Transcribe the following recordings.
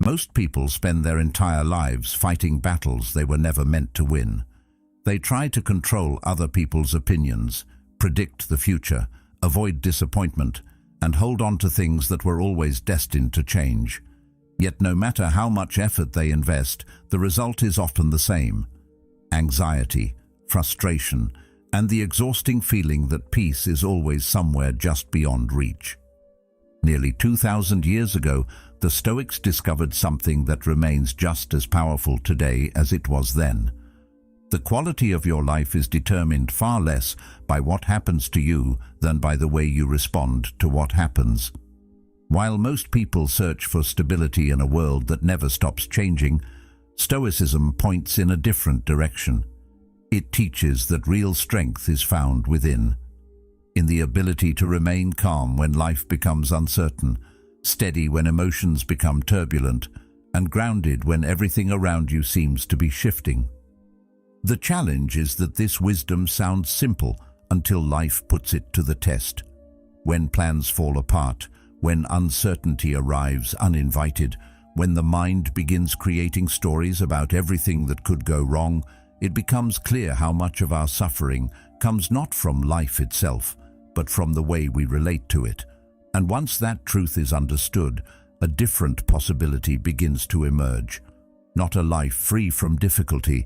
Most people spend their entire lives fighting battles they were never meant to win. They try to control other people's opinions, predict the future, avoid disappointment, and hold on to things that were always destined to change. Yet no matter how much effort they invest, the result is often the same: anxiety, frustration, and the exhausting feeling that peace is always somewhere just beyond reach. Nearly 2,000 years ago, the Stoics discovered something that remains just as powerful today as it was then. The quality of your life is determined far less by what happens to you than by the way you respond to what happens. While most people search for stability in a world that never stops changing, Stoicism points in a different direction. It teaches that real strength is found within, in the ability to remain calm when life becomes uncertain, steady when emotions become turbulent, and grounded when everything around you seems to be shifting. The challenge is that this wisdom sounds simple until life puts it to the test. When plans fall apart, when uncertainty arrives uninvited, when the mind begins creating stories about everything that could go wrong, it becomes clear how much of our suffering comes not from life itself, but from the way we relate to it. And once that truth is understood, a different possibility begins to emerge. Not a life free from difficulty,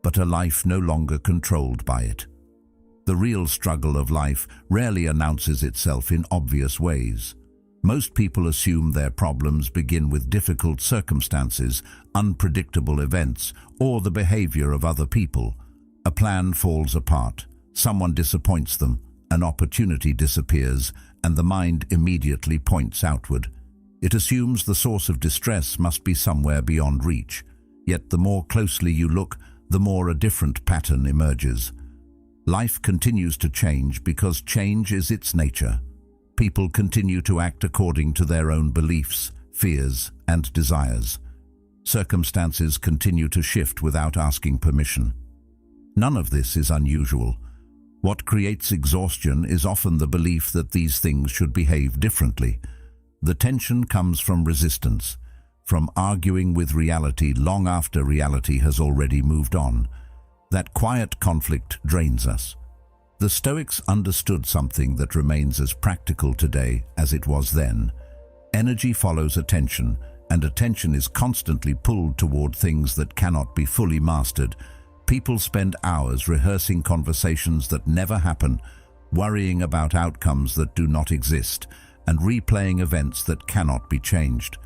but a life no longer controlled by it. The real struggle of life rarely announces itself in obvious ways. Most people assume their problems begin with difficult circumstances, unpredictable events, or the behavior of other people. A plan falls apart, someone disappoints them, an opportunity disappears, and the mind immediately points outward. It assumes the source of distress must be somewhere beyond reach. Yet the more closely you look, the more a different pattern emerges. Life continues to change because change is its nature. People continue to act according to their own beliefs, fears, and desires. Circumstances continue to shift without asking permission. None of this is unusual. What creates exhaustion is often the belief that these things should behave differently. The tension comes from resistance, from arguing with reality long after reality has already moved on. That quiet conflict drains us. The Stoics understood something that remains as practical today as it was then. Energy follows attention, and attention is constantly pulled toward things that cannot be fully mastered. People spend hours rehearsing conversations that never happen, worrying about outcomes that do not exist, and replaying events that cannot be changed.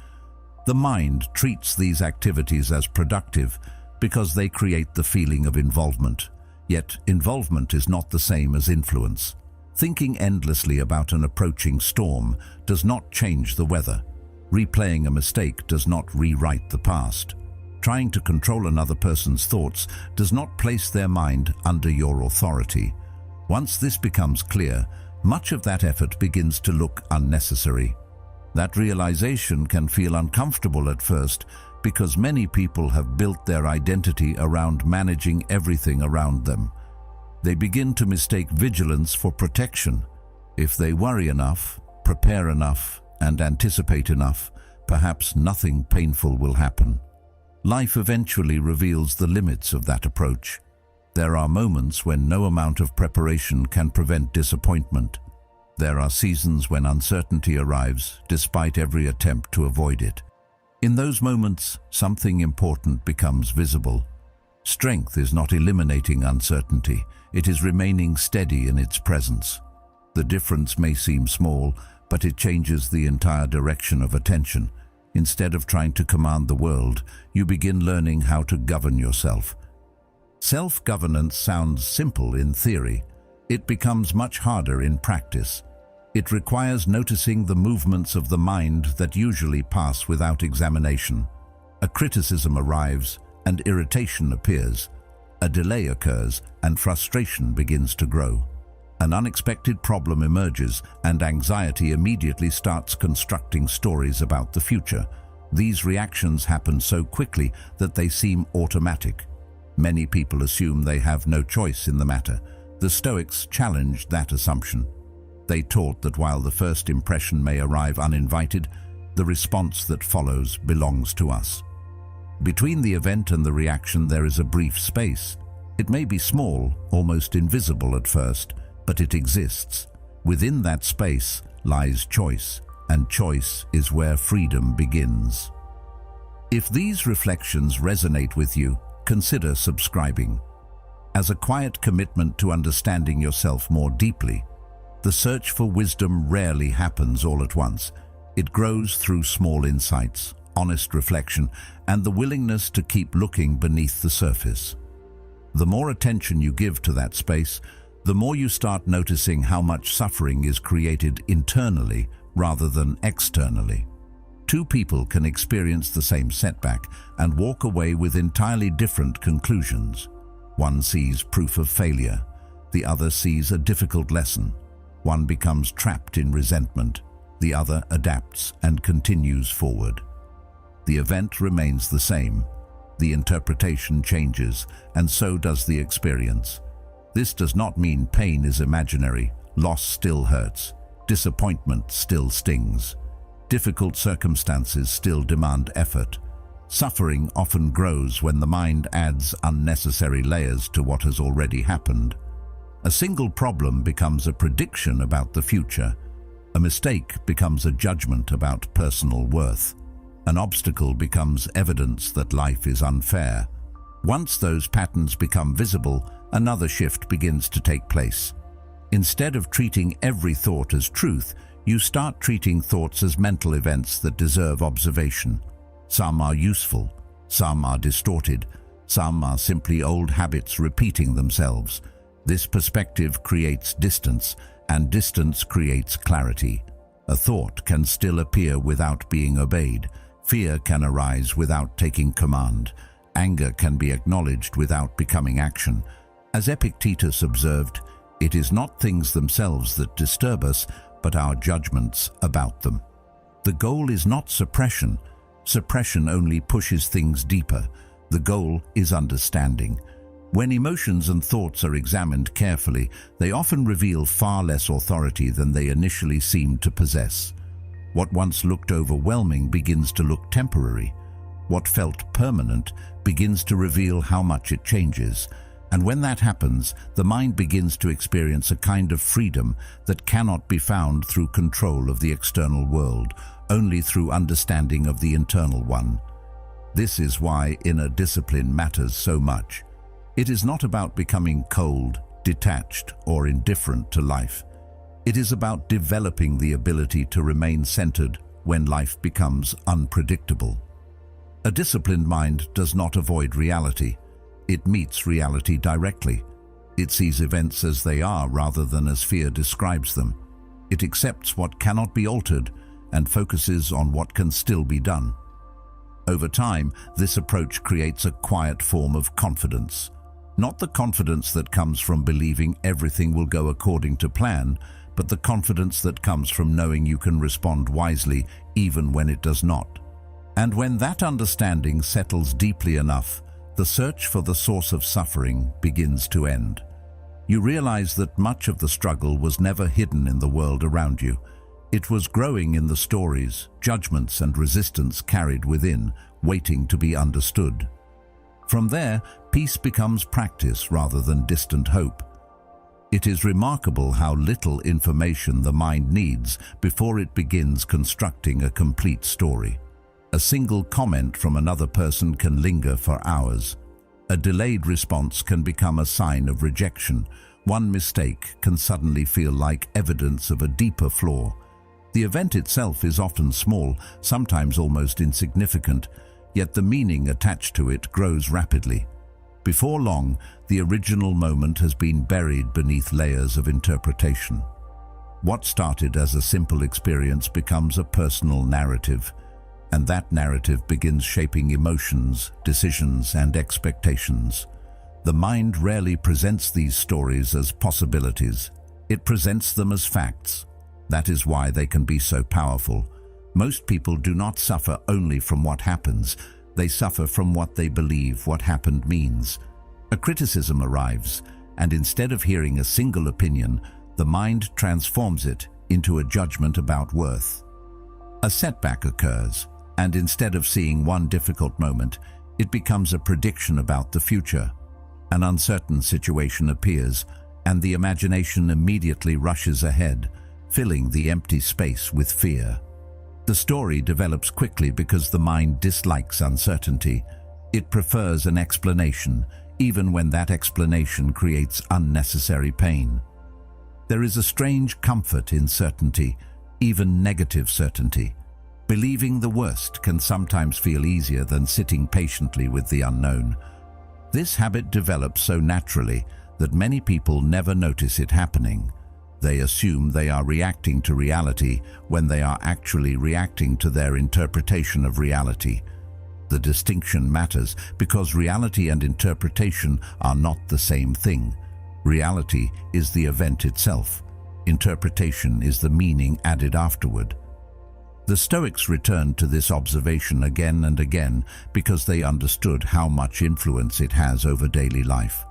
The mind treats these activities as productive because they create the feeling of involvement. Yet, involvement is not the same as influence. Thinking endlessly about an approaching storm does not change the weather. Replaying a mistake does not rewrite the past. Trying to control another person's thoughts does not place their mind under your authority. Once this becomes clear, much of that effort begins to look unnecessary. That realization can feel uncomfortable at first because many people have built their identity around managing everything around them. They begin to mistake vigilance for protection. If they worry enough, prepare enough, and anticipate enough, perhaps nothing painful will happen. Life eventually reveals the limits of that approach. There are moments when no amount of preparation can prevent disappointment. There are seasons when uncertainty arrives, despite every attempt to avoid it. In those moments, something important becomes visible. Strength is not eliminating uncertainty, it is remaining steady in its presence. The difference may seem small, but it changes the entire direction of attention. Instead of trying to command the world, you begin learning how to govern yourself. Self-governance sounds simple in theory. It becomes much harder in practice. It requires noticing the movements of the mind that usually pass without examination. A criticism arrives, and irritation appears. A delay occurs, and frustration begins to grow. An unexpected problem emerges, and anxiety immediately starts constructing stories about the future. These reactions happen so quickly that they seem automatic. Many people assume they have no choice in the matter. The Stoics challenged that assumption. They taught that while the first impression may arrive uninvited, The response that follows belongs to us. Between the event and the reaction there is a brief space. It may be small, almost invisible at first, but it exists. Within that space lies choice, and choice is where freedom begins. If these reflections resonate with you, consider subscribing. As a quiet commitment to understanding yourself more deeply, the search for wisdom rarely happens all at once. It grows through small insights, honest reflection, and the willingness to keep looking beneath the surface. The more attention you give to that space, the more you start noticing how much suffering is created internally rather than externally. Two people can experience the same setback and walk away with entirely different conclusions. One sees proof of failure, the other sees a difficult lesson. One becomes trapped in resentment, the other adapts and continues forward. The event remains the same. The interpretation changes, and so does the experience. This does not mean pain is imaginary. Loss still hurts. Disappointment still stings. Difficult circumstances still demand effort. Suffering often grows when the mind adds unnecessary layers to what has already happened. A single problem becomes a prediction about the future. A mistake becomes a judgment about personal worth. An obstacle becomes evidence that life is unfair. Once those patterns become visible, another shift begins to take place. Instead of treating every thought as truth, you start treating thoughts as mental events that deserve observation. Some are useful, some are distorted, some are simply old habits repeating themselves. This perspective creates distance, and distance creates clarity. A thought can still appear without being obeyed. Fear can arise without taking command. Anger can be acknowledged without becoming action. As Epictetus observed, it is not things themselves that disturb us, but our judgments about them. The goal is not suppression. Suppression only pushes things deeper. The goal is understanding. When emotions and thoughts are examined carefully, they often reveal far less authority than they initially seemed to possess. What once looked overwhelming begins to look temporary. What felt permanent begins to reveal how much it changes. And when that happens, the mind begins to experience a kind of freedom that cannot be found through control of the external world, only through understanding of the internal one. This is why inner discipline matters so much. It is not about becoming cold, detached, or indifferent to life. It is about developing the ability to remain centered when life becomes unpredictable. A disciplined mind does not avoid reality. It meets reality directly. It sees events as they are rather than as fear describes them. It accepts what cannot be altered and focuses on what can still be done. Over time, this approach creates a quiet form of confidence. Not the confidence that comes from believing everything will go according to plan, but the confidence that comes from knowing you can respond wisely even when it does not. And when that understanding settles deeply enough, the search for the source of suffering begins to end. You realize that much of the struggle was never hidden in the world around you. It was growing in the stories, judgments, and resistance carried within, waiting to be understood. From there, peace becomes practice rather than distant hope. It is remarkable how little information the mind needs before it begins constructing a complete story. A single comment from another person can linger for hours. A delayed response can become a sign of rejection. One mistake can suddenly feel like evidence of a deeper flaw. The event itself is often small, sometimes almost insignificant, yet the meaning attached to it grows rapidly. Before long, the original moment has been buried beneath layers of interpretation. What started as a simple experience becomes a personal narrative, and that narrative begins shaping emotions, decisions, and expectations. The mind rarely presents these stories as possibilities. It presents them as facts. That is why they can be so powerful. Most people do not suffer only from what happens. They suffer from what they believe what happened means. A criticism arrives, and instead of hearing a single opinion, the mind transforms it into a judgment about worth. A setback occurs, and instead of seeing one difficult moment, it becomes a prediction about the future. An uncertain situation appears, and the imagination immediately rushes ahead, filling the empty space with fear. The story develops quickly because the mind dislikes uncertainty. It prefers an explanation, even when that explanation creates unnecessary pain. There is a strange comfort in certainty, even negative certainty. Believing the worst can sometimes feel easier than sitting patiently with the unknown. This habit develops so naturally that many people never notice it happening. They assume they are reacting to reality when they are actually reacting to their interpretation of reality. The distinction matters because reality and interpretation are not the same thing. Reality is the event itself. Interpretation is the meaning added afterward. The Stoics returned to this observation again and again because they understood how much influence it has over daily life.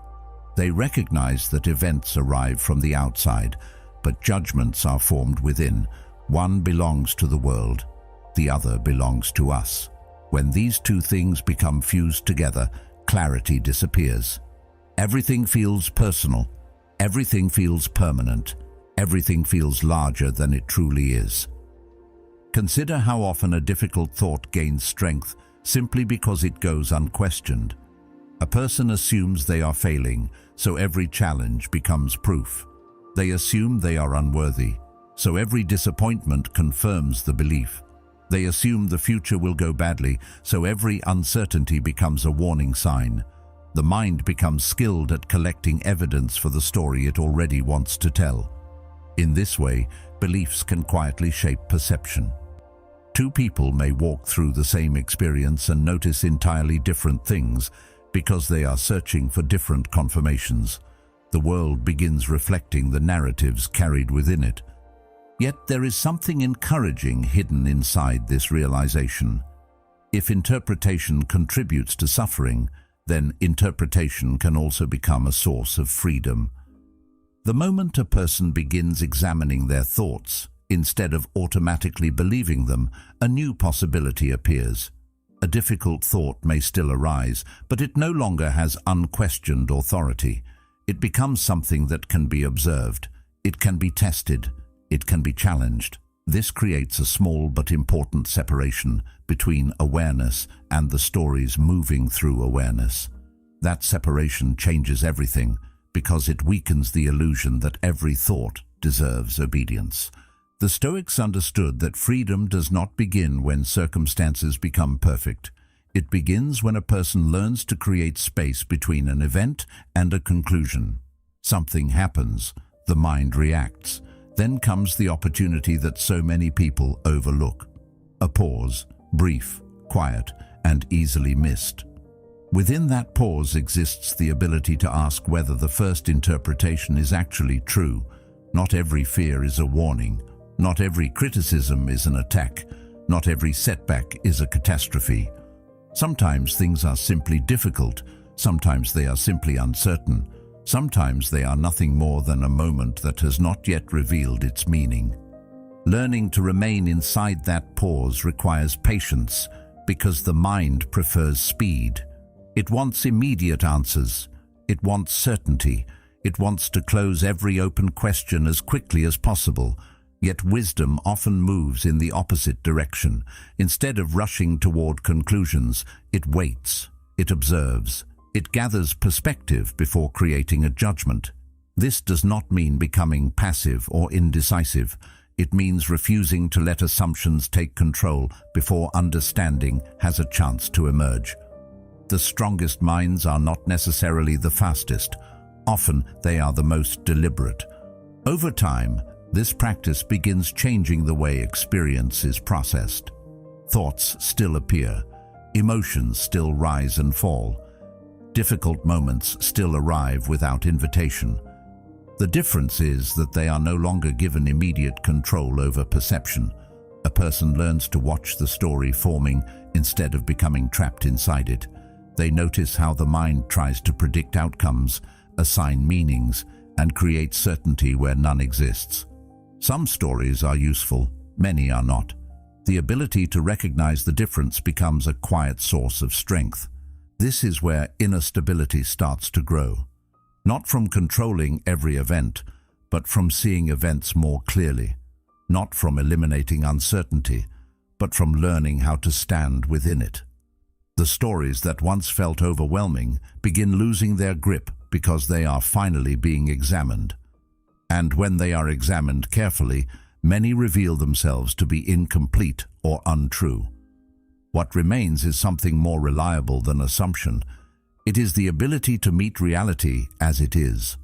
They recognized that events arrive from the outside, but judgments are formed within. One belongs to the world, the other belongs to us. When these two things become fused together, clarity disappears. Everything feels personal, everything feels permanent, everything feels larger than it truly is. Consider how often a difficult thought gains strength simply because it goes unquestioned. A person assumes they are failing, so every challenge becomes proof. They assume they are unworthy, so every disappointment confirms the belief. They assume the future will go badly, so every uncertainty becomes a warning sign. The mind becomes skilled at collecting evidence for the story it already wants to tell. In this way, beliefs can quietly shape perception. Two people may walk through the same experience and notice entirely different things because they are searching for different confirmations. The world begins reflecting the narratives carried within it. Yet there is something encouraging hidden inside this realization. If interpretation contributes to suffering, then interpretation can also become a source of freedom. The moment a person begins examining their thoughts, instead of automatically believing them, a new possibility appears. A difficult thought may still arise, but it no longer has unquestioned authority. It becomes something that can be observed. It can be tested. It can be challenged. This creates a small but important separation between awareness and the stories moving through awareness. That separation changes everything because it weakens the illusion that every thought deserves obedience. The Stoics understood that freedom does not begin when circumstances become perfect. It begins when a person learns to create space between an event and a conclusion. Something happens, the mind reacts. Then comes the opportunity that so many people overlook. A pause, brief, quiet, and easily missed. Within that pause exists the ability to ask whether the first interpretation is actually true. Not every fear is a warning. Not every criticism is an attack. Not every setback is a catastrophe. Sometimes things are simply difficult. Sometimes they are simply uncertain. Sometimes they are nothing more than a moment that has not yet revealed its meaning. Learning to remain inside that pause requires patience because the mind prefers speed. It wants immediate answers. It wants certainty. It wants to close every open question as quickly as possible. Yet wisdom often moves in the opposite direction. Instead of rushing toward conclusions, it waits, it observes, it gathers perspective before creating a judgment. This does not mean becoming passive or indecisive. It means refusing to let assumptions take control before understanding has a chance to emerge. The strongest minds are not necessarily the fastest. Often they are the most deliberate. Over time, this practice begins changing the way experience is processed. Thoughts still appear. Emotions still rise and fall. Difficult moments still arrive without invitation. The difference is that they are no longer given immediate control over perception. A person learns to watch the story forming instead of becoming trapped inside it. They notice how the mind tries to predict outcomes, assign meanings, and create certainty where none exists. Some stories are useful, many are not. The ability to recognize the difference becomes a quiet source of strength. This is where inner stability starts to grow. Not from controlling every event, but from seeing events more clearly. Not from eliminating uncertainty, but from learning how to stand within it. The stories that once felt overwhelming begin losing their grip because they are finally being examined. And when they are examined carefully, many reveal themselves to be incomplete or untrue. What remains is something more reliable than assumption. It is the ability to meet reality as it is.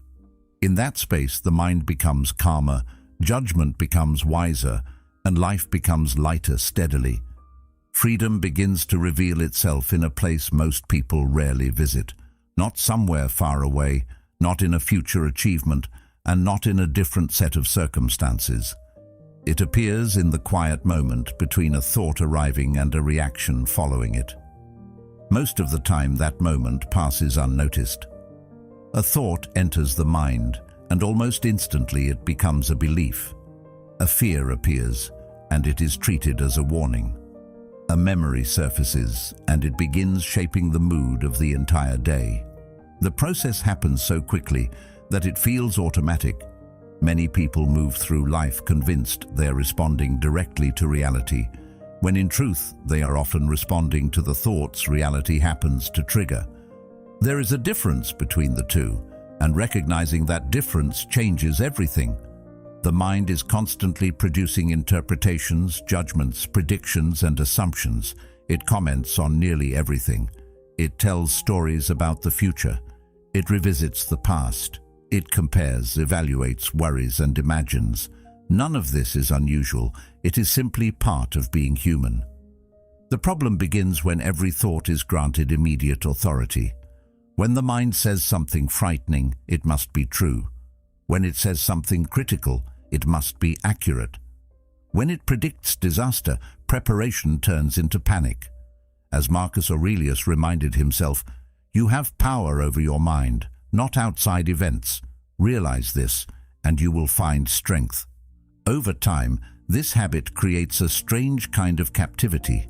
In that space, the mind becomes calmer, judgment becomes wiser, and life becomes lighter steadily. Freedom begins to reveal itself in a place most people rarely visit, not somewhere far away, not in a future achievement, and not in a different set of circumstances. It appears in the quiet moment between a thought arriving and a reaction following it. Most of the time, that moment passes unnoticed. A thought enters the mind, and almost instantly it becomes a belief. A fear appears, and it is treated as a warning. A memory surfaces, and it begins shaping the mood of the entire day. The process happens so quickly that it feels automatic. Many people move through life convinced they are responding directly to reality, when in truth they are often responding to the thoughts reality happens to trigger. There is a difference between the two, and recognizing that difference changes everything. The mind is constantly producing interpretations, judgments, predictions, and assumptions. It comments on nearly everything. It tells stories about the future. It revisits the past. It compares, evaluates, worries, and imagines. None of this is unusual. It is simply part of being human. The problem begins when every thought is granted immediate authority. When the mind says something frightening, it must be true. When it says something critical, it must be accurate. When it predicts disaster, preparation turns into panic. As Marcus Aurelius reminded himself, "You have power over your mind, not outside events. Realize this, and you will find strength." Over time, this habit creates a strange kind of captivity.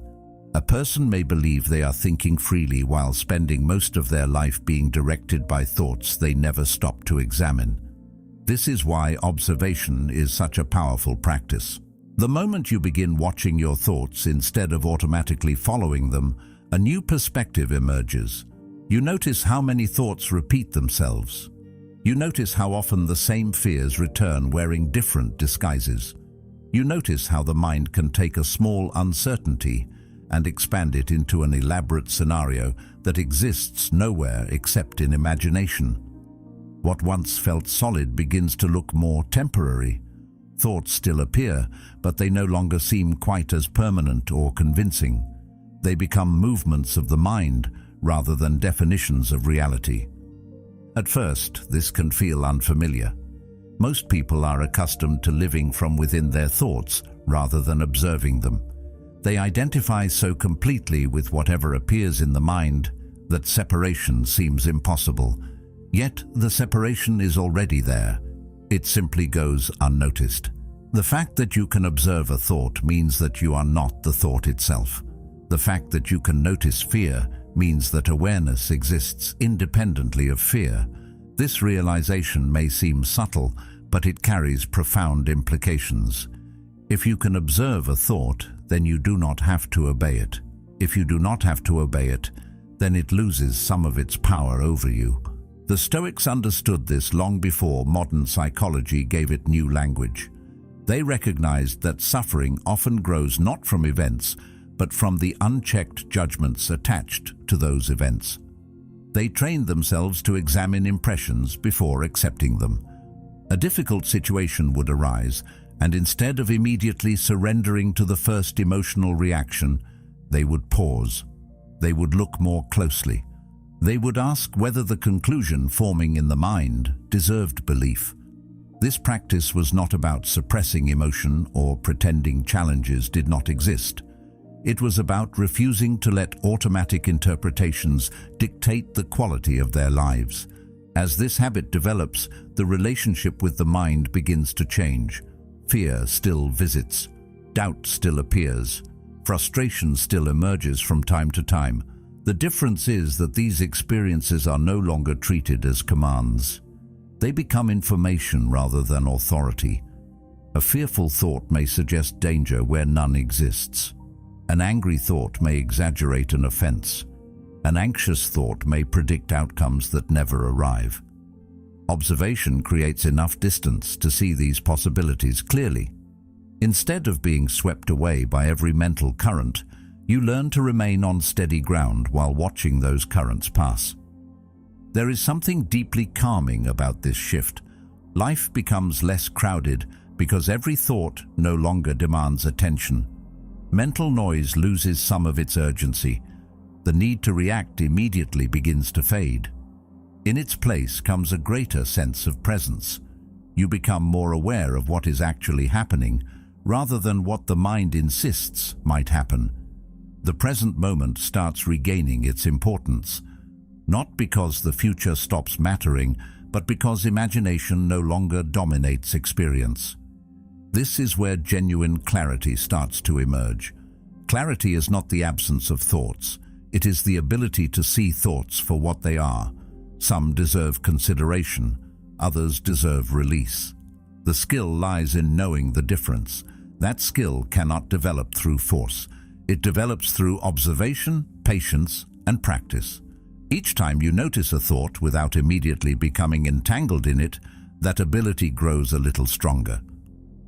A person may believe they are thinking freely while spending most of their life being directed by thoughts they never stop to examine. This is why observation is such a powerful practice. The moment you begin watching your thoughts instead of automatically following them, a new perspective emerges. You notice how many thoughts repeat themselves. You notice how often the same fears return wearing different disguises. You notice how the mind can take a small uncertainty and expand it into an elaborate scenario that exists nowhere except in imagination. What once felt solid begins to look more temporary. Thoughts still appear, but they no longer seem quite as permanent or convincing. They become movements of the mind rather than definitions of reality. At first, this can feel unfamiliar. Most people are accustomed to living from within their thoughts rather than observing them. They identify so completely with whatever appears in the mind that separation seems impossible. Yet the separation is already there. It simply goes unnoticed. The fact that you can observe a thought means that you are not the thought itself. The fact that you can notice fear means that awareness exists independently of fear. This realization may seem subtle, but it carries profound implications. If you can observe a thought, then you do not have to obey it. If you do not have to obey it, then it loses some of its power over you. The Stoics understood this long before modern psychology gave it new language. They recognized that suffering often grows not from events, but from the unchecked judgments attached to those events. They trained themselves to examine impressions before accepting them. A difficult situation would arise, and instead of immediately surrendering to the first emotional reaction, they would pause. They would look more closely. They would ask whether the conclusion forming in the mind deserved belief. This practice was not about suppressing emotion or pretending challenges did not exist. It was about refusing to let automatic interpretations dictate the quality of their lives. As this habit develops, the relationship with the mind begins to change. Fear still visits. Doubt still appears. Frustration still emerges from time to time. The difference is that these experiences are no longer treated as commands. They become information rather than authority. A fearful thought may suggest danger where none exists. An angry thought may exaggerate an offense. An anxious thought may predict outcomes that never arrive. Observation creates enough distance to see these possibilities clearly. Instead of being swept away by every mental current, you learn to remain on steady ground while watching those currents pass. There is something deeply calming about this shift. Life becomes less crowded because every thought no longer demands attention. Mental noise loses some of its urgency. The need to react immediately begins to fade. In its place comes a greater sense of presence. You become more aware of what is actually happening, rather than what the mind insists might happen. The present moment starts regaining its importance, not because the future stops mattering, but because imagination no longer dominates experience. This is where genuine clarity starts to emerge. Clarity is not the absence of thoughts. It is the ability to see thoughts for what they are. Some deserve consideration, others deserve release. The skill lies in knowing the difference. That skill cannot develop through force. It develops through observation, patience, and practice. Each time you notice a thought without immediately becoming entangled in it, that ability grows a little stronger.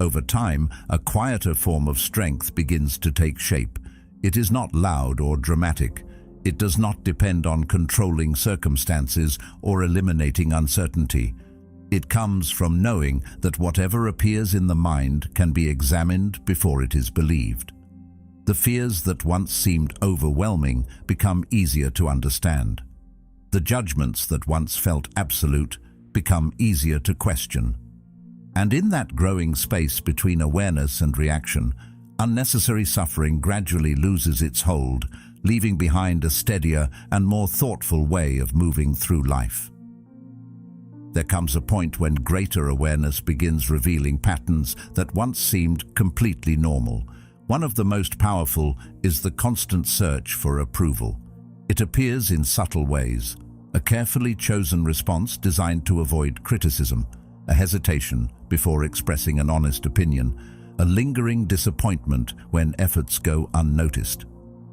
Over time, a quieter form of strength begins to take shape. It is not loud or dramatic. It does not depend on controlling circumstances or eliminating uncertainty. It comes from knowing that whatever appears in the mind can be examined before it is believed. The fears that once seemed overwhelming become easier to understand. The judgments that once felt absolute become easier to question. And in that growing space between awareness and reaction, unnecessary suffering gradually loses its hold, leaving behind a steadier and more thoughtful way of moving through life. There comes a point when greater awareness begins revealing patterns that once seemed completely normal. One of the most powerful is the constant search for approval. It appears in subtle ways: a carefully chosen response designed to avoid criticism, a hesitation before expressing an honest opinion, a lingering disappointment when efforts go unnoticed.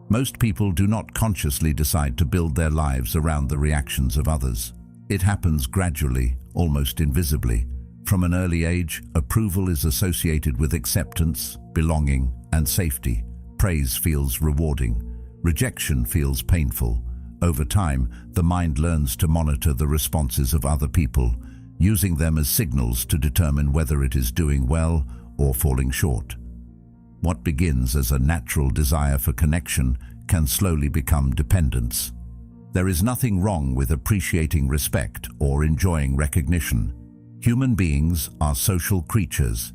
Most people do not consciously decide to build their lives around the reactions of others. It happens gradually, almost invisibly. From an early age, approval is associated with acceptance, belonging, and safety. Praise feels rewarding. Rejection feels painful. Over time, the mind learns to monitor the responses of other people, using them as signals to determine whether it is doing well or falling short. What begins as a natural desire for connection can slowly become dependence. There is nothing wrong with appreciating respect or enjoying recognition. Human beings are social creatures.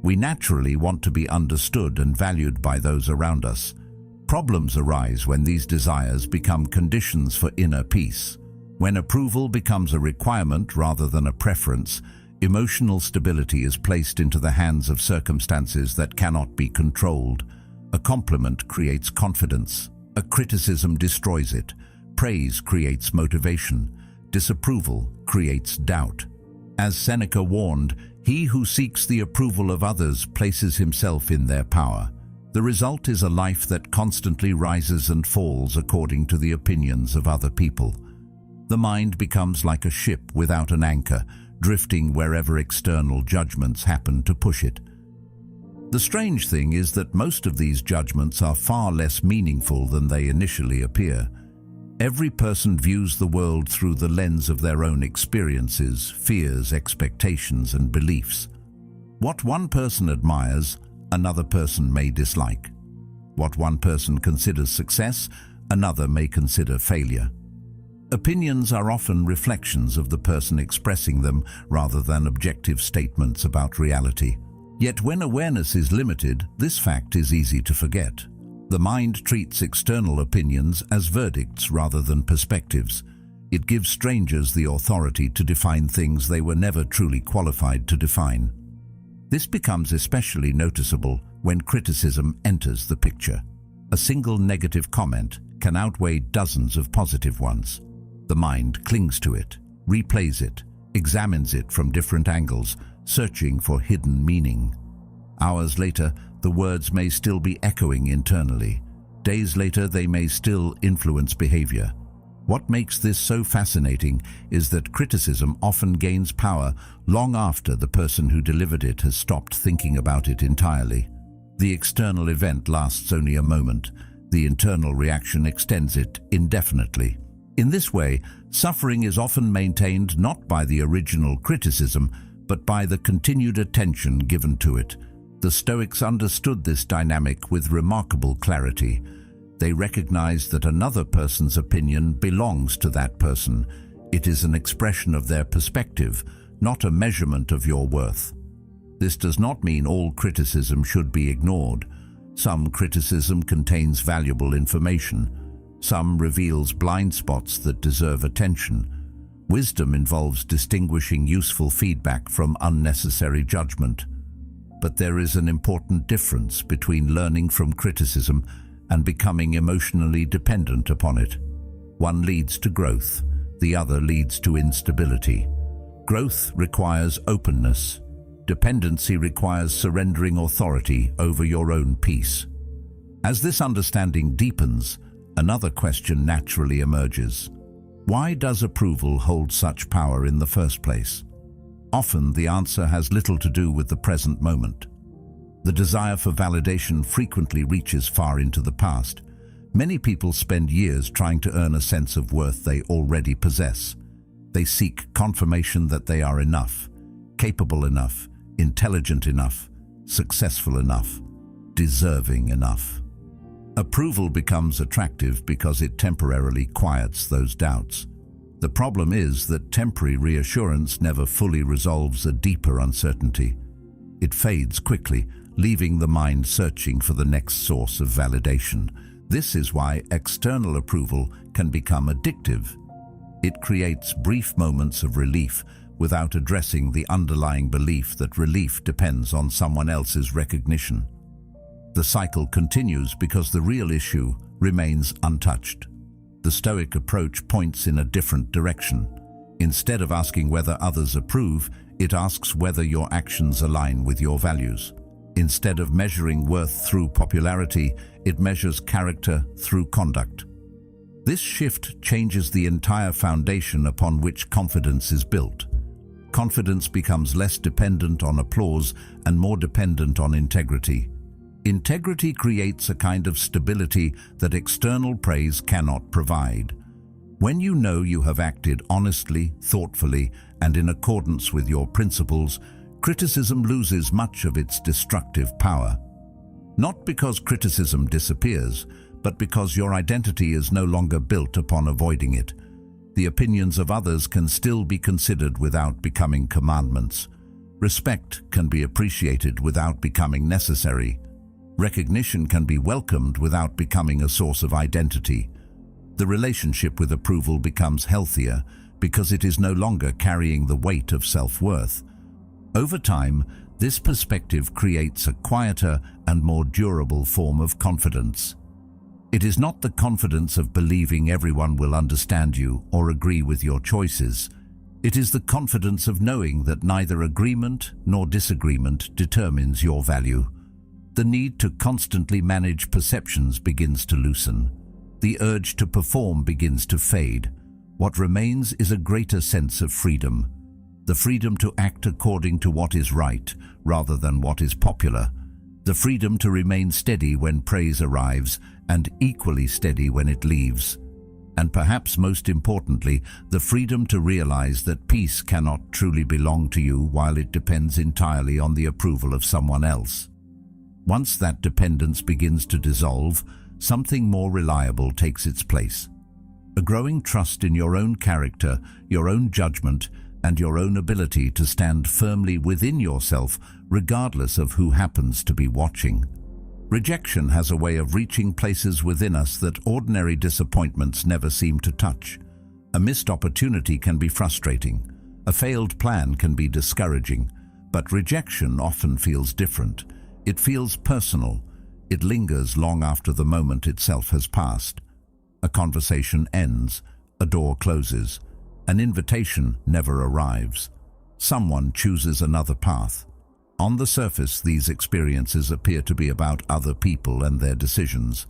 We naturally want to be understood and valued by those around us. Problems arise when these desires become conditions for inner peace. When approval becomes a requirement rather than a preference, emotional stability is placed into the hands of circumstances that cannot be controlled. A compliment creates confidence. A criticism destroys it. Praise creates motivation. Disapproval creates doubt. As Seneca warned, he who seeks the approval of others places himself in their power. The result is a life that constantly rises and falls according to the opinions of other people. The mind becomes like a ship without an anchor, drifting wherever external judgments happen to push it. The strange thing is that most of these judgments are far less meaningful than they initially appear. Every person views the world through the lens of their own experiences, fears, expectations, and beliefs. What one person admires, another person may dislike. What one person considers success, another may consider failure. Opinions are often reflections of the person expressing them rather than objective statements about reality. Yet when awareness is limited, this fact is easy to forget. The mind treats external opinions as verdicts rather than perspectives. It gives strangers the authority to define things they were never truly qualified to define. This becomes especially noticeable when criticism enters the picture. A single negative comment can outweigh dozens of positive ones. The mind clings to it, replays it, examines it from different angles, searching for hidden meaning. Hours later, the words may still be echoing internally. Days later, they may still influence behavior. What makes this so fascinating is that criticism often gains power long after the person who delivered it has stopped thinking about it entirely. The external event lasts only a moment. The internal reaction extends it indefinitely. In this way, suffering is often maintained not by the original criticism, but by the continued attention given to it. The Stoics understood this dynamic with remarkable clarity. They recognized that another person's opinion belongs to that person. It is an expression of their perspective, not a measurement of your worth. This does not mean all criticism should be ignored. Some criticism contains valuable information. Some reveals blind spots that deserve attention. Wisdom involves distinguishing useful feedback from unnecessary judgment. But there is an important difference between learning from criticism and becoming emotionally dependent upon it. One leads to growth, the other leads to instability. Growth requires openness. Dependency requires surrendering authority over your own peace. As this understanding deepens, another question naturally emerges. Why does approval hold such power in the first place? Often the answer has little to do with the present moment. The desire for validation frequently reaches far into the past. Many people spend years trying to earn a sense of worth they already possess. They seek confirmation that they are enough, capable enough, intelligent enough, successful enough, deserving enough. Approval becomes attractive because it temporarily quiets those doubts. The problem is that temporary reassurance never fully resolves a deeper uncertainty. It fades quickly, leaving the mind searching for the next source of validation. This is why external approval can become addictive. It creates brief moments of relief without addressing the underlying belief that relief depends on someone else's recognition. The cycle continues because the real issue remains untouched. The Stoic approach points in a different direction. Instead of asking whether others approve, it asks whether your actions align with your values. Instead of measuring worth through popularity, it measures character through conduct. This shift changes the entire foundation upon which confidence is built. Confidence becomes less dependent on applause and more dependent on integrity. Integrity creates a kind of stability that external praise cannot provide. When you know you have acted honestly, thoughtfully, and in accordance with your principles, criticism loses much of its destructive power. Not because criticism disappears, but because your identity is no longer built upon avoiding it. The opinions of others can still be considered without becoming commandments. Respect can be appreciated without becoming necessary. Recognition can be welcomed without becoming a source of identity. The relationship with approval becomes healthier because it is no longer carrying the weight of self-worth. Over time, this perspective creates a quieter and more durable form of confidence. It is not the confidence of believing everyone will understand you or agree with your choices. It is the confidence of knowing that neither agreement nor disagreement determines your value. The need to constantly manage perceptions begins to loosen. The urge to perform begins to fade. What remains is a greater sense of freedom. The freedom to act according to what is right rather than what is popular. The freedom to remain steady when praise arrives and equally steady when it leaves. And perhaps most importantly, the freedom to realize that peace cannot truly belong to you while it depends entirely on the approval of someone else. Once that dependence begins to dissolve, something more reliable takes its place. A growing trust in your own character, your own judgment, and your own ability to stand firmly within yourself regardless of who happens to be watching. Rejection has a way of reaching places within us that ordinary disappointments never seem to touch. A missed opportunity can be frustrating. A failed plan can be discouraging. But rejection often feels different. It feels personal. It lingers long after the moment itself has passed. A conversation ends, a door closes, an invitation never arrives. Someone chooses another path. On the surface, these experiences appear to be about other people and their decisions.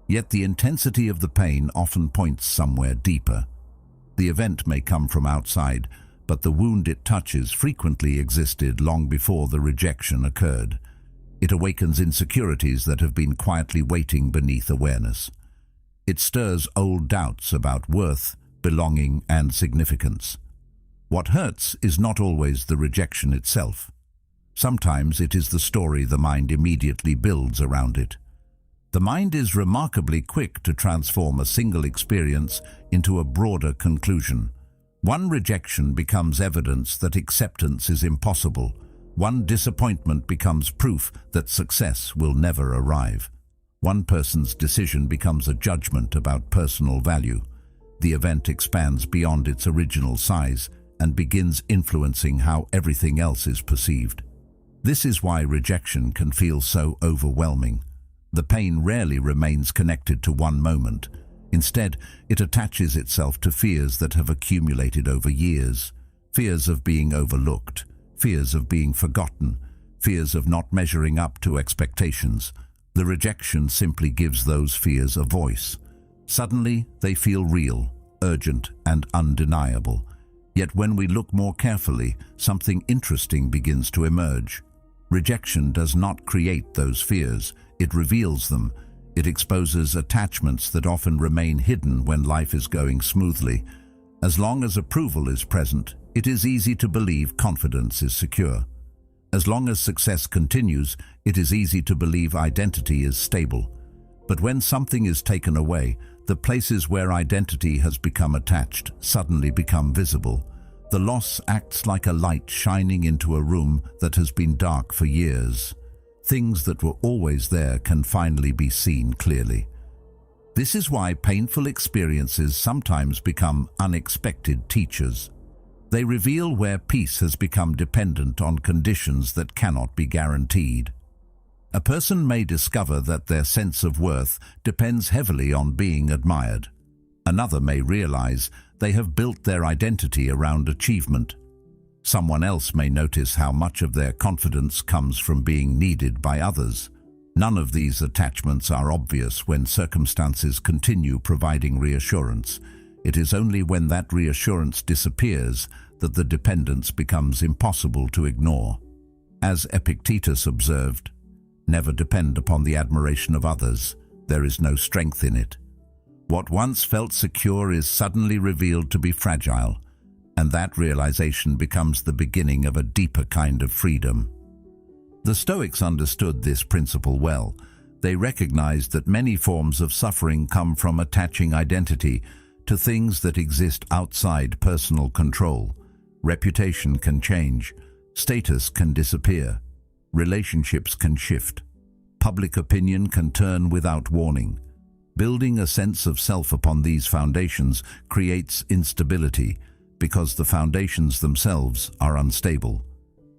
Yet the intensity of the pain often points somewhere deeper. The event may come from outside, but the wound it touches frequently existed long before the rejection occurred. It awakens insecurities that have been quietly waiting beneath awareness. It stirs old doubts about worth, belonging, and significance. What hurts is not always the rejection itself. Sometimes it is the story the mind immediately builds around it. The mind is remarkably quick to transform a single experience into a broader conclusion. One rejection becomes evidence that acceptance is impossible. One disappointment becomes proof that success will never arrive. One person's decision becomes a judgment about personal value. The event expands beyond its original size and begins influencing how everything else is perceived. This is why rejection can feel so overwhelming. The pain rarely remains connected to one moment. Instead, it attaches itself to fears that have accumulated over years. Fears of being overlooked, fears of being forgotten, fears of not measuring up to expectations. The rejection simply gives those fears a voice. Suddenly, they feel real, urgent, and undeniable. Yet when we look more carefully, something interesting begins to emerge. Rejection does not create those fears, it reveals them. It exposes attachments that often remain hidden when life is going smoothly. As long as approval is present, it is easy to believe confidence is secure. As long as success continues, it is easy to believe identity is stable. But when something is taken away, the places where identity has become attached suddenly become visible. The loss acts like a light shining into a room that has been dark for years. Things that were always there can finally be seen clearly. This is why painful experiences sometimes become unexpected teachers. They reveal where peace has become dependent on conditions that cannot be guaranteed. A person may discover that their sense of worth depends heavily on being admired. Another may realize they have built their identity around achievement. Someone else may notice how much of their confidence comes from being needed by others. None of these attachments are obvious when circumstances continue providing reassurance. It is only when that reassurance disappears that the dependence becomes impossible to ignore. As Epictetus observed, "Never depend upon the admiration of others. There is no strength in it." What once felt secure is suddenly revealed to be fragile, and that realization becomes the beginning of a deeper kind of freedom. The Stoics understood this principle well. They recognized that many forms of suffering come from attaching identity to things that exist outside personal control. Reputation can change, status can disappear, relationships can shift, public opinion can turn without warning. Building a sense of self upon these foundations creates instability, because the foundations themselves are unstable.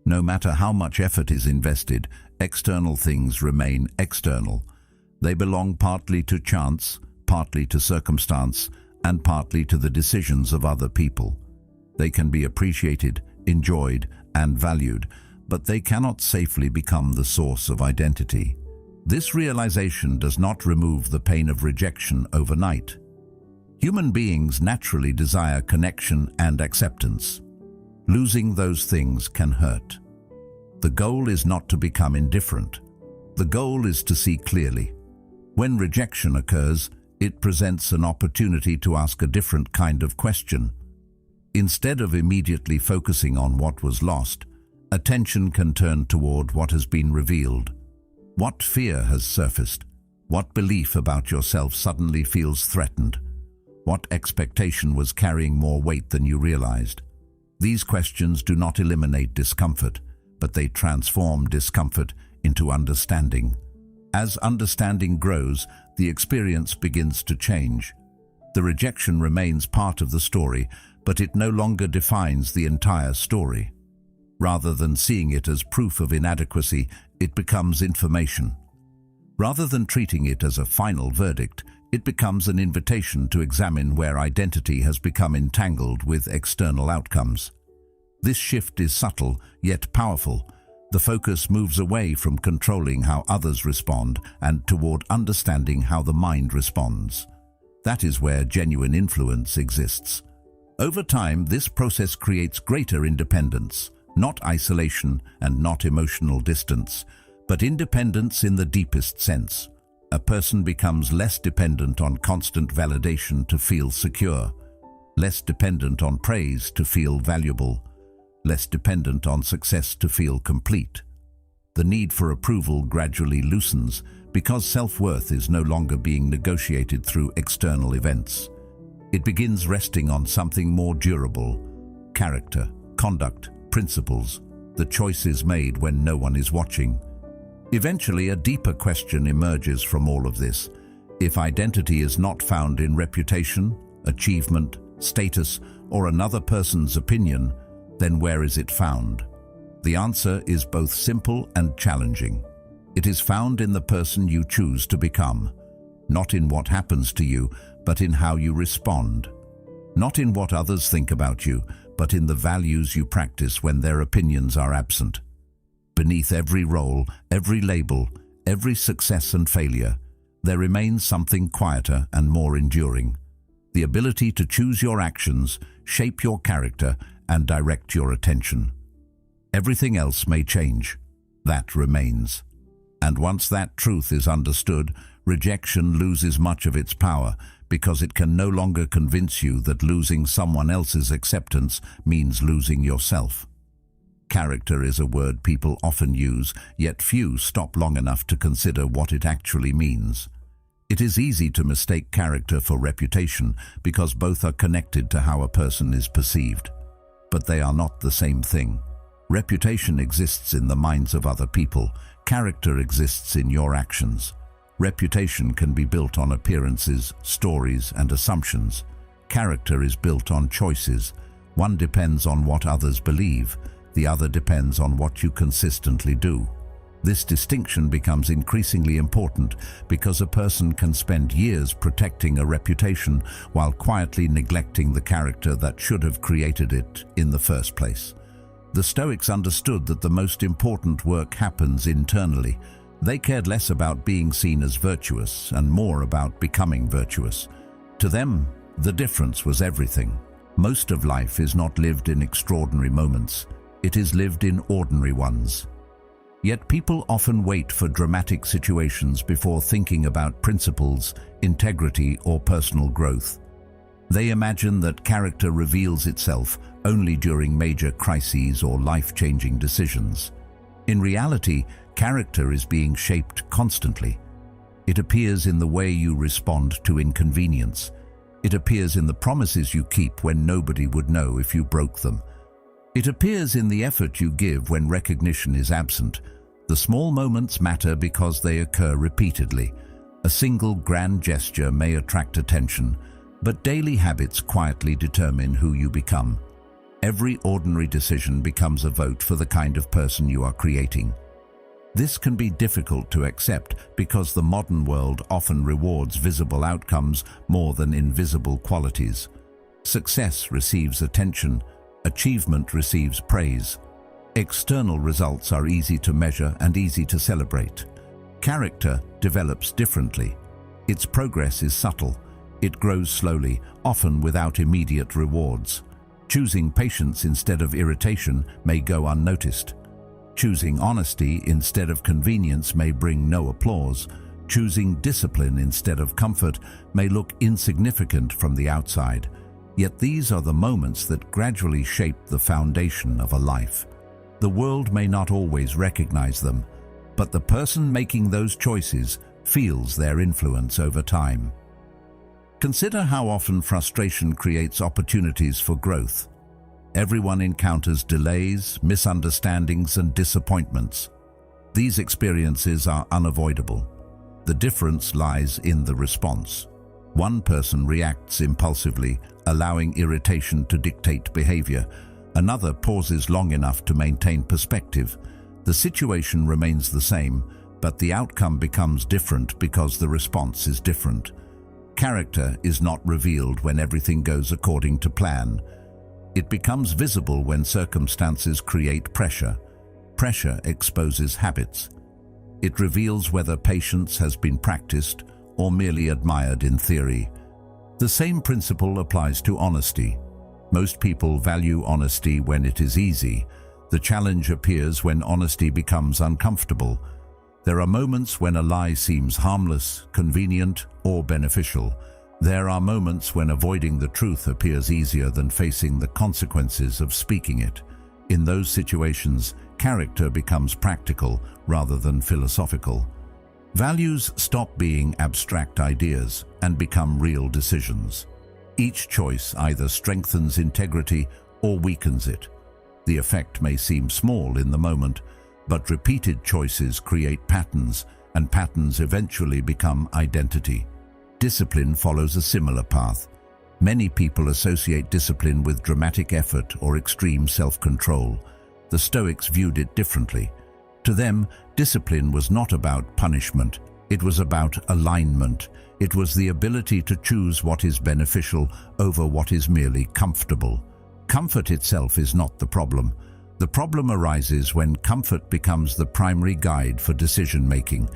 No matter how much effort is invested, external things remain external. They belong partly to chance, partly to circumstance, and partly to the decisions of other people. They can be appreciated, enjoyed, and valued, but they cannot safely become the source of identity. This realization does not remove the pain of rejection overnight. Human beings naturally desire connection and acceptance. Losing those things can hurt. The goal is not to become indifferent. The goal is to see clearly. When rejection occurs, it presents an opportunity to ask a different kind of question. Instead of immediately focusing on what was lost, attention can turn toward what has been revealed. What fear has surfaced? What belief about yourself suddenly feels threatened? What expectation was carrying more weight than you realized? These questions do not eliminate discomfort, but they transform discomfort into understanding. As understanding grows, the experience begins to change. The rejection remains part of the story, but it no longer defines the entire story. Rather than seeing it as proof of inadequacy, it becomes information. Rather than treating it as a final verdict, it becomes an invitation to examine where identity has become entangled with external outcomes. This shift is subtle, yet powerful. The focus moves away from controlling how others respond and toward understanding how the mind responds. That is where genuine influence exists. Over time, this process creates greater independence, not isolation and not emotional distance, but independence in the deepest sense. A person becomes less dependent on constant validation to feel secure, less dependent on praise to feel valuable, less dependent on success to feel complete. The need for approval gradually loosens because self-worth is no longer being negotiated through external events. It begins resting on something more durable: character, conduct, principles, the choices made when no one is watching. Eventually, a deeper question emerges from all of this. If identity is not found in reputation, achievement, status, or another person's opinion, then where is it found? The answer is both simple and challenging. It is found in the person you choose to become, not in what happens to you, but in how you respond. Not in what others think about you, but in the values you practice when their opinions are absent. Beneath every role, every label, every success and failure, there remains something quieter and more enduring: the ability to choose your actions, shape your character, and direct your attention. Everything else may change. That remains. And once that truth is understood, rejection loses much of its power, because it can no longer convince you that losing someone else's acceptance means losing yourself. Character is a word people often use, yet few stop long enough to consider what it actually means. It is easy to mistake character for reputation because both are connected to how a person is perceived. But they are not the same thing. Reputation exists in the minds of other people. Character exists in your actions. Reputation can be built on appearances, stories, and assumptions. Character is built on choices. One depends on what others believe. The other depends on what you consistently do. This distinction becomes increasingly important because a person can spend years protecting a reputation while quietly neglecting the character that should have created it in the first place. The Stoics understood that the most important work happens internally. They cared less about being seen as virtuous and more about becoming virtuous. To them, the difference was everything. Most of life is not lived in extraordinary moments. It is lived in ordinary ones. Yet people often wait for dramatic situations before thinking about principles, integrity, or personal growth. They imagine that character reveals itself only during major crises or life-changing decisions. In reality, character is being shaped constantly. It appears in the way you respond to inconvenience. It appears in the promises you keep when nobody would know if you broke them. It appears in the effort you give when recognition is absent. The small moments matter because they occur repeatedly. A single grand gesture may attract attention, but daily habits quietly determine who you become. Every ordinary decision becomes a vote for the kind of person you are creating. This can be difficult to accept because the modern world often rewards visible outcomes more than invisible qualities. Success receives attention. Achievement receives praise. External results are easy to measure and easy to celebrate. Character develops differently. Its progress is subtle. It grows slowly, often without immediate rewards. Choosing patience instead of irritation may go unnoticed. Choosing honesty instead of convenience may bring no applause. Choosing discipline instead of comfort may look insignificant from the outside. Yet these are the moments that gradually shape the foundation of a life. The world may not always recognize them, but the person making those choices feels their influence over time. Consider how often frustration creates opportunities for growth. Everyone encounters delays, misunderstandings, and disappointments. These experiences are unavoidable. The difference lies in the response. One person reacts impulsively, allowing irritation to dictate behavior, Another pauses long enough to maintain perspective. The situation remains the same, but the outcome becomes different because the response is different. Character is not revealed when everything goes according to plan. It becomes visible when circumstances create pressure. Pressure exposes habits. It reveals whether patience has been practiced or merely admired in theory. The same principle applies to honesty. Most people value honesty when it is easy. The challenge appears when honesty becomes uncomfortable. There are moments when a lie seems harmless, convenient, or beneficial. There are moments when avoiding the truth appears easier than facing the consequences of speaking it. In those situations, character becomes practical rather than philosophical. Values stop being abstract ideas and become real decisions. Each choice either strengthens integrity or weakens it. The effect may seem small in the moment, but repeated choices create patterns, and patterns eventually become identity. Discipline follows a similar path. Many people associate discipline with dramatic effort or extreme self-control. The Stoics viewed it differently. To them, discipline was not about punishment. It was about alignment. It was the ability to choose what is beneficial over what is merely comfortable. Comfort itself is not the problem. The problem arises when comfort becomes the primary guide for decision-making.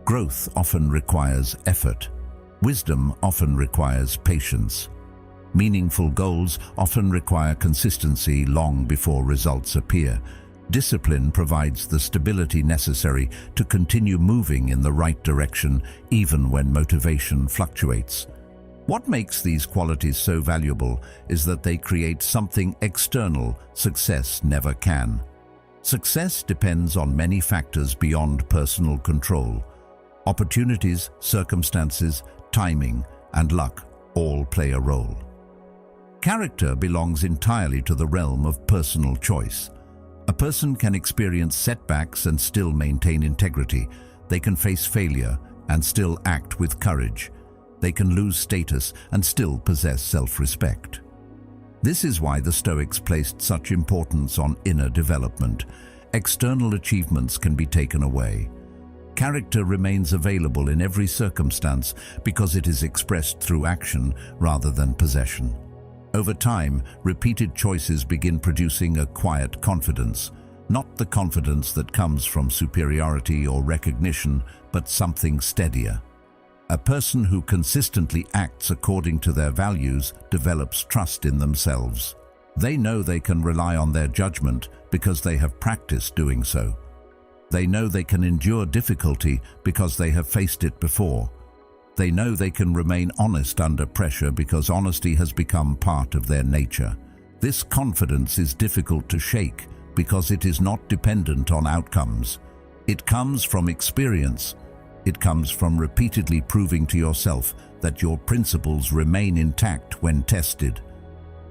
Growth often requires effort. Wisdom often requires patience. Meaningful goals often require consistency long before results appear. Discipline provides the stability necessary to continue moving in the right direction even when motivation fluctuates. What makes these qualities so valuable is that they create something external success never can. Success depends on many factors beyond personal control. Opportunities, circumstances, timing, and luck all play a role. Character belongs entirely to the realm of personal choice. A person can experience setbacks and still maintain integrity. They can face failure and still act with courage. They can lose status and still possess self-respect. This is why the Stoics placed such importance on inner development. External achievements can be taken away. Character remains available in every circumstance because it is expressed through action rather than possession. Over time, repeated choices begin producing a quiet confidence, not the confidence that comes from superiority or recognition, but something steadier. A person who consistently acts according to their values develops trust in themselves. They know they can rely on their judgment because they have practiced doing so. They know they can endure difficulty because they have faced it before. They know they can remain honest under pressure because honesty has become part of their nature. This confidence is difficult to shake because it is not dependent on outcomes. It comes from experience. It comes from repeatedly proving to yourself that your principles remain intact when tested.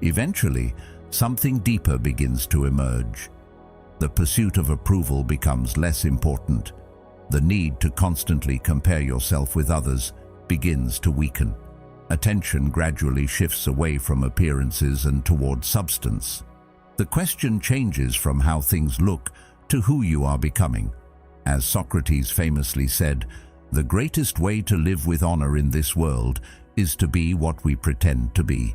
Eventually, something deeper begins to emerge. The pursuit of approval becomes less important. The need to constantly compare yourself with others begins to weaken. Attention gradually shifts away from appearances and toward substance. The question changes from how things look to who you are becoming. As Socrates famously said, "The greatest way to live with honor in this world is to be what we pretend to be."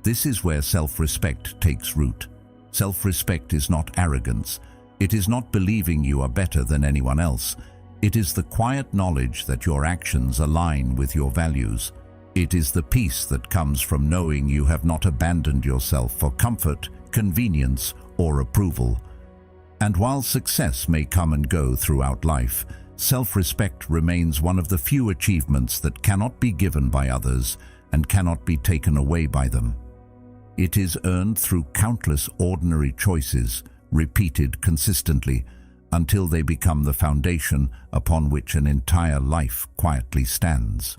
This is where self-respect takes root. Self-respect is not arrogance. It is not believing you are better than anyone else. It is the quiet knowledge that your actions align with your values. It is the peace that comes from knowing you have not abandoned yourself for comfort, convenience, or approval. And while success may come and go throughout life, self-respect remains one of the few achievements that cannot be given by others and cannot be taken away by them. It is earned through countless ordinary choices, repeated consistently, until they become the foundation upon which an entire life quietly stands.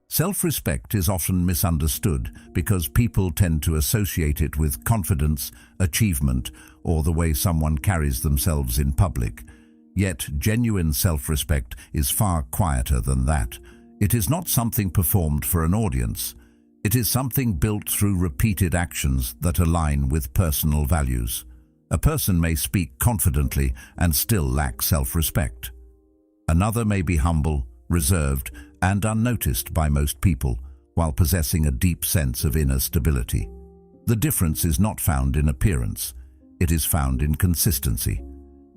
Self-respect is often misunderstood because people tend to associate it with confidence, achievement, or the way someone carries themselves in public. Yet, genuine self-respect is far quieter than that. It is not something performed for an audience. It is something built through repeated actions that align with personal values. A person may speak confidently and still lack self-respect. Another may be humble, reserved, and unnoticed by most people, while possessing a deep sense of inner stability. The difference is not found in appearance. It is found in consistency.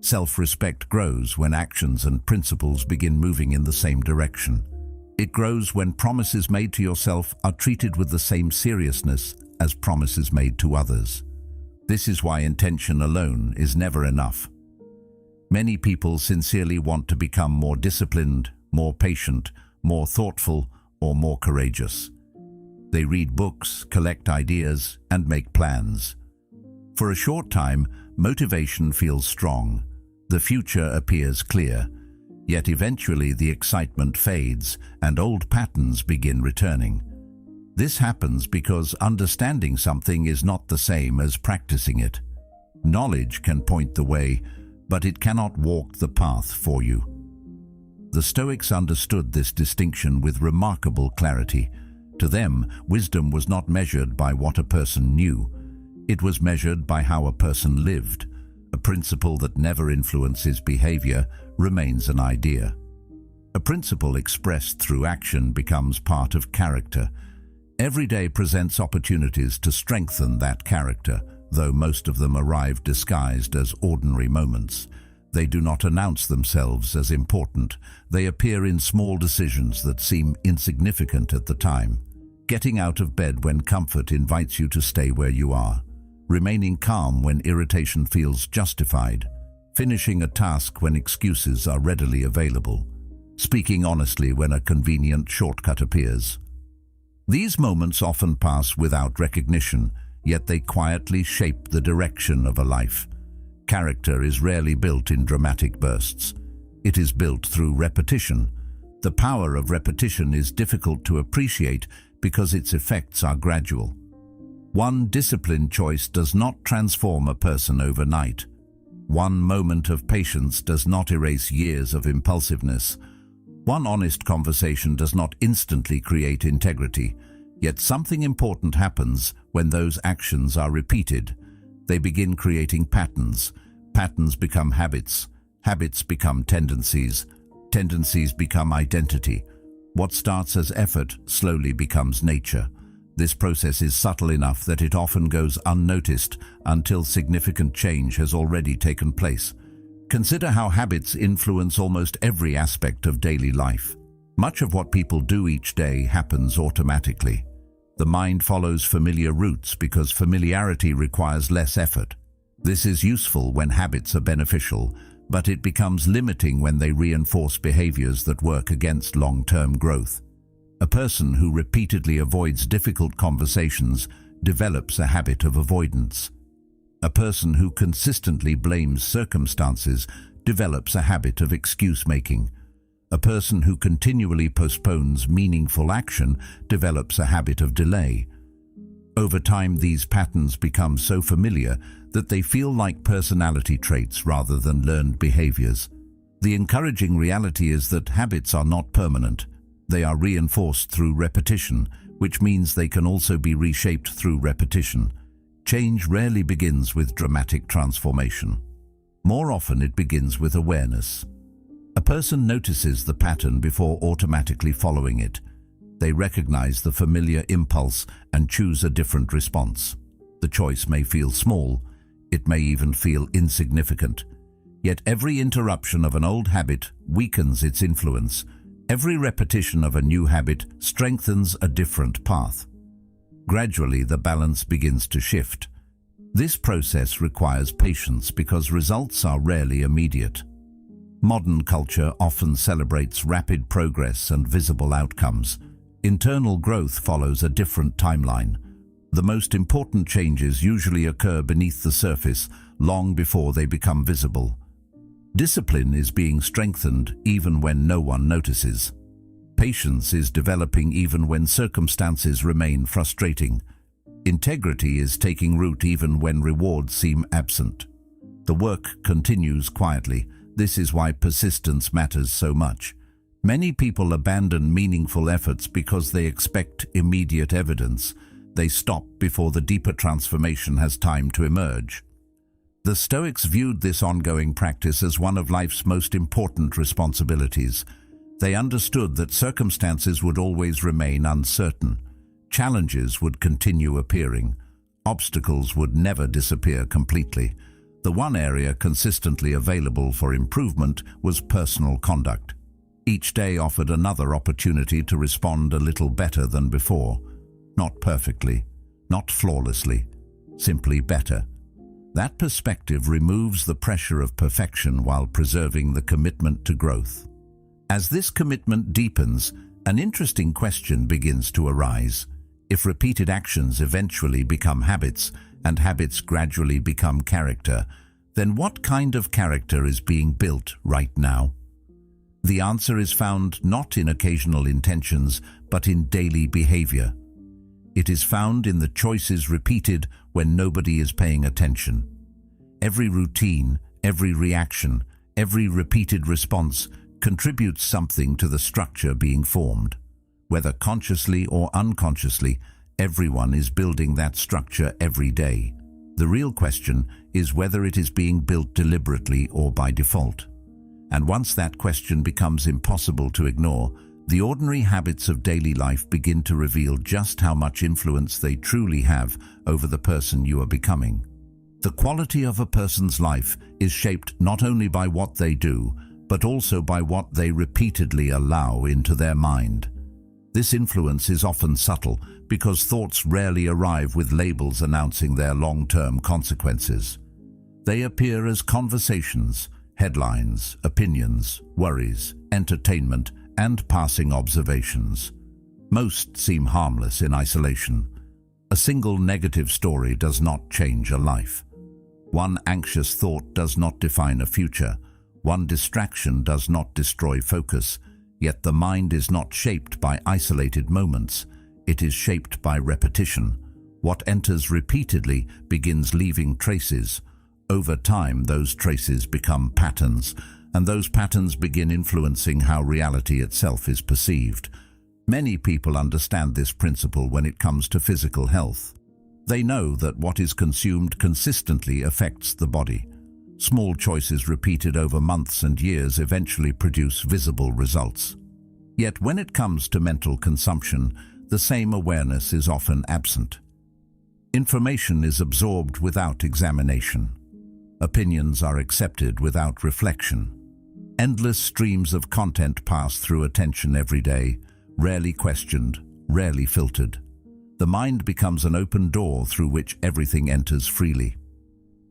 Self-respect grows when actions and principles begin moving in the same direction. It grows when promises made to yourself are treated with the same seriousness as promises made to others. This is why intention alone is never enough. Many people sincerely want to become more disciplined, more patient, more thoughtful, or more courageous. They read books, collect ideas, and make plans. For a short time, motivation feels strong. The future appears clear. Yet eventually the excitement fades and old patterns begin returning. This happens because understanding something is not the same as practicing it. Knowledge can point the way, but it cannot walk the path for you. The Stoics understood this distinction with remarkable clarity. To them, wisdom was not measured by what a person knew. It was measured by how a person lived. A principle that never influences behavior remains an idea. A principle expressed through action becomes part of character. Every day presents opportunities to strengthen that character, though most of them arrive disguised as ordinary moments. They do not announce themselves as important. They appear in small decisions that seem insignificant at the time. Getting out of bed when comfort invites you to stay where you are. Remaining calm when irritation feels justified. Finishing a task when excuses are readily available. Speaking honestly when a convenient shortcut appears. These moments often pass without recognition, yet they quietly shape the direction of a life. Character is rarely built in dramatic bursts. It is built through repetition. The power of repetition is difficult to appreciate because its effects are gradual. One disciplined choice does not transform a person overnight. One moment of patience does not erase years of impulsiveness. One honest conversation does not instantly create integrity. Yet something important happens when those actions are repeated. They begin creating patterns. Patterns become habits. Habits become tendencies. Tendencies become identity. What starts as effort slowly becomes nature. This process is subtle enough that it often goes unnoticed until significant change has already taken place. Consider how habits influence almost every aspect of daily life. Much of what people do each day happens automatically. The mind follows familiar routes because familiarity requires less effort. This is useful when habits are beneficial, but it becomes limiting when they reinforce behaviors that work against long-term growth. A person who repeatedly avoids difficult conversations develops a habit of avoidance. A person who consistently blames circumstances develops a habit of excuse-making. A person who continually postpones meaningful action develops a habit of delay. Over time, these patterns become so familiar that they feel like personality traits rather than learned behaviors. The encouraging reality is that habits are not permanent. They are reinforced through repetition, which means they can also be reshaped through repetition. Change rarely begins with dramatic transformation. More often, it begins with awareness. A person notices the pattern before automatically following it. They recognize the familiar impulse and choose a different response. The choice may feel small, it may even feel insignificant. Yet every interruption of an old habit weakens its influence. Every repetition of a new habit strengthens a different path. Gradually, the balance begins to shift. This process requires patience because results are rarely immediate. Modern culture often celebrates rapid progress and visible outcomes. Internal growth follows a different timeline. The most important changes usually occur beneath the surface, long before they become visible. Discipline is being strengthened even when no one notices. Patience is developing even when circumstances remain frustrating. Integrity is taking root even when rewards seem absent. The work continues quietly. This is why persistence matters so much. Many people abandon meaningful efforts because they expect immediate evidence. They stop before the deeper transformation has time to emerge. The Stoics viewed this ongoing practice as one of life's most important responsibilities. They understood that circumstances would always remain uncertain. Challenges would continue appearing. Obstacles would never disappear completely. The one area consistently available for improvement was personal conduct. Each day offered another opportunity to respond a little better than before. Not perfectly, not flawlessly, simply better. That perspective removes the pressure of perfection while preserving the commitment to growth. As this commitment deepens, an interesting question begins to arise. If repeated actions eventually become habits, and habits gradually become character, then what kind of character is being built right now? The answer is found not in occasional intentions, but in daily behavior. It is found in the choices repeated when nobody is paying attention. Every routine, every reaction, every repeated response contributes something to the structure being formed. Whether consciously or unconsciously, everyone is building that structure every day. The real question is whether it is being built deliberately or by default. And once that question becomes impossible to ignore, the ordinary habits of daily life begin to reveal just how much influence they truly have over the person you are becoming. The quality of a person's life is shaped not only by what they do, but also by what they repeatedly allow into their mind. This influence is often subtle because thoughts rarely arrive with labels announcing their long-term consequences. They appear as conversations, headlines, opinions, worries, entertainment, and passing observations. Most seem harmless in isolation. A single negative story does not change a life. One anxious thought does not define a future. One distraction does not destroy focus. Yet the mind is not shaped by isolated moments. It is shaped by repetition. What enters repeatedly begins leaving traces. Over time, those traces become patterns, and those patterns begin influencing how reality itself is perceived. Many people understand this principle when it comes to physical health. They know that what is consumed consistently affects the body. Small choices repeated over months and years eventually produce visible results. Yet when it comes to mental consumption, the same awareness is often absent. Information is absorbed without examination. Opinions are accepted without reflection. Endless streams of content pass through attention every day, rarely questioned, rarely filtered. The mind becomes an open door through which everything enters freely.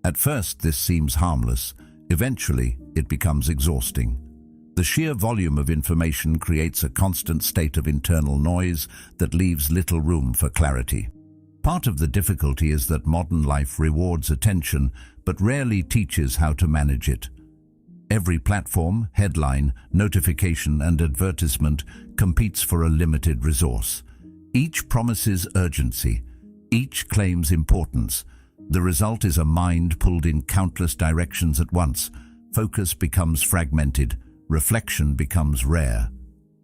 At first, this seems harmless. Eventually, it becomes exhausting. The sheer volume of information creates a constant state of internal noise that leaves little room for clarity. Part of the difficulty is that modern life rewards attention, but rarely teaches how to manage it. Every platform, headline, notification, and advertisement competes for a limited resource. Each promises urgency. Each claims importance. The result is a mind pulled in countless directions at once. Focus becomes fragmented. Reflection becomes rare.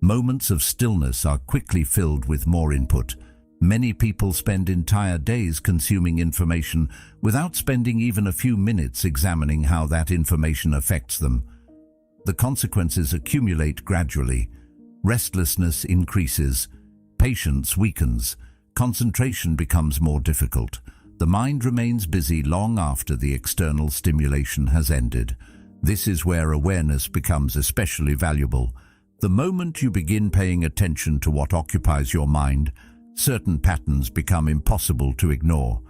Moments of stillness are quickly filled with more input. Many people spend entire days consuming information without spending even a few minutes examining how that information affects them. The consequences accumulate gradually. Restlessness increases. Patience weakens. Concentration becomes more difficult. The mind remains busy long after the external stimulation has ended. This is where awareness becomes especially valuable. The moment you begin paying attention to what occupies your mind, certain patterns become impossible to ignore.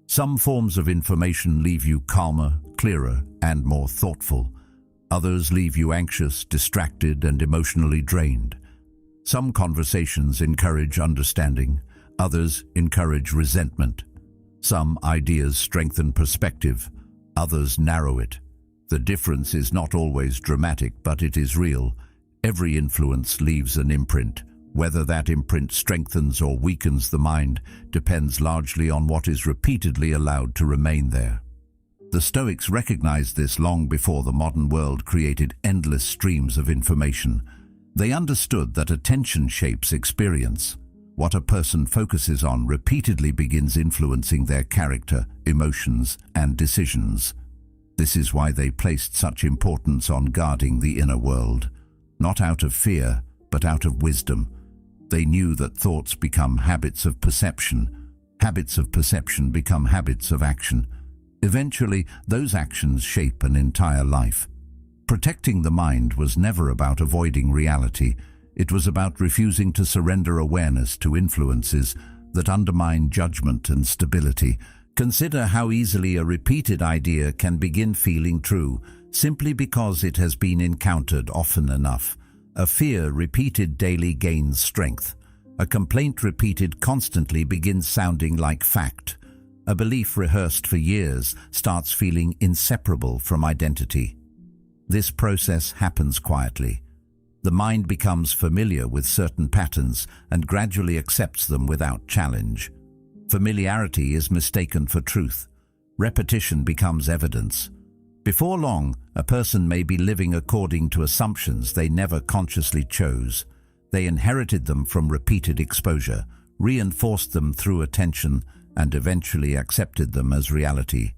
Some forms of information leave you calmer, clearer, and more thoughtful. Others leave you anxious, distracted, and emotionally drained. Some conversations encourage understanding. Others encourage resentment. Some ideas strengthen perspective. Others narrow it. The difference is not always dramatic, but it is real. Every influence leaves an imprint. Whether that imprint strengthens or weakens the mind depends largely on what is repeatedly allowed to remain there. The Stoics recognized this long before the modern world created endless streams of information. They understood that attention shapes experience. What a person focuses on repeatedly begins influencing their character, emotions, and decisions. This is why they placed such importance on guarding the inner world, not out of fear, but out of wisdom. They knew that thoughts become habits of perception. Habits of perception become habits of action. Eventually, those actions shape an entire life. Protecting the mind was never about avoiding reality. It was about refusing to surrender awareness to influences that undermine judgment and stability. Consider how easily a repeated idea can begin feeling true, simply because it has been encountered often enough. A fear repeated daily gains strength. A complaint repeated constantly begins sounding like fact. A belief rehearsed for years starts feeling inseparable from identity. This process happens quietly. The mind becomes familiar with certain patterns and gradually accepts them without challenge. Familiarity is mistaken for truth. Repetition becomes evidence. Before long, a person may be living according to assumptions they never consciously chose. They inherited them from repeated exposure, reinforced them through attention, and eventually accepted them as reality.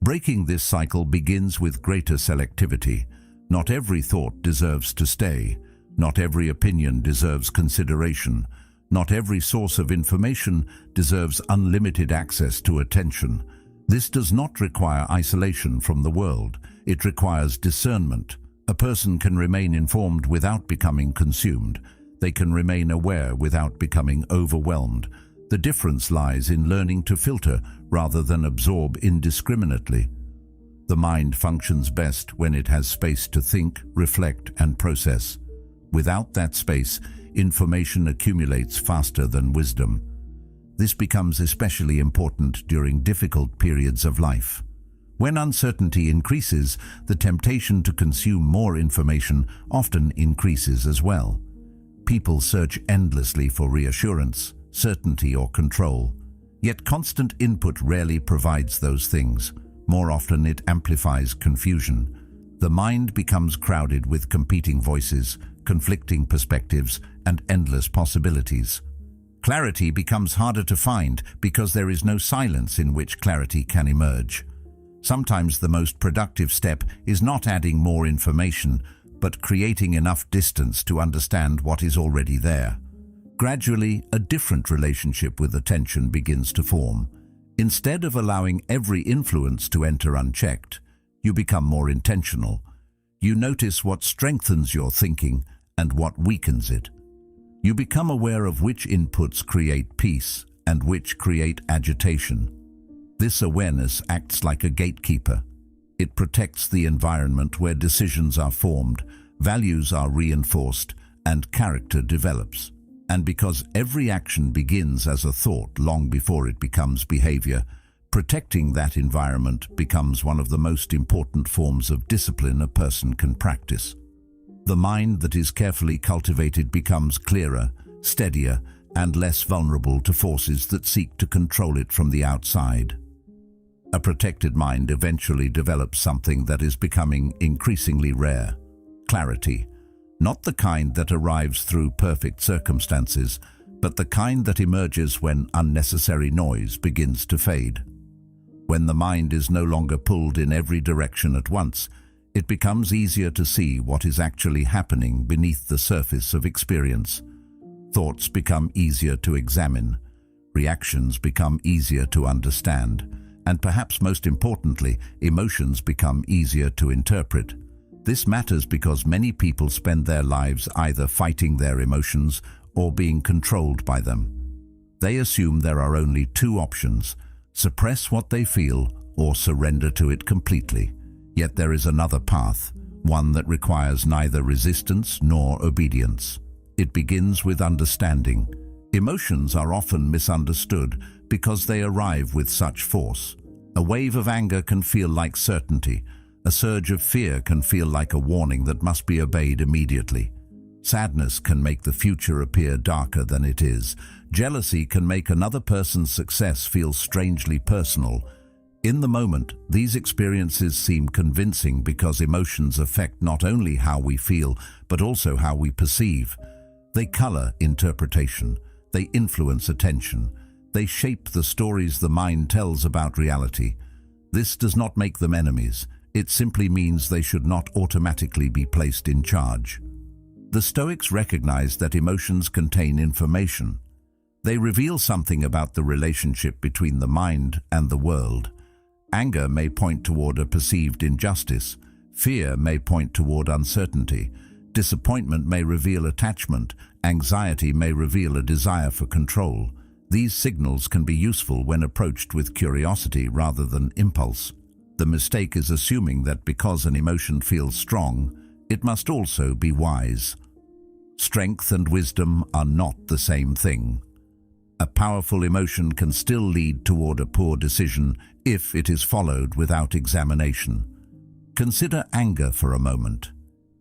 Breaking this cycle begins with greater selectivity. Not every thought deserves to stay. Not every opinion deserves consideration. Not every source of information deserves unlimited access to attention. This does not require isolation from the world. It requires discernment. A person can remain informed without becoming consumed. They can remain aware without becoming overwhelmed. The difference lies in learning to filter rather than absorb indiscriminately. The mind functions best when it has space to think, reflect, and process. Without that space, information accumulates faster than wisdom. This becomes especially important during difficult periods of life. When uncertainty increases, the temptation to consume more information often increases as well. People search endlessly for reassurance, certainty, or control. Yet constant input rarely provides those things. More often it amplifies confusion. The mind becomes crowded with competing voices, conflicting perspectives, and endless possibilities. Clarity becomes harder to find because there is no silence in which clarity can emerge. Sometimes the most productive step is not adding more information, but creating enough distance to understand what is already there. Gradually, a different relationship with attention begins to form. Instead of allowing every influence to enter unchecked, you become more intentional. You notice what strengthens your thinking and what weakens it. You become aware of which inputs create peace and which create agitation. This awareness acts like a gatekeeper. It protects the environment where decisions are formed, values are reinforced, and character develops. And because every action begins as a thought long before it becomes behavior, protecting that environment becomes one of the most important forms of discipline a person can practice. The mind that is carefully cultivated becomes clearer, steadier, and less vulnerable to forces that seek to control it from the outside. A protected mind eventually develops something that is becoming increasingly rare: clarity. Not the kind that arrives through perfect circumstances, but the kind that emerges when unnecessary noise begins to fade. When the mind is no longer pulled in every direction at once, it becomes easier to see what is actually happening beneath the surface of experience. Thoughts become easier to examine, reactions become easier to understand, and perhaps most importantly, emotions become easier to interpret. This matters because many people spend their lives either fighting their emotions or being controlled by them. They assume there are only two options: suppress what they feel or surrender to it completely. Yet there is another path, one that requires neither resistance nor obedience. It begins with understanding. Emotions are often misunderstood because they arrive with such force. A wave of anger can feel like certainty. A surge of fear can feel like a warning that must be obeyed immediately. Sadness can make the future appear darker than it is. Jealousy can make another person's success feel strangely personal. In the moment, these experiences seem convincing because emotions affect not only how we feel, but also how we perceive. They color interpretation, they influence attention, they shape the stories the mind tells about reality. This does not make them enemies, it simply means they should not automatically be placed in charge. The Stoics recognize that emotions contain information. They reveal something about the relationship between the mind and the world. Anger may point toward a perceived injustice. Fear may point toward uncertainty. Disappointment may reveal attachment. Anxiety may reveal a desire for control. These signals can be useful when approached with curiosity rather than impulse. The mistake is assuming that because an emotion feels strong, it must also be wise. Strength and wisdom are not the same thing. A powerful emotion can still lead toward a poor decision if it is followed without examination. Consider anger for a moment.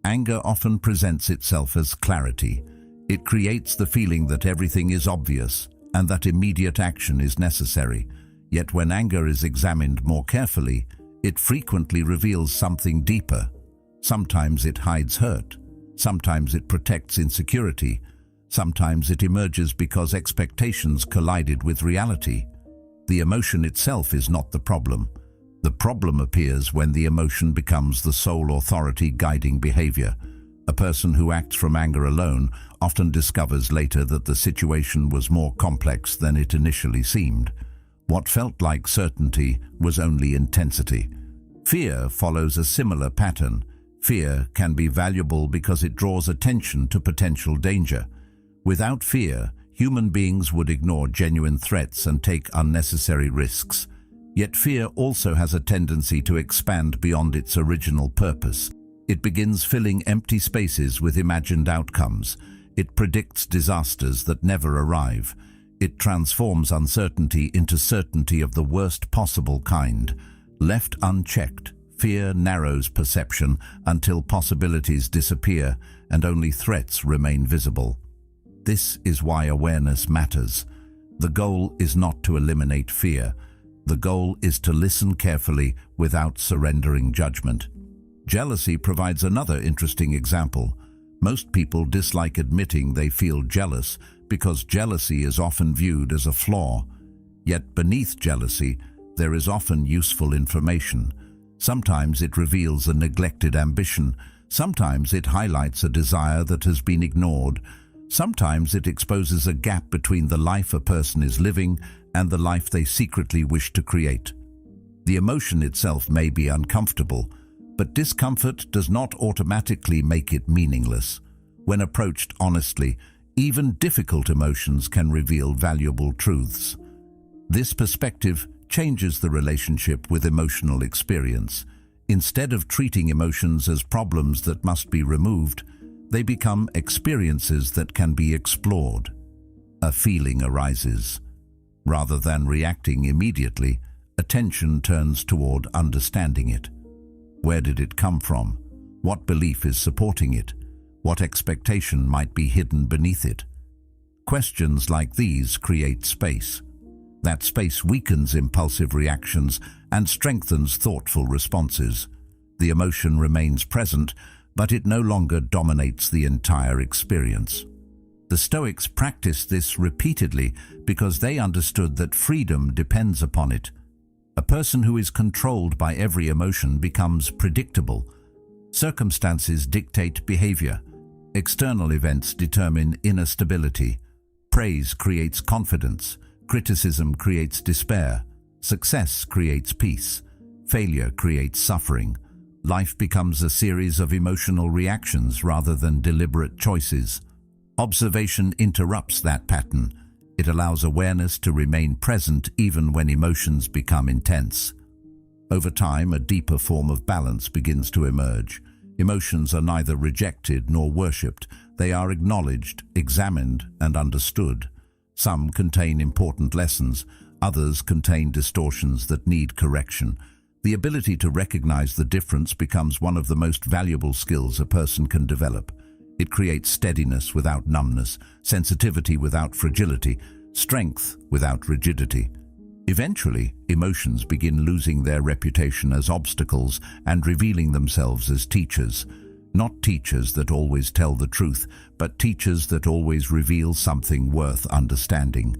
Anger often presents itself as clarity. It creates the feeling that everything is obvious and that immediate action is necessary. Yet when anger is examined more carefully, it frequently reveals something deeper. Sometimes it hides hurt. Sometimes it protects insecurity. Sometimes it emerges because expectations collided with reality. The emotion itself is not the problem. The problem appears when the emotion becomes the sole authority guiding behavior. A person who acts from anger alone often discovers later that the situation was more complex than it initially seemed. What felt like certainty was only intensity. Fear follows a similar pattern. Fear can be valuable because it draws attention to potential danger. Without fear, human beings would ignore genuine threats and take unnecessary risks. Yet fear also has a tendency to expand beyond its original purpose. It begins filling empty spaces with imagined outcomes. It predicts disasters that never arrive. It transforms uncertainty into certainty of the worst possible kind. Left unchecked, fear narrows perception until possibilities disappear and only threats remain visible. This is why awareness matters. The goal is not to eliminate fear. The goal is to listen carefully without surrendering judgment. Jealousy provides another interesting example. Most people dislike admitting they feel jealous because jealousy is often viewed as a flaw. Yet beneath jealousy, there is often useful information. Sometimes it reveals a neglected ambition. Sometimes it highlights a desire that has been ignored. Sometimes it exposes a gap between the life a person is living and the life they secretly wish to create. The emotion itself may be uncomfortable, but discomfort does not automatically make it meaningless. When approached honestly, even difficult emotions can reveal valuable truths. This perspective changes the relationship with emotional experience. Instead of treating emotions as problems that must be removed, they become experiences that can be explored. A feeling arises. Rather than reacting immediately, attention turns toward understanding it. Where did it come from? What belief is supporting it? What expectation might be hidden beneath it? Questions like these create space. That space weakens impulsive reactions and strengthens thoughtful responses. The emotion remains present, but it no longer dominates the entire experience. The Stoics practiced this repeatedly because they understood that freedom depends upon it. A person who is controlled by every emotion becomes predictable. Circumstances dictate behavior. External events determine inner stability. Praise creates confidence. Criticism creates despair. Success creates peace. Failure creates suffering. Life becomes a series of emotional reactions rather than deliberate choices. Observation interrupts that pattern. It allows awareness to remain present even when emotions become intense. Over time, a deeper form of balance begins to emerge. Emotions are neither rejected nor worshipped. They are acknowledged, examined, and understood. Some contain important lessons. Others contain distortions that need correction. The ability to recognize the difference becomes one of the most valuable skills a person can develop. It creates steadiness without numbness, sensitivity without fragility, strength without rigidity. Eventually, emotions begin losing their reputation as obstacles and revealing themselves as teachers. Not teachers that always tell the truth, but teachers that always reveal something worth understanding.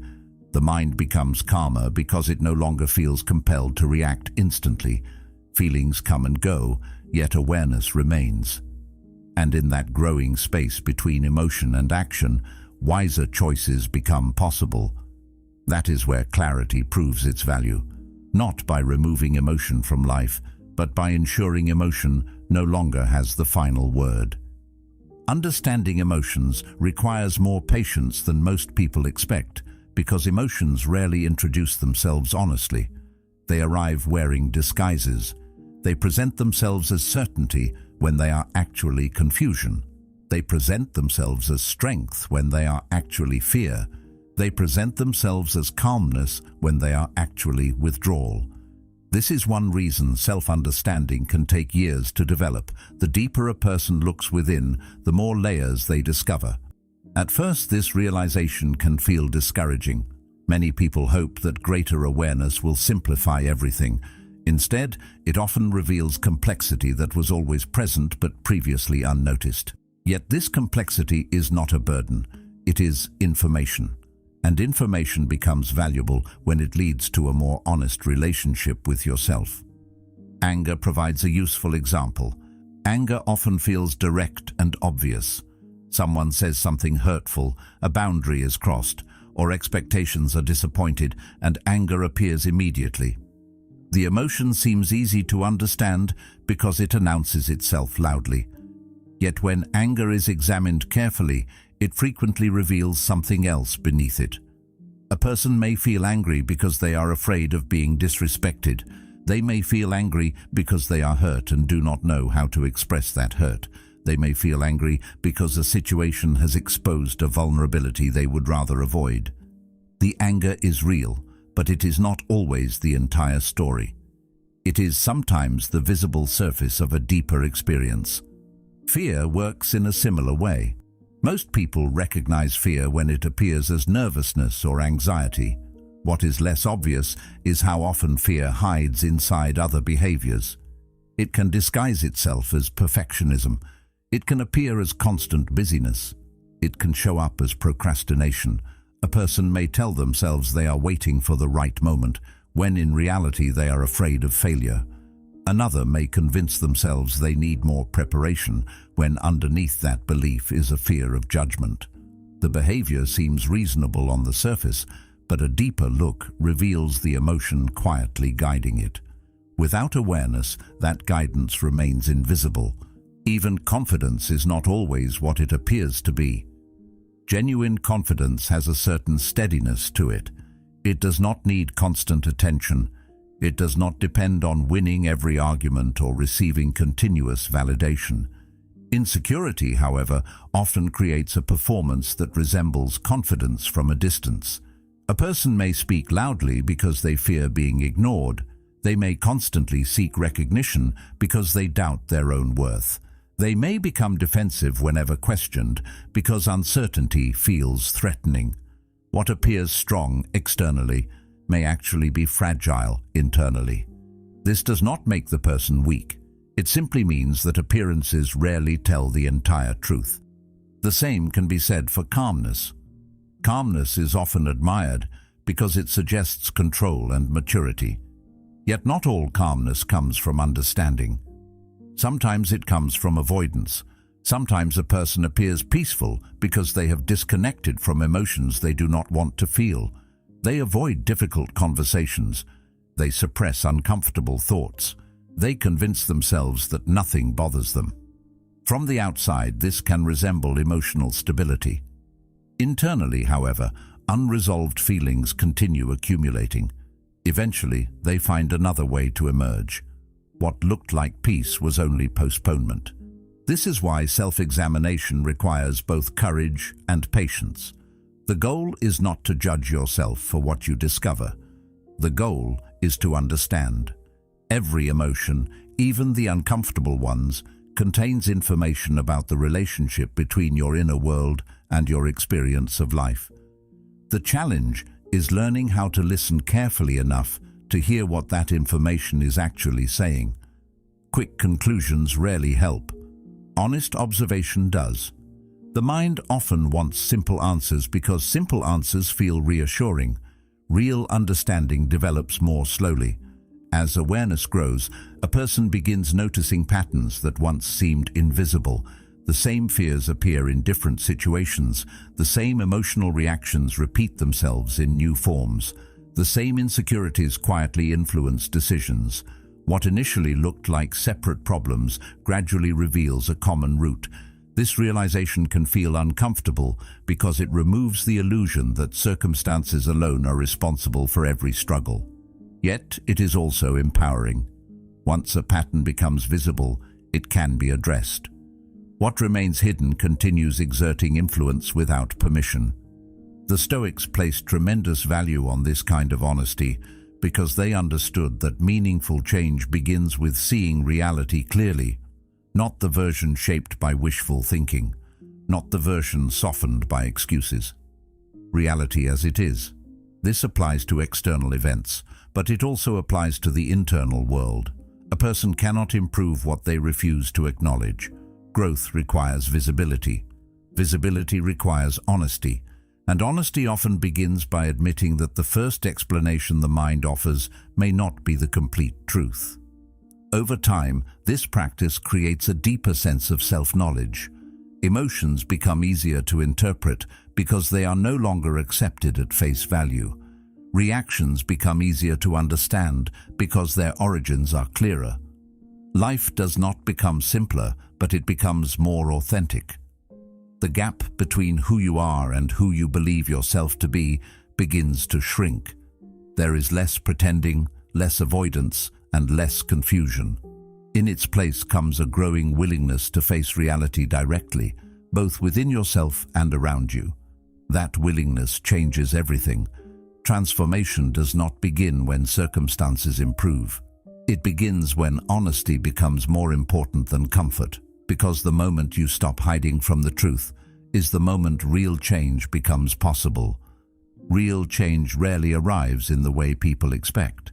The mind becomes calmer because it no longer feels compelled to react instantly. Feelings come and go, yet awareness remains. And in that growing space between emotion and action, wiser choices become possible. That is where clarity proves its value, not by removing emotion from life, but by ensuring emotion no longer has the final word. Understanding emotions requires more patience than most people expect, because emotions rarely introduce themselves honestly. They arrive wearing disguises. They present themselves as certainty when they are actually confusion. They present themselves as strength when they are actually fear. They present themselves as calmness when they are actually withdrawal. This is one reason self-understanding can take years to develop. The deeper a person looks within, the more layers they discover. At first, this realization can feel discouraging. Many people hope that greater awareness will simplify everything. Instead, it often reveals complexity that was always present but previously unnoticed. Yet this complexity is not a burden. It is information. And information becomes valuable when it leads to a more honest relationship with yourself. Anger provides a useful example. Anger often feels direct and obvious. Someone says something hurtful, a boundary is crossed, or expectations are disappointed, and anger appears immediately. The emotion seems easy to understand because it announces itself loudly. Yet when anger is examined carefully, it frequently reveals something else beneath it. A person may feel angry because they are afraid of being disrespected. They may feel angry because they are hurt and do not know how to express that hurt. They may feel angry because a situation has exposed a vulnerability they would rather avoid. The anger is real, but it is not always the entire story. It is sometimes the visible surface of a deeper experience. Fear works in a similar way. Most people recognize fear when it appears as nervousness or anxiety. What is less obvious is how often fear hides inside other behaviors. It can disguise itself as perfectionism. It can appear as constant busyness. It can show up as procrastination. A person may tell themselves they are waiting for the right moment, when in reality they are afraid of failure. Another may convince themselves they need more preparation, when underneath that belief is a fear of judgment. The behavior seems reasonable on the surface, but a deeper look reveals the emotion quietly guiding it. Without awareness, that guidance remains invisible. Even confidence is not always what it appears to be. Genuine confidence has a certain steadiness to it. It does not need constant attention. It does not depend on winning every argument or receiving continuous validation. Insecurity, however, often creates a performance that resembles confidence from a distance. A person may speak loudly because they fear being ignored. They may constantly seek recognition because they doubt their own worth. They may become defensive whenever questioned because uncertainty feels threatening. What appears strong externally may actually be fragile internally. This does not make the person weak. It simply means that appearances rarely tell the entire truth. The same can be said for calmness. Calmness is often admired because it suggests control and maturity. Yet not all calmness comes from understanding. Sometimes it comes from avoidance. Sometimes a person appears peaceful because they have disconnected from emotions they do not want to feel. They avoid difficult conversations. They suppress uncomfortable thoughts. They convince themselves that nothing bothers them. From the outside, this can resemble emotional stability. Internally, however, unresolved feelings continue accumulating. Eventually, they find another way to emerge. What looked like peace was only postponement. This is why self-examination requires both courage and patience. The goal is not to judge yourself for what you discover. The goal is to understand. Every emotion, even the uncomfortable ones, contains information about the relationship between your inner world and your experience of life. The challenge is learning how to listen carefully enough to hear what that information is actually saying. Quick conclusions rarely help. Honest observation does. The mind often wants simple answers because simple answers feel reassuring. Real understanding develops more slowly. As awareness grows, a person begins noticing patterns that once seemed invisible. The same fears appear in different situations. The same emotional reactions repeat themselves in new forms. The same insecurities quietly influence decisions. What initially looked like separate problems gradually reveals a common root. This realization can feel uncomfortable because it removes the illusion that circumstances alone are responsible for every struggle. Yet it is also empowering. Once a pattern becomes visible, it can be addressed. What remains hidden continues exerting influence without permission. The Stoics placed tremendous value on this kind of honesty because they understood that meaningful change begins with seeing reality clearly, not the version shaped by wishful thinking, not the version softened by excuses. Reality as it is. This applies to external events, but it also applies to the internal world. A person cannot improve what they refuse to acknowledge. Growth requires visibility. Visibility requires honesty. And honesty often begins by admitting that the first explanation the mind offers may not be the complete truth. Over time, this practice creates a deeper sense of self-knowledge. Emotions become easier to interpret because they are no longer accepted at face value. Reactions become easier to understand because their origins are clearer. Life does not become simpler, but it becomes more authentic. The gap between who you are and who you believe yourself to be begins to shrink. There is less pretending, less avoidance, and less confusion. In its place comes a growing willingness to face reality directly, both within yourself and around you. That willingness changes everything. Transformation does not begin when circumstances improve. It begins when honesty becomes more important than comfort, because the moment you stop hiding from the truth is the moment real change becomes possible. Real change rarely arrives in the way people expect.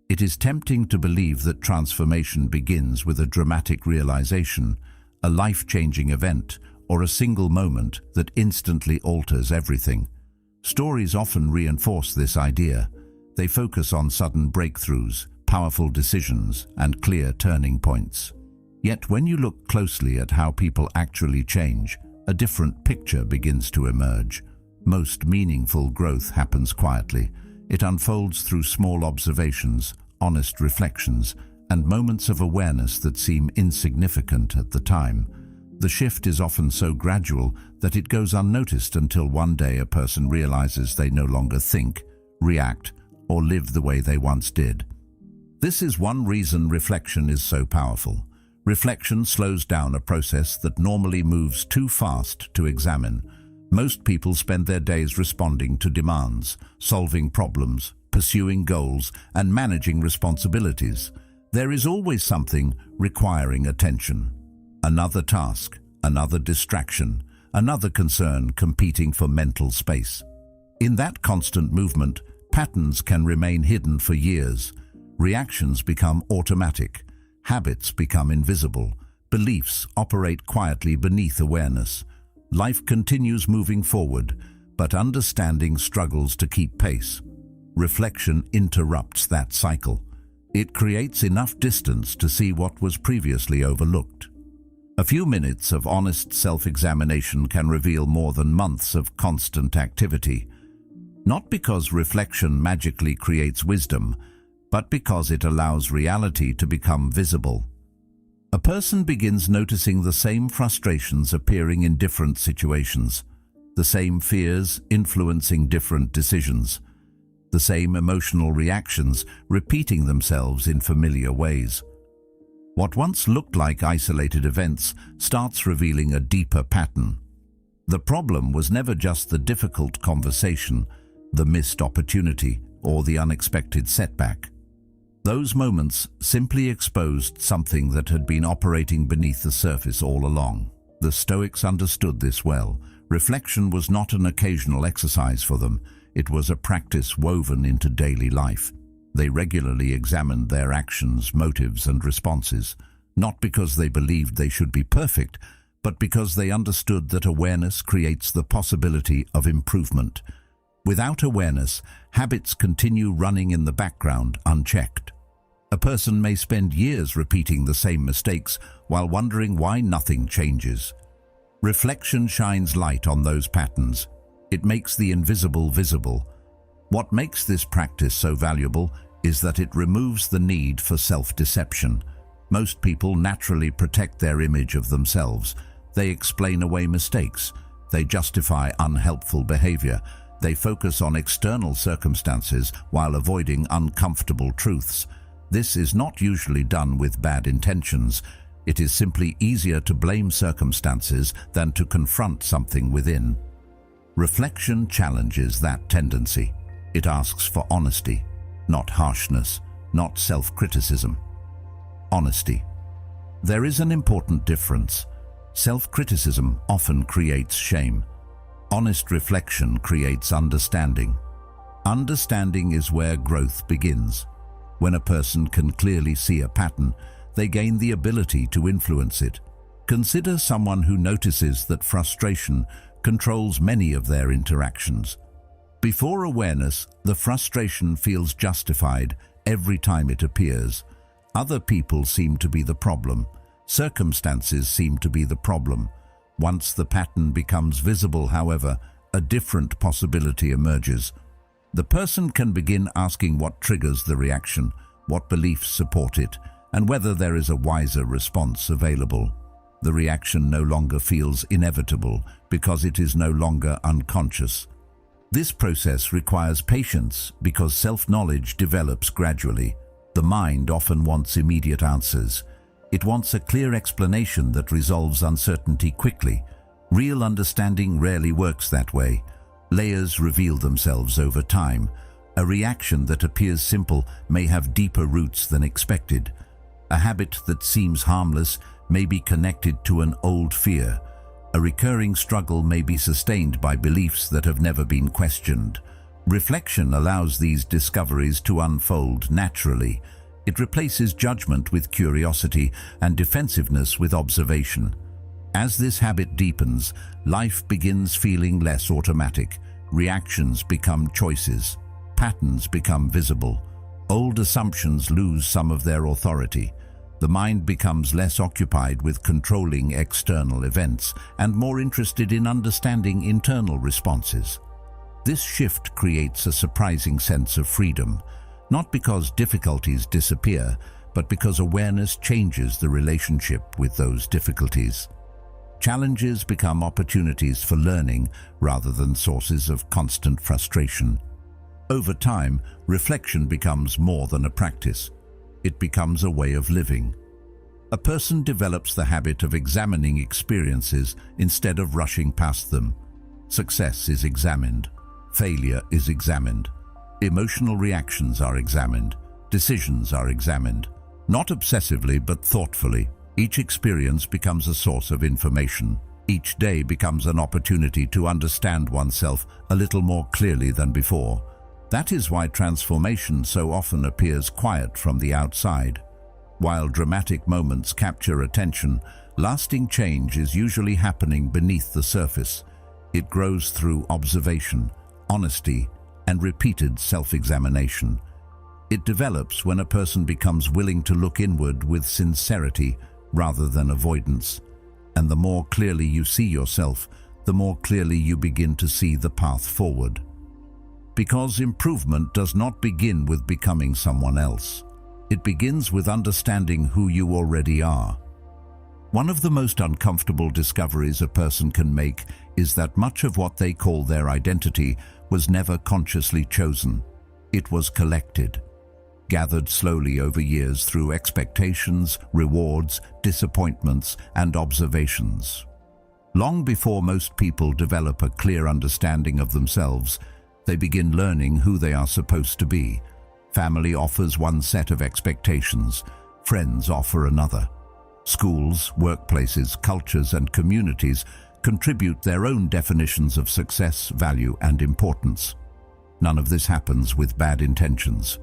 It is tempting to believe that transformation begins with a dramatic realization, a life-changing event, or a single moment that instantly alters everything. Stories often reinforce this idea. They focus on sudden breakthroughs, powerful decisions, and clear turning points. Yet when you look closely at how people actually change, a different picture begins to emerge. Most meaningful growth happens quietly. It unfolds through small observations, honest reflections, and moments of awareness that seem insignificant at the time. The shift is often so gradual that it goes unnoticed until one day a person realizes they no longer think, react, or live the way they once did. This is one reason reflection is so powerful. Reflection slows down a process that normally moves too fast to examine. Most people spend their days responding to demands, solving problems, pursuing goals, and managing responsibilities. There is always something requiring attention. Another task, another distraction, another concern competing for mental space. In that constant movement, patterns can remain hidden for years. Reactions become automatic. Habits become invisible. Beliefs operate quietly beneath awareness. Life continues moving forward, but understanding struggles to keep pace. Reflection interrupts that cycle. It creates enough distance to see what was previously overlooked. A few minutes of honest self-examination can reveal more than months of constant activity. Not because reflection magically creates wisdom, but because it allows reality to become visible. A person begins noticing the same frustrations appearing in different situations, the same fears influencing different decisions, the same emotional reactions repeating themselves in familiar ways. What once looked like isolated events starts revealing a deeper pattern. The problem was never just the difficult conversation, the missed opportunity, or the unexpected setback. Those moments simply exposed something that had been operating beneath the surface all along. The Stoics understood this well. Reflection was not an occasional exercise for them. It was a practice woven into daily life. They regularly examined their actions, motives, and responses, not because they believed they should be perfect, but because they understood that awareness creates the possibility of improvement. Without awareness, habits continue running in the background unchecked. A person may spend years repeating the same mistakes while wondering why nothing changes. Reflection shines light on those patterns. It makes the invisible visible. What makes this practice so valuable is that it removes the need for self-deception. Most people naturally protect their image of themselves. They explain away mistakes. They justify unhelpful behavior. They focus on external circumstances while avoiding uncomfortable truths. This is not usually done with bad intentions. It is simply easier to blame circumstances than to confront something within. Reflection challenges that tendency. It asks for honesty, not harshness, not self-criticism. Honesty. There is an important difference. Self-criticism often creates shame. Honest reflection creates understanding. Understanding is where growth begins. When a person can clearly see a pattern, they gain the ability to influence it. Consider someone who notices that frustration controls many of their interactions. Before awareness, the frustration feels justified every time it appears. Other people seem to be the problem. Circumstances seem to be the problem. Once the pattern becomes visible, however, a different possibility emerges. The person can begin asking what triggers the reaction, what beliefs support it, and whether there is a wiser response available. The reaction no longer feels inevitable because it is no longer unconscious. This process requires patience because self-knowledge develops gradually. The mind often wants immediate answers. It wants a clear explanation that resolves uncertainty quickly. Real understanding rarely works that way. Layers reveal themselves over time. A reaction that appears simple may have deeper roots than expected. A habit that seems harmless may be connected to an old fear. A recurring struggle may be sustained by beliefs that have never been questioned. Reflection allows these discoveries to unfold naturally. It replaces judgment with curiosity and defensiveness with observation. As this habit deepens, life begins feeling less automatic. Reactions become choices. Patterns become visible. Old assumptions lose some of their authority. The mind becomes less occupied with controlling external events and more interested in understanding internal responses. This shift creates a surprising sense of freedom, not because difficulties disappear, but because awareness changes the relationship with those difficulties. Challenges become opportunities for learning rather than sources of constant frustration. Over time, reflection becomes more than a practice. It becomes a way of living. A person develops the habit of examining experiences instead of rushing past them. Success is examined. Failure is examined. Emotional reactions are examined. Decisions are examined. Not obsessively, but thoughtfully. Each experience becomes a source of information. Each day becomes an opportunity to understand oneself a little more clearly than before. That is why transformation so often appears quiet from the outside. While dramatic moments capture attention, lasting change is usually happening beneath the surface. It grows through observation, honesty, and repeated self-examination. It develops when a person becomes willing to look inward with sincerity rather than avoidance. And the more clearly you see yourself, the more clearly you begin to see the path forward. Because improvement does not begin with becoming someone else. It begins with understanding who you already are. One of the most uncomfortable discoveries a person can make is that much of what they call their identity was never consciously chosen. It was collected, gathered slowly over years through expectations, rewards, disappointments, and observations. Long before most people develop a clear understanding of themselves, they begin learning who they are supposed to be. Family offers one set of expectations, friends offer another. Schools, workplaces, cultures, and communities contribute their own definitions of success, value, and importance. None of this happens with bad intentions.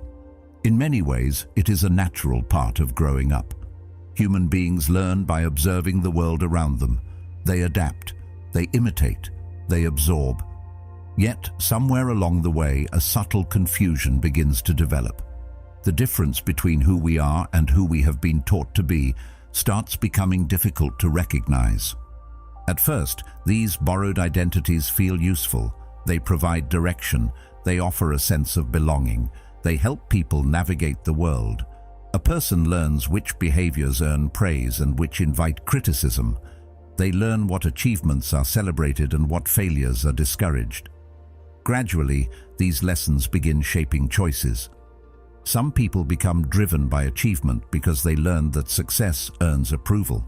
In many ways, it is a natural part of growing up. Human beings learn by observing the world around them. They adapt, they imitate, they absorb. Yet, somewhere along the way, a subtle confusion begins to develop. The difference between who we are and who we have been taught to be starts becoming difficult to recognize. At first, these borrowed identities feel useful. They provide direction, they offer a sense of belonging, they help people navigate the world. A person learns which behaviors earn praise and which invite criticism. They learn what achievements are celebrated and what failures are discouraged. Gradually, these lessons begin shaping choices. Some people become driven by achievement because they learned that success earns approval.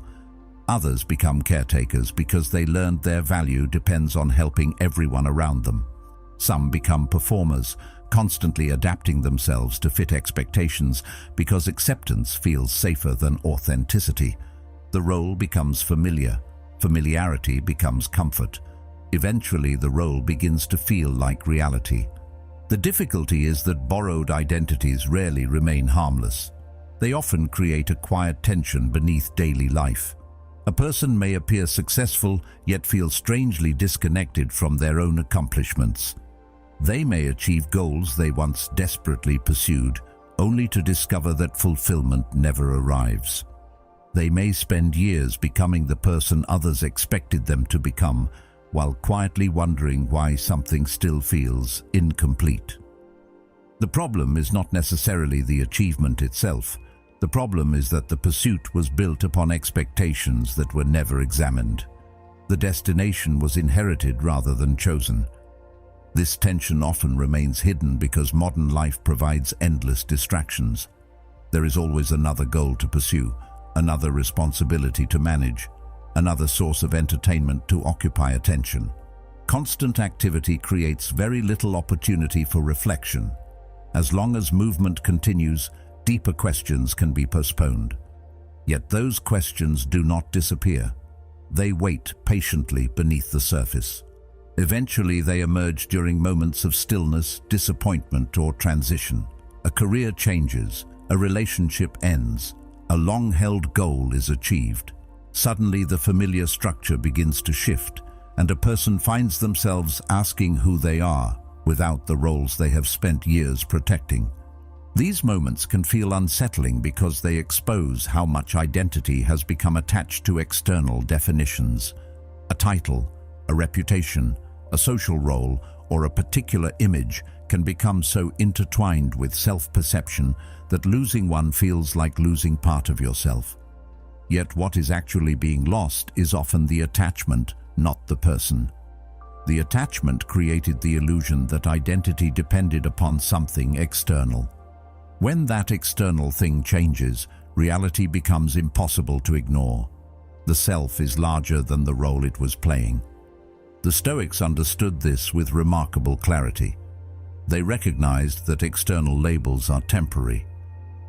Others become caretakers because they learned their value depends on helping everyone around them. Some become performers, constantly adapting themselves to fit expectations because acceptance feels safer than authenticity. The role becomes familiar. Familiarity becomes comfort. Eventually, the role begins to feel like reality. The difficulty is that borrowed identities rarely remain harmless. They often create a quiet tension beneath daily life. A person may appear successful, yet feel strangely disconnected from their own accomplishments. They may achieve goals they once desperately pursued, only to discover that fulfillment never arrives. They may spend years becoming the person others expected them to become, while quietly wondering why something still feels incomplete. The problem is not necessarily the achievement itself. The problem is that the pursuit was built upon expectations that were never examined. The destination was inherited rather than chosen. This tension often remains hidden because modern life provides endless distractions. There is always another goal to pursue, another responsibility to manage, another source of entertainment to occupy attention. Constant activity creates very little opportunity for reflection. As long as movement continues, deeper questions can be postponed. Yet those questions do not disappear. They wait patiently beneath the surface. Eventually, they emerge during moments of stillness, disappointment, or transition. A career changes, a relationship ends, a long-held goal is achieved. Suddenly, the familiar structure begins to shift, and a person finds themselves asking who they are without the roles they have spent years protecting. These moments can feel unsettling because they expose how much identity has become attached to external definitions. A title, a reputation, a social role, or a particular image can become so intertwined with self-perception that losing one feels like losing part of yourself. Yet what is actually being lost is often the attachment, not the person. The attachment created the illusion that identity depended upon something external. When that external thing changes, reality becomes impossible to ignore. The self is larger than the role it was playing. The Stoics understood this with remarkable clarity. They recognized that external labels are temporary.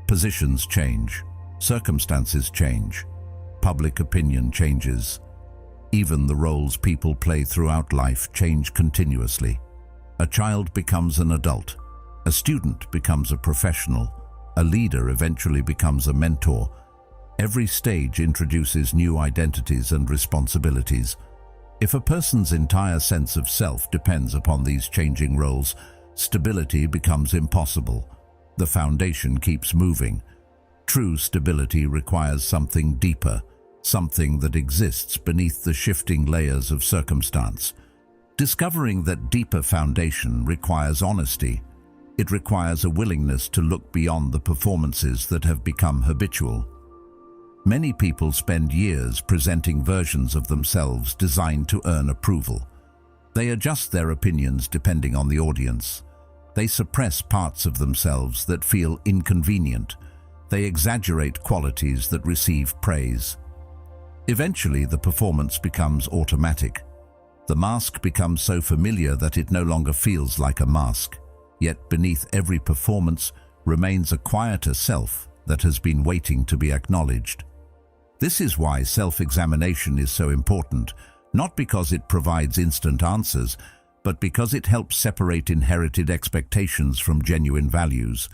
Positions change. Circumstances change. Public opinion changes. Even the roles people play throughout life change continuously. A child becomes an adult. A student becomes a professional. A leader eventually becomes a mentor. Every stage introduces new identities and responsibilities. If a person's entire sense of self depends upon these changing roles, stability becomes impossible. The foundation keeps moving. True stability requires something deeper, something that exists beneath the shifting layers of circumstance. Discovering that deeper foundation requires honesty. It requires a willingness to look beyond the performances that have become habitual. Many people spend years presenting versions of themselves designed to earn approval. They adjust their opinions depending on the audience. They suppress parts of themselves that feel inconvenient. They exaggerate qualities that receive praise. Eventually, the performance becomes automatic. The mask becomes so familiar that it no longer feels like a mask. Yet beneath every performance remains a quieter self that has been waiting to be acknowledged. This is why self-examination is so important, not because it provides instant answers, but because it helps separate inherited expectations from genuine values.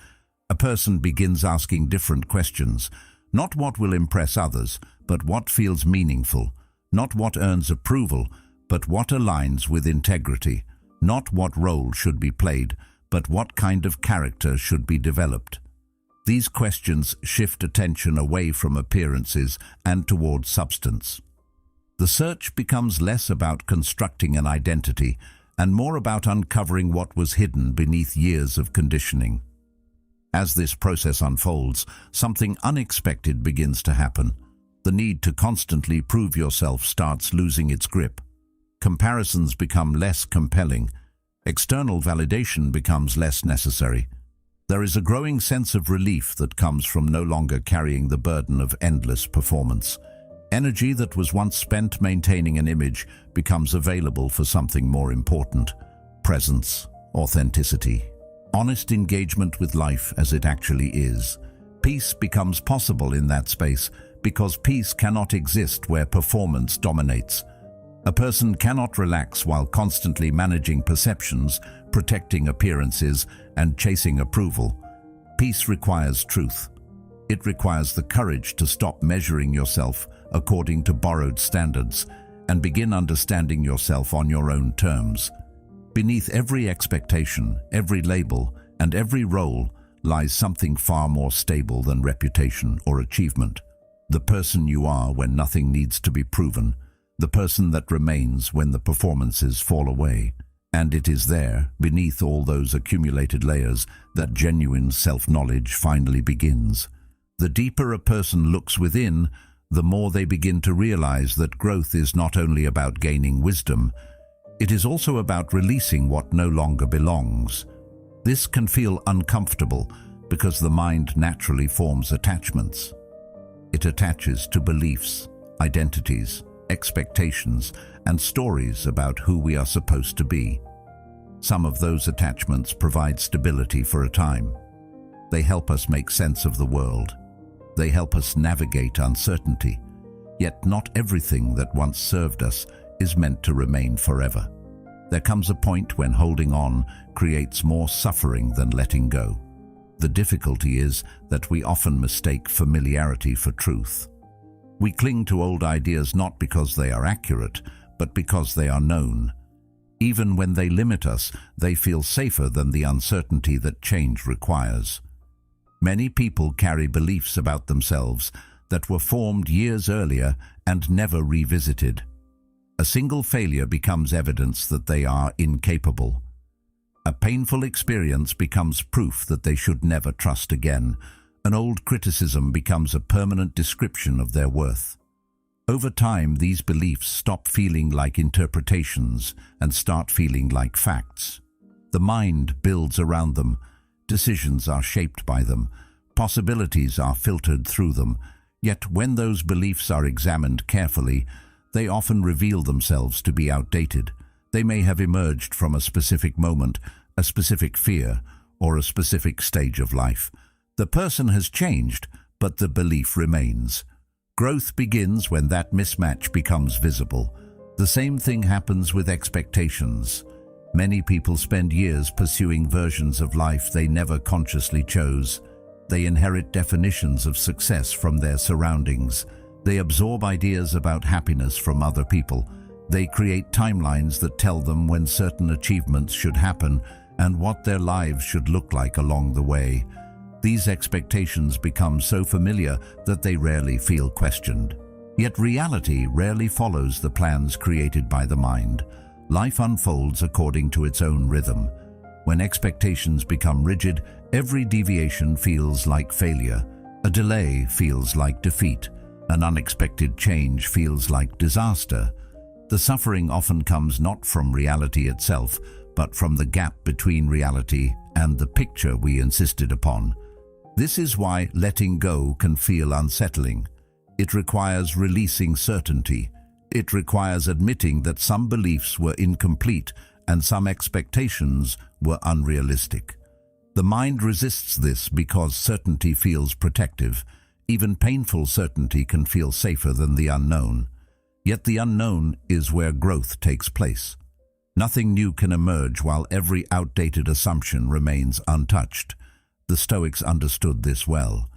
A person begins asking different questions, not what will impress others, but what feels meaningful, not what earns approval, but what aligns with integrity, not what role should be played, but what kind of character should be developed. These questions shift attention away from appearances and towards substance. The search becomes less about constructing an identity and more about uncovering what was hidden beneath years of conditioning. As this process unfolds, something unexpected begins to happen. The need to constantly prove yourself starts losing its grip. Comparisons become less compelling. External validation becomes less necessary. There is a growing sense of relief that comes from no longer carrying the burden of endless performance. Energy that was once spent maintaining an image becomes available for something more important: presence, authenticity, honest engagement with life as it actually is. Peace becomes possible in that space because peace cannot exist where performance dominates. A person cannot relax while constantly managing perceptions, protecting appearances, and chasing approval. Peace requires truth. It requires the courage to stop measuring yourself according to borrowed standards and begin understanding yourself on your own terms. Beneath every expectation, every label, and every role lies something far more stable than reputation or achievement. The person you are when nothing needs to be proven. The person that remains when the performances fall away. And it is there, beneath all those accumulated layers, that genuine self-knowledge finally begins. The deeper a person looks within, the more they begin to realize that growth is not only about gaining wisdom, it is also about releasing what no longer belongs. This can feel uncomfortable because the mind naturally forms attachments. It attaches to beliefs, identities, expectations, and stories about who we are supposed to be. Some of those attachments provide stability for a time. They help us make sense of the world. They help us navigate uncertainty. Yet not everything that once served us is meant to remain forever. There comes a point when holding on creates more suffering than letting go. The difficulty is that we often mistake familiarity for truth. We cling to old ideas not because they are accurate, but because they are known. Even when they limit us, they feel safer than the uncertainty that change requires. Many people carry beliefs about themselves that were formed years earlier and never revisited. A single failure becomes evidence that they are incapable. A painful experience becomes proof that they should never trust again. An old criticism becomes a permanent description of their worth. Over time, these beliefs stop feeling like interpretations and start feeling like facts. The mind builds around them. Decisions are shaped by them. Possibilities are filtered through them. Yet when those beliefs are examined carefully, they often reveal themselves to be outdated. They may have emerged from a specific moment, a specific fear, or a specific stage of life. The person has changed, but the belief remains. Growth begins when that mismatch becomes visible. The same thing happens with expectations. Many people spend years pursuing versions of life they never consciously chose. They inherit definitions of success from their surroundings. They absorb ideas about happiness from other people. They create timelines that tell them when certain achievements should happen and what their lives should look like along the way. These expectations become so familiar that they rarely feel questioned. Yet reality rarely follows the plans created by the mind. Life unfolds according to its own rhythm. When expectations become rigid, every deviation feels like failure. A delay feels like defeat. An unexpected change feels like disaster. The suffering often comes not from reality itself, but from the gap between reality and the picture we insisted upon. This is why letting go can feel unsettling. It requires releasing certainty. It requires admitting that some beliefs were incomplete and some expectations were unrealistic. The mind resists this because certainty feels protective. Even painful certainty can feel safer than the unknown. Yet the unknown is where growth takes place. Nothing new can emerge while every outdated assumption remains untouched. The Stoics understood this well.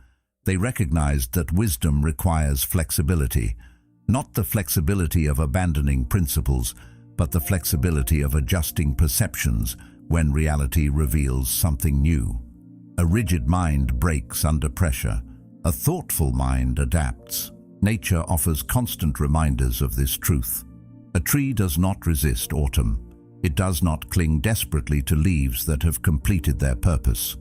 They recognized that wisdom requires flexibility, not the flexibility of abandoning principles, but the flexibility of adjusting perceptions when reality reveals something new. A rigid mind breaks under pressure. A thoughtful mind adapts. Nature offers constant reminders of this truth. A tree does not resist autumn. It does not cling desperately to leaves that have completed their purpose.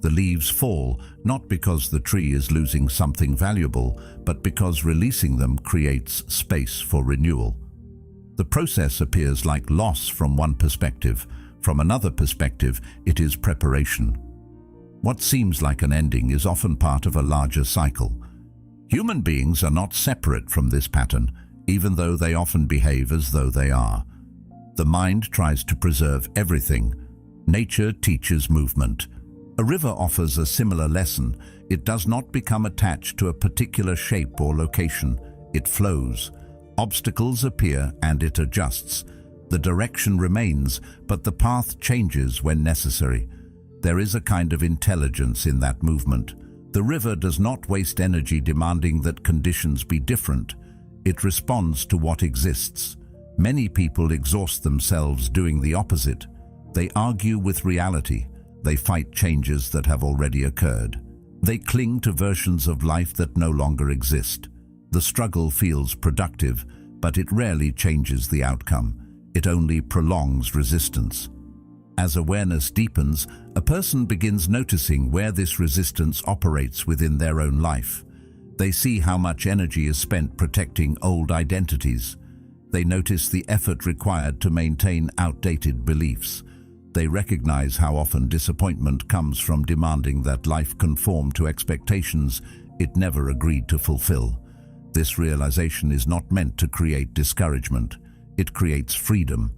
The leaves fall not because the tree is losing something valuable, but because releasing them creates space for renewal. The process appears like loss from one perspective. From another perspective, it is preparation. What seems like an ending is often part of a larger cycle. Human beings are not separate from this pattern, even though they often behave as though they are. The mind tries to preserve everything. Nature teaches movement. A river offers a similar lesson. It does not become attached to a particular shape or location. It flows. Obstacles appear and it adjusts. The direction remains, but the path changes when necessary. There is a kind of intelligence in that movement. The river does not waste energy demanding that conditions be different. It responds to what exists. Many people exhaust themselves doing the opposite. They argue with reality. They fight changes that have already occurred. They cling to versions of life that no longer exist. The struggle feels productive, but it rarely changes the outcome. It only prolongs resistance. As awareness deepens, a person begins noticing where this resistance operates within their own life. They see how much energy is spent protecting old identities. They notice the effort required to maintain outdated beliefs. They recognize how often disappointment comes from demanding that life conform to expectations it never agreed to fulfill. This realization is not meant to create discouragement. It creates freedom.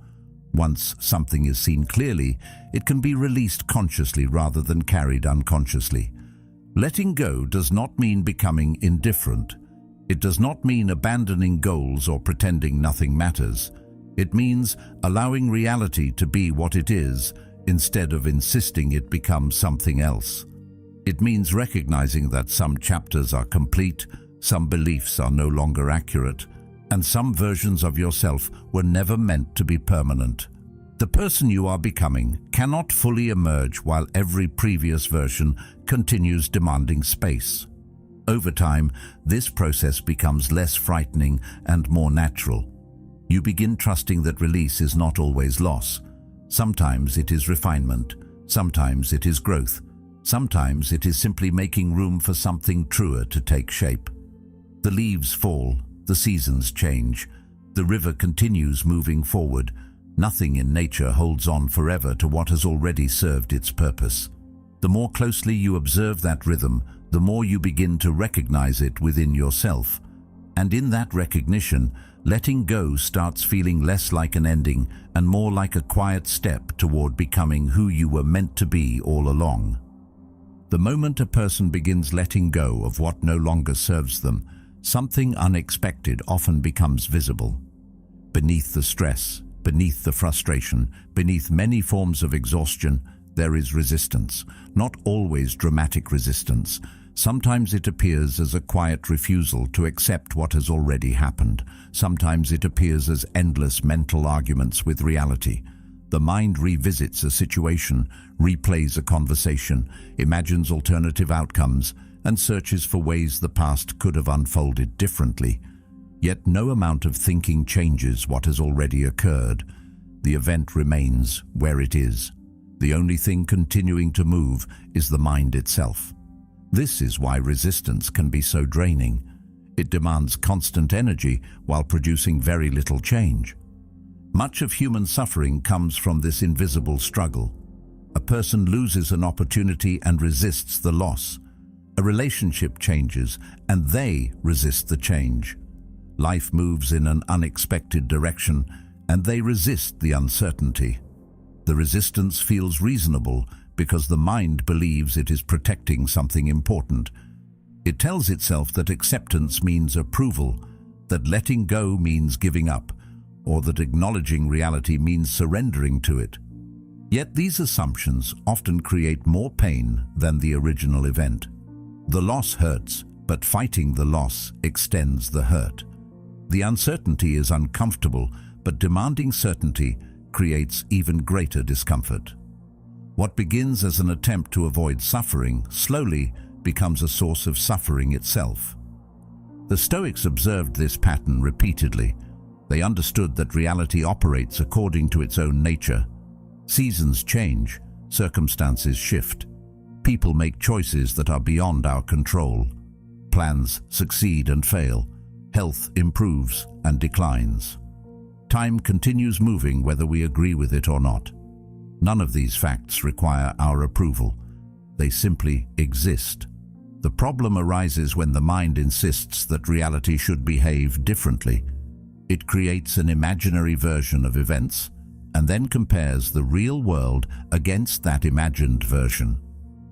Once something is seen clearly, it can be released consciously rather than carried unconsciously. Letting go does not mean becoming indifferent. It does not mean abandoning goals or pretending nothing matters. It means allowing reality to be what it is, instead of insisting it become something else. It means recognizing that some chapters are complete, some beliefs are no longer accurate, and some versions of yourself were never meant to be permanent. The person you are becoming cannot fully emerge while every previous version continues demanding space. Over time, this process becomes less frightening and more natural. You begin trusting that release is not always loss. Sometimes it is refinement. Sometimes it is growth. Sometimes it is simply making room for something truer to take shape. The leaves fall. The seasons change. The river continues moving forward. Nothing in nature holds on forever to what has already served its purpose. The more closely you observe that rhythm, the more you begin to recognize it within yourself. And in that recognition, letting go starts feeling less like an ending and more like a quiet step toward becoming who you were meant to be all along. The moment a person begins letting go of what no longer serves them, something unexpected often becomes visible. Beneath the stress, beneath the frustration, beneath many forms of exhaustion, there is resistance. Not always dramatic resistance. Sometimes it appears as a quiet refusal to accept what has already happened. Sometimes it appears as endless mental arguments with reality. The mind revisits a situation, replays a conversation, imagines alternative outcomes, and searches for ways the past could have unfolded differently. Yet no amount of thinking changes what has already occurred. The event remains where it is. The only thing continuing to move is the mind itself. This is why resistance can be so draining. It demands constant energy while producing very little change. Much of human suffering comes from this invisible struggle. A person loses an opportunity and resists the loss. A relationship changes and they resist the change. Life moves in an unexpected direction and they resist the uncertainty. The resistance feels reasonable because the mind believes it is protecting something important. It tells itself that acceptance means approval, that letting go means giving up, or that acknowledging reality means surrendering to it. Yet these assumptions often create more pain than the original event. The loss hurts, but fighting the loss extends the hurt. The uncertainty is uncomfortable, but demanding certainty creates even greater discomfort. What begins as an attempt to avoid suffering slowly becomes a source of suffering itself. The Stoics observed this pattern repeatedly. They understood that reality operates according to its own nature. Seasons change, circumstances shift. People make choices that are beyond our control. Plans succeed and fail. Health improves and declines. Time continues moving whether we agree with it or not. None of these facts require our approval. They simply exist. The problem arises when the mind insists that reality should behave differently. It creates an imaginary version of events and then compares the real world against that imagined version.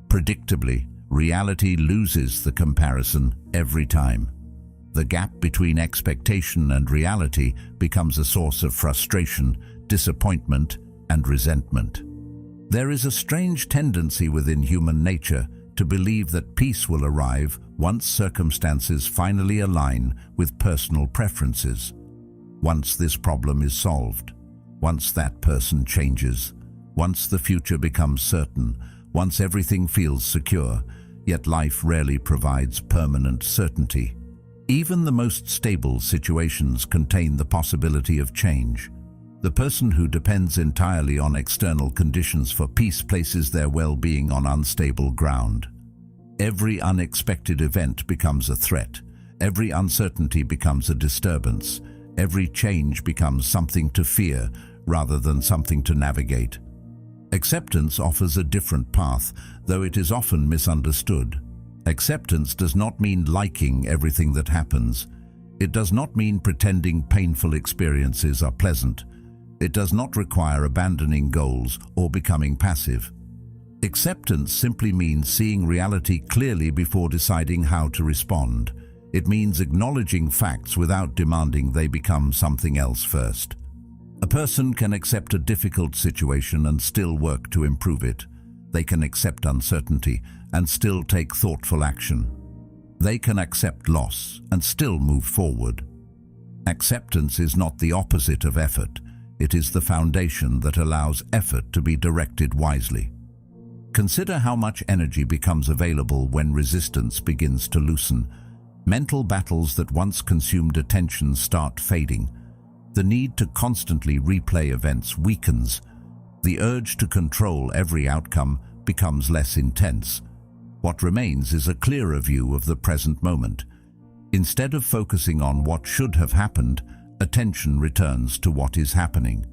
Predictably, reality loses the comparison every time. The gap between expectation and reality becomes a source of frustration, disappointment, and resentment. There is a strange tendency within human nature to believe that peace will arrive once circumstances finally align with personal preferences. Once this problem is solved, once that person changes, once the future becomes certain, once everything feels secure, yet life rarely provides permanent certainty. Even the most stable situations contain the possibility of change. The person who depends entirely on external conditions for peace places their well-being on unstable ground. Every unexpected event becomes a threat. Every uncertainty becomes a disturbance. Every change becomes something to fear rather than something to navigate. Acceptance offers a different path, though it is often misunderstood. Acceptance does not mean liking everything that happens. It does not mean pretending painful experiences are pleasant. It does not require abandoning goals or becoming passive. Acceptance simply means seeing reality clearly before deciding how to respond. It means acknowledging facts without demanding they become something else first. A person can accept a difficult situation and still work to improve it. They can accept uncertainty and still take thoughtful action. They can accept loss and still move forward. Acceptance is not the opposite of effort. It is the foundation that allows effort to be directed wisely. Consider how much energy becomes available when resistance begins to loosen. Mental battles that once consumed attention start fading. The need to constantly replay events weakens. The urge to control every outcome becomes less intense. What remains is a clearer view of the present moment. Instead of focusing on what should have happened, attention returns to what is happening.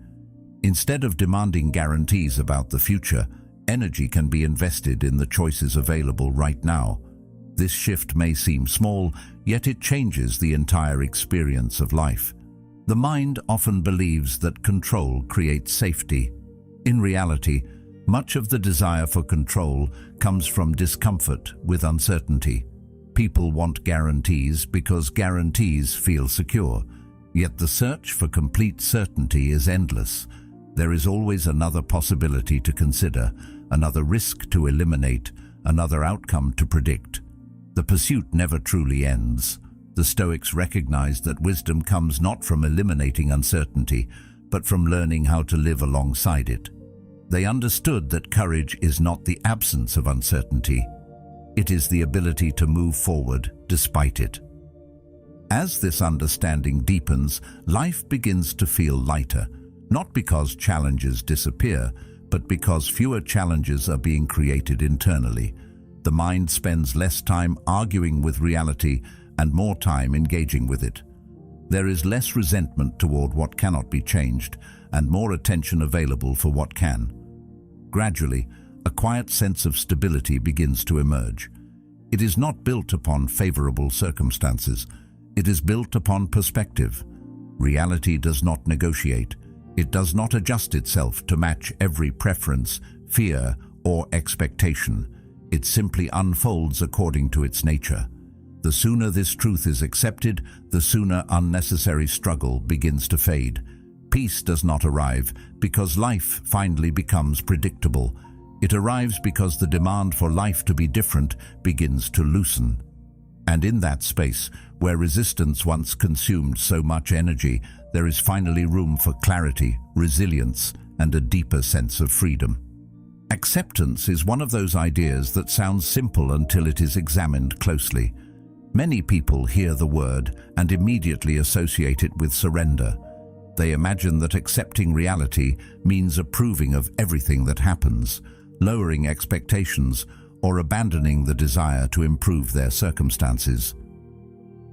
Instead of demanding guarantees about the future, energy can be invested in the choices available right now. This shift may seem small, yet it changes the entire experience of life. The mind often believes that control creates safety. In reality, much of the desire for control comes from discomfort with uncertainty. People want guarantees because guarantees feel secure. Yet the search for complete certainty is endless. There is always another possibility to consider, another risk to eliminate, another outcome to predict. The pursuit never truly ends. The Stoics recognized that wisdom comes not from eliminating uncertainty, but from learning how to live alongside it. They understood that courage is not the absence of uncertainty. It is the ability to move forward despite it. As this understanding deepens, life begins to feel lighter, not because challenges disappear, but because fewer challenges are being created internally. The mind spends less time arguing with reality and more time engaging with it. There is less resentment toward what cannot be changed and more attention available for what can. Gradually, a quiet sense of stability begins to emerge. It is not built upon favorable circumstances. It is built upon perspective. Reality does not negotiate. It does not adjust itself to match every preference, fear, or expectation. It simply unfolds according to its nature. The sooner this truth is accepted, the sooner unnecessary struggle begins to fade. Peace does not arrive because life finally becomes predictable. It arrives because the demand for life to be different begins to loosen. And in that space, where resistance once consumed so much energy, there is finally room for clarity, resilience, and a deeper sense of freedom. Acceptance is one of those ideas that sounds simple until it is examined closely. Many people hear the word and immediately associate it with surrender. They imagine that accepting reality means approving of everything that happens, lowering expectations, or abandoning the desire to improve their circumstances.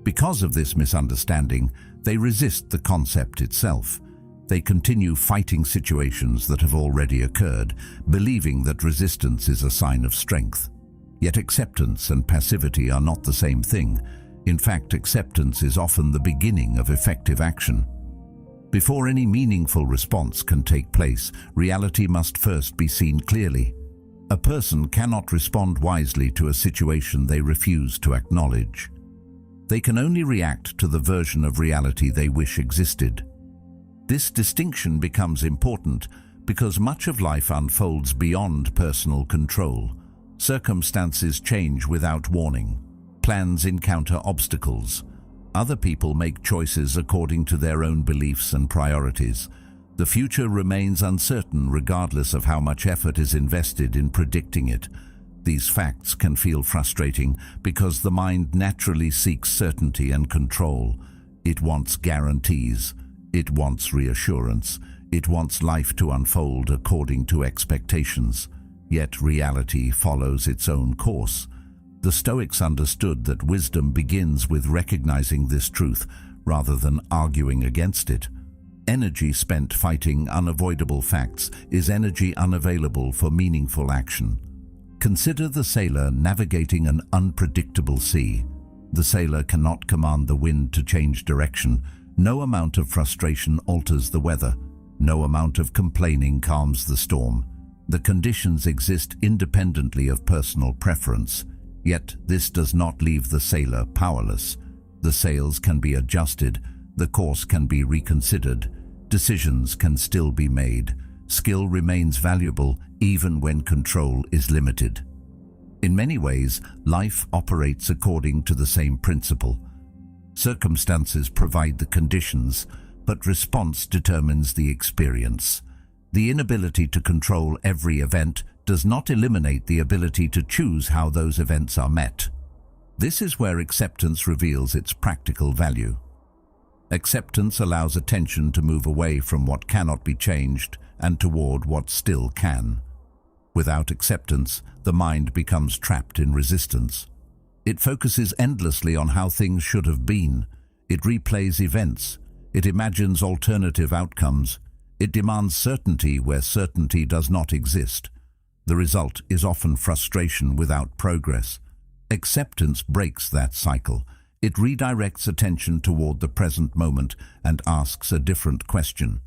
Because of this misunderstanding, they resist the concept itself. They continue fighting situations that have already occurred, believing that resistance is a sign of strength. Yet acceptance and passivity are not the same thing. In fact, acceptance is often the beginning of effective action. Before any meaningful response can take place, reality must first be seen clearly. A person cannot respond wisely to a situation they refuse to acknowledge. They can only react to the version of reality they wish existed. This distinction becomes important because much of life unfolds beyond personal control. Circumstances change without warning. Plans encounter obstacles. Other people make choices according to their own beliefs and priorities. The future remains uncertain regardless of how much effort is invested in predicting it. These facts can feel frustrating because the mind naturally seeks certainty and control. It wants guarantees. It wants reassurance. It wants life to unfold according to expectations. Yet reality follows its own course. The Stoics understood that wisdom begins with recognizing this truth rather than arguing against it. Energy spent fighting unavoidable facts is energy unavailable for meaningful action. Consider the sailor navigating an unpredictable sea. The sailor cannot command the wind to change direction. No amount of frustration alters the weather. No amount of complaining calms the storm. The conditions exist independently of personal preference. Yet this does not leave the sailor powerless. The sails can be adjusted. The course can be reconsidered. Decisions can still be made. Skill remains valuable even when control is limited. In many ways, life operates according to the same principle. Circumstances provide the conditions, but response determines the experience. The inability to control every event does not eliminate the ability to choose how those events are met. This is where acceptance reveals its practical value. Acceptance allows attention to move away from what cannot be changed and toward what still can. Without acceptance, the mind becomes trapped in resistance. It focuses endlessly on how things should have been. It replays events. It imagines alternative outcomes. It demands certainty where certainty does not exist. The result is often frustration without progress. Acceptance breaks that cycle. It redirects attention toward the present moment and asks a different question.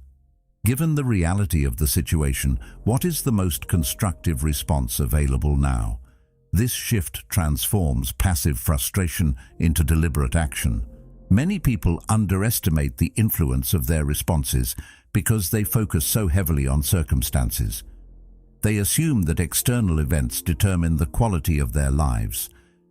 Given the reality of the situation, what is the most constructive response available now? This shift transforms passive frustration into deliberate action. Many people underestimate the influence of their responses because they focus so heavily on circumstances. They assume that external events determine the quality of their lives.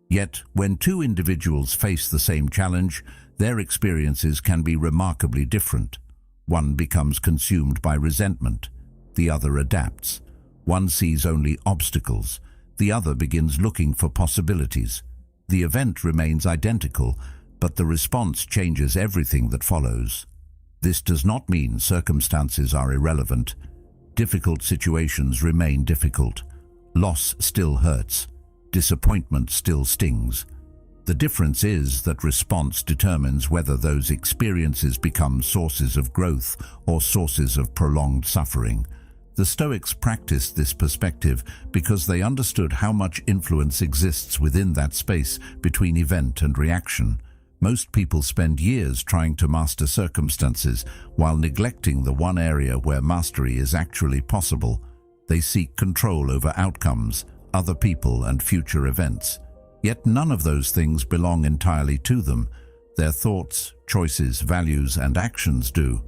Yet, when two individuals face the same challenge, their experiences can be remarkably different. One becomes consumed by resentment. The other adapts. One sees only obstacles. The other begins looking for possibilities. The event remains identical, but the response changes everything that follows. This does not mean circumstances are irrelevant. Difficult situations remain difficult. Loss still hurts. Disappointment still stings. The difference is that response determines whether those experiences become sources of growth or sources of prolonged suffering. The Stoics practiced this perspective because they understood how much influence exists within that space between event and reaction. Most people spend years trying to master circumstances while neglecting the one area where mastery is actually possible. They seek control over outcomes, other people, and future events. Yet none of those things belong entirely to them. Their thoughts, choices, values, and actions do.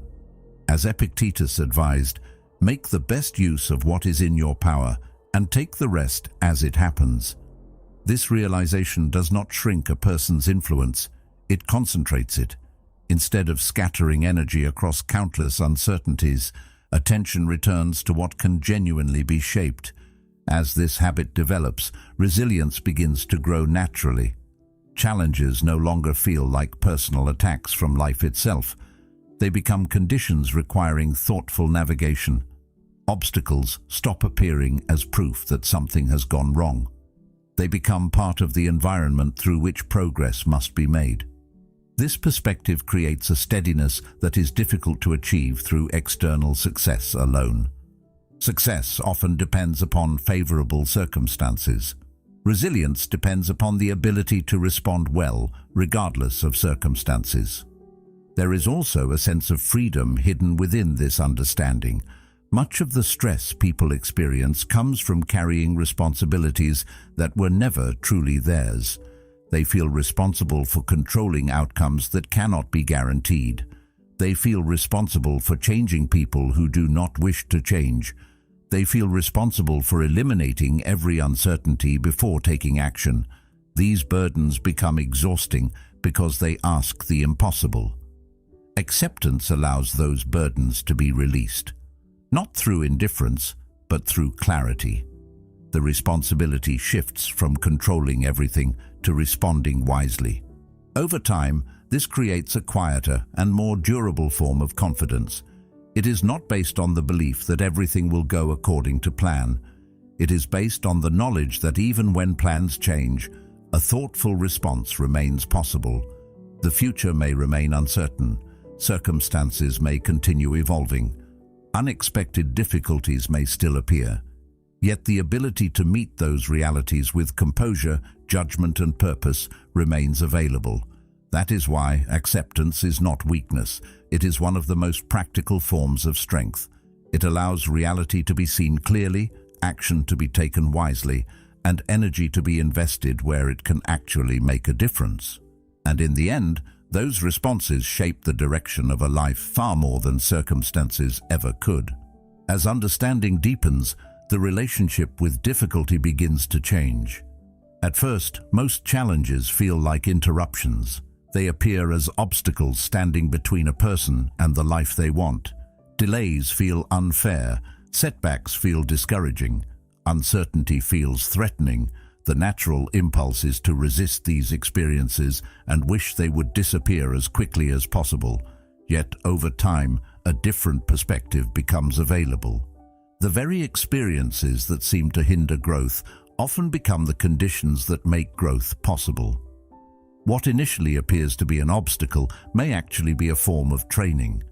As Epictetus advised, make the best use of what is in your power and take the rest as it happens. This realization does not shrink a person's influence, it concentrates it. Instead of scattering energy across countless uncertainties, attention returns to what can genuinely be shaped. As this habit develops, resilience begins to grow naturally. Challenges no longer feel like personal attacks from life itself. They become conditions requiring thoughtful navigation. Obstacles stop appearing as proof that something has gone wrong. They become part of the environment through which progress must be made. This perspective creates a steadiness that is difficult to achieve through external success alone. Success often depends upon favorable circumstances. Resilience depends upon the ability to respond well, regardless of circumstances. There is also a sense of freedom hidden within this understanding. Much of the stress people experience comes from carrying responsibilities that were never truly theirs. They feel responsible for controlling outcomes that cannot be guaranteed. They feel responsible for changing people who do not wish to change. They feel responsible for eliminating every uncertainty before taking action. These burdens become exhausting because they ask the impossible. Acceptance allows those burdens to be released, not through indifference, but through clarity. The responsibility shifts from controlling everything to responding wisely. Over time, this creates a quieter and more durable form of confidence. It is not based on the belief that everything will go according to plan. It is based on the knowledge that even when plans change, a thoughtful response remains possible. The future may remain uncertain. Circumstances may continue evolving. Unexpected difficulties may still appear. Yet the ability to meet those realities with composure, judgment, and purpose remains available. That is why acceptance is not weakness. It is one of the most practical forms of strength. It allows reality to be seen clearly, action to be taken wisely, and energy to be invested where it can actually make a difference. And in the end, those responses shape the direction of a life far more than circumstances ever could. As understanding deepens, the relationship with difficulty begins to change. At first, most challenges feel like interruptions. They appear as obstacles standing between a person and the life they want. Delays feel unfair, setbacks feel discouraging, uncertainty feels threatening. The natural impulse is to resist these experiences and wish they would disappear as quickly as possible. Yet, over time, a different perspective becomes available. The very experiences that seem to hinder growth often become the conditions that make growth possible. What initially appears to be an obstacle may actually be a form of training.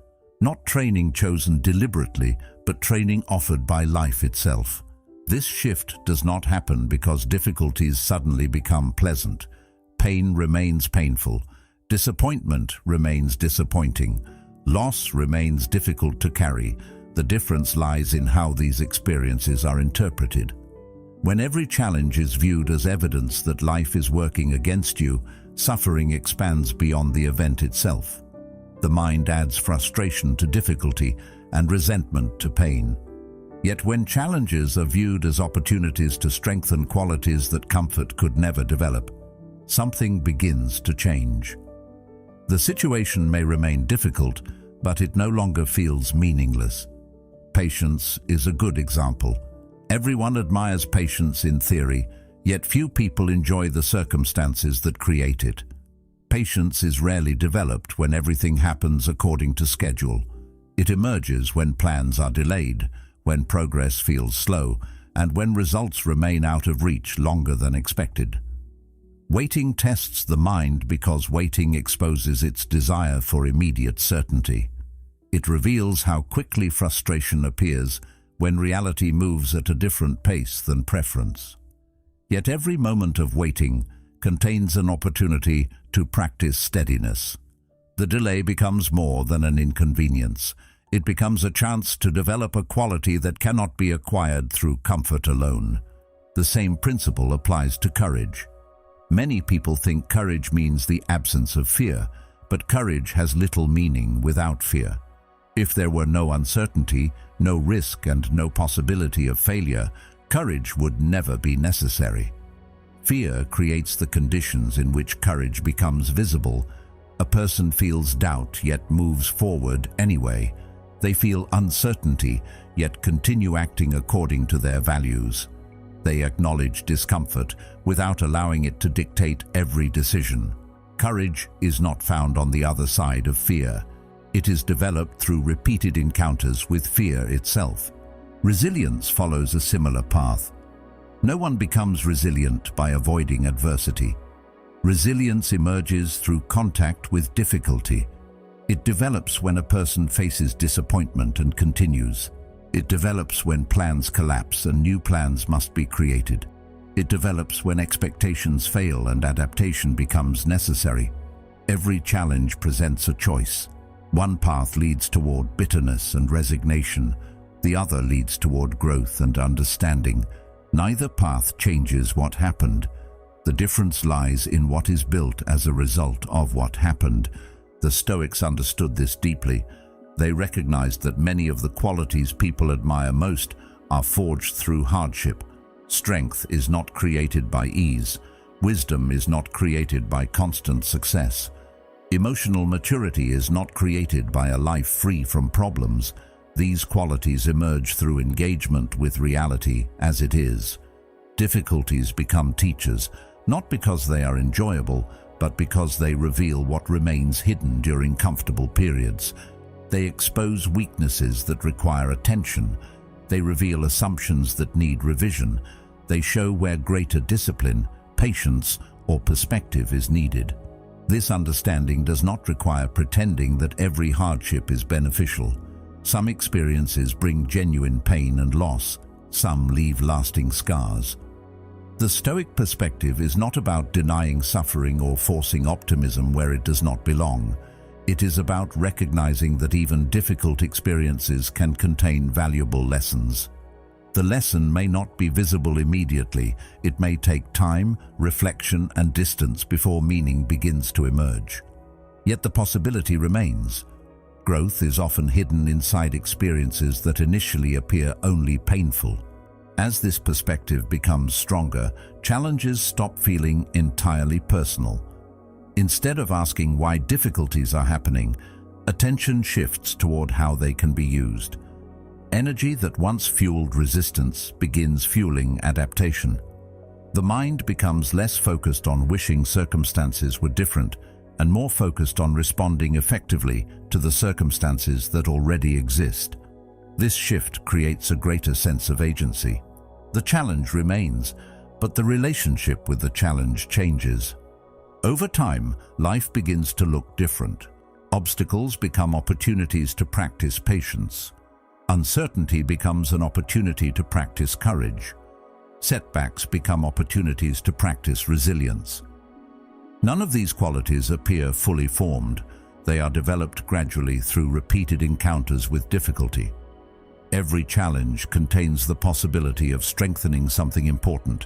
Not training chosen deliberately, but training offered by life itself. This shift does not happen because difficulties suddenly become pleasant. Pain remains painful. Disappointment remains disappointing. Loss remains difficult to carry. The difference lies in how these experiences are interpreted. When every challenge is viewed as evidence that life is working against you, suffering expands beyond the event itself. The mind adds frustration to difficulty and resentment to pain. Yet when challenges are viewed as opportunities to strengthen qualities that comfort could never develop, something begins to change. The situation may remain difficult, but it no longer feels meaningless. Patience is a good example. Everyone admires patience in theory, yet few people enjoy the circumstances that create it. Patience is rarely developed when everything happens according to schedule. It emerges when plans are delayed, when progress feels slow, and when results remain out of reach longer than expected. Waiting tests the mind because waiting exposes its desire for immediate certainty. It reveals how quickly frustration appears when reality moves at a different pace than preference. Yet every moment of waiting contains an opportunity to practice steadiness. The delay becomes more than an inconvenience. It becomes a chance to develop a quality that cannot be acquired through comfort alone. The same principle applies to courage. Many people think courage means the absence of fear, but courage has little meaning without fear. If there were no uncertainty, no risk, and no possibility of failure, courage would never be necessary. Fear creates the conditions in which courage becomes visible. A person feels doubt yet moves forward anyway. They feel uncertainty yet continue acting according to their values. They acknowledge discomfort without allowing it to dictate every decision. Courage is not found on the other side of fear. It is developed through repeated encounters with fear itself. Resilience follows a similar path. No one becomes resilient by avoiding adversity. Resilience emerges through contact with difficulty. It develops when a person faces disappointment and continues. It develops when plans collapse and new plans must be created. It develops when expectations fail and adaptation becomes necessary. Every challenge presents a choice. One path leads toward bitterness and resignation. The other leads toward growth and understanding. Neither path changes what happened. The difference lies in what is built as a result of what happened. The Stoics understood this deeply. They recognized that many of the qualities people admire most are forged through hardship. Strength is not created by ease. Wisdom is not created by constant success. Emotional maturity is not created by a life free from problems. These qualities emerge through engagement with reality as it is. Difficulties become teachers, not because they are enjoyable, but because they reveal what remains hidden during comfortable periods. They expose weaknesses that require attention. They reveal assumptions that need revision. They show where greater discipline, patience, or perspective is needed. This understanding does not require pretending that every hardship is beneficial. Some experiences bring genuine pain and loss. Some leave lasting scars. The Stoic perspective is not about denying suffering or forcing optimism where it does not belong. It is about recognizing that even difficult experiences can contain valuable lessons. The lesson may not be visible immediately. It may take time, reflection, and distance before meaning begins to emerge. Yet the possibility remains. Growth is often hidden inside experiences that initially appear only painful. As this perspective becomes stronger, challenges stop feeling entirely personal. Instead of asking why difficulties are happening, attention shifts toward how they can be used. Energy that once fueled resistance begins fueling adaptation. The mind becomes less focused on wishing circumstances were different and more focused on responding effectively to the circumstances that already exist. This shift creates a greater sense of agency. The challenge remains, but the relationship with the challenge changes. Over time, life begins to look different. Obstacles become opportunities to practice patience. Uncertainty becomes an opportunity to practice courage. Setbacks become opportunities to practice resilience. None of these qualities appear fully formed. They are developed gradually through repeated encounters with difficulty. Every challenge contains the possibility of strengthening something important.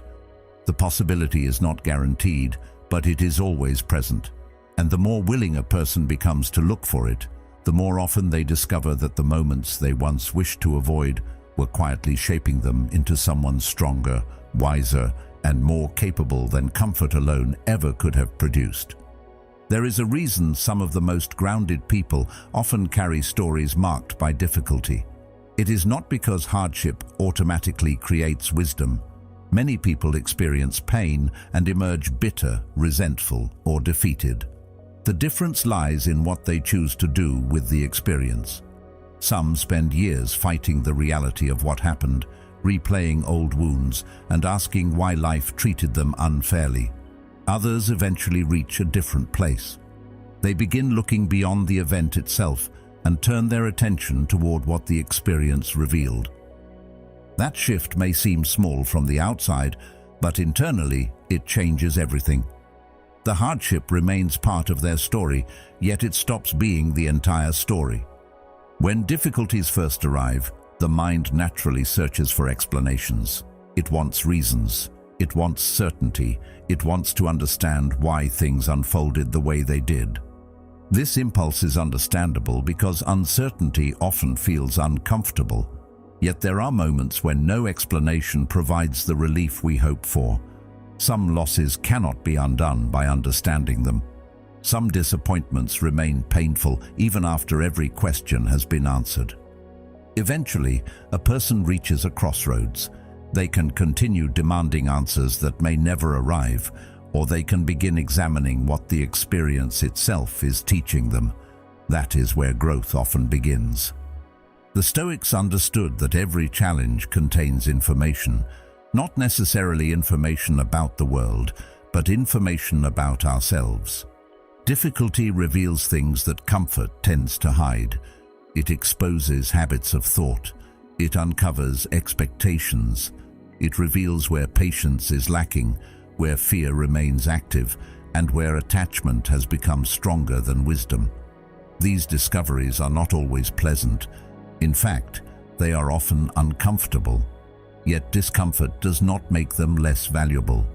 The possibility is not guaranteed, but it is always present. And the more willing a person becomes to look for it, the more often they discover that the moments they once wished to avoid were quietly shaping them into someone stronger, wiser, and more capable than comfort alone ever could have produced. There is a reason some of the most grounded people often carry stories marked by difficulty. It is not because hardship automatically creates wisdom. Many people experience pain and emerge bitter, resentful, or defeated. The difference lies in what they choose to do with the experience. Some spend years fighting the reality of what happened, replaying old wounds and asking why life treated them unfairly. Others eventually reach a different place. They begin looking beyond the event itself and turn their attention toward what the experience revealed. That shift may seem small from the outside, but internally it changes everything. The hardship remains part of their story, yet it stops being the entire story. When difficulties first arrive, the mind naturally searches for explanations. It wants reasons. It wants certainty. It wants to understand why things unfolded the way they did. This impulse is understandable because uncertainty often feels uncomfortable. Yet there are moments when no explanation provides the relief we hope for. Some losses cannot be undone by understanding them. Some disappointments remain painful even after every question has been answered. Eventually, a person reaches a crossroads. They can continue demanding answers that may never arrive, or they can begin examining what the experience itself is teaching them. That is where growth often begins. The Stoics understood that every challenge contains information, not necessarily information about the world, but information about ourselves. Difficulty reveals things that comfort tends to hide. It exposes habits of thought. It uncovers expectations. It reveals where patience is lacking, where fear remains active, and where attachment has become stronger than wisdom. These discoveries are not always pleasant. In fact, they are often uncomfortable. Yet discomfort does not make them less valuable.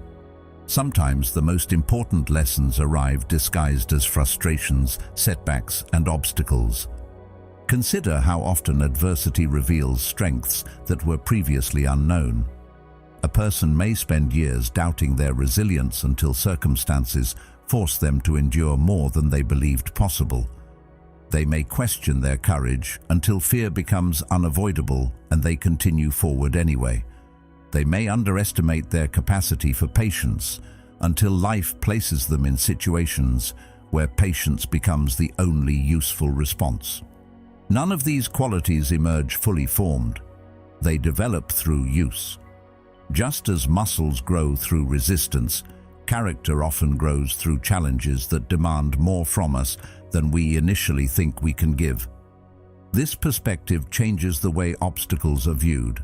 Sometimes the most important lessons arrive disguised as frustrations, setbacks, and obstacles. Consider how often adversity reveals strengths that were previously unknown. A person may spend years doubting their resilience until circumstances force them to endure more than they believed possible. They may question their courage until fear becomes unavoidable and they continue forward anyway. They may underestimate their capacity for patience until life places them in situations where patience becomes the only useful response. None of these qualities emerge fully formed. They develop through use. Just as muscles grow through resistance, character often grows through challenges that demand more from us than we initially think we can give. This perspective changes the way obstacles are viewed.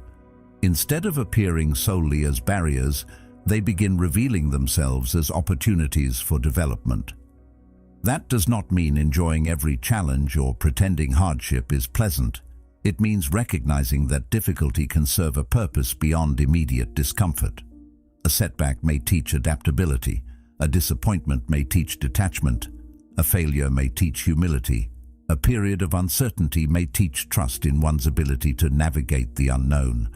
Instead of appearing solely as barriers, they begin revealing themselves as opportunities for development. That does not mean enjoying every challenge or pretending hardship is pleasant. It means recognizing that difficulty can serve a purpose beyond immediate discomfort. A setback may teach adaptability. A disappointment may teach detachment. A failure may teach humility. A period of uncertainty may teach trust in one's ability to navigate the unknown.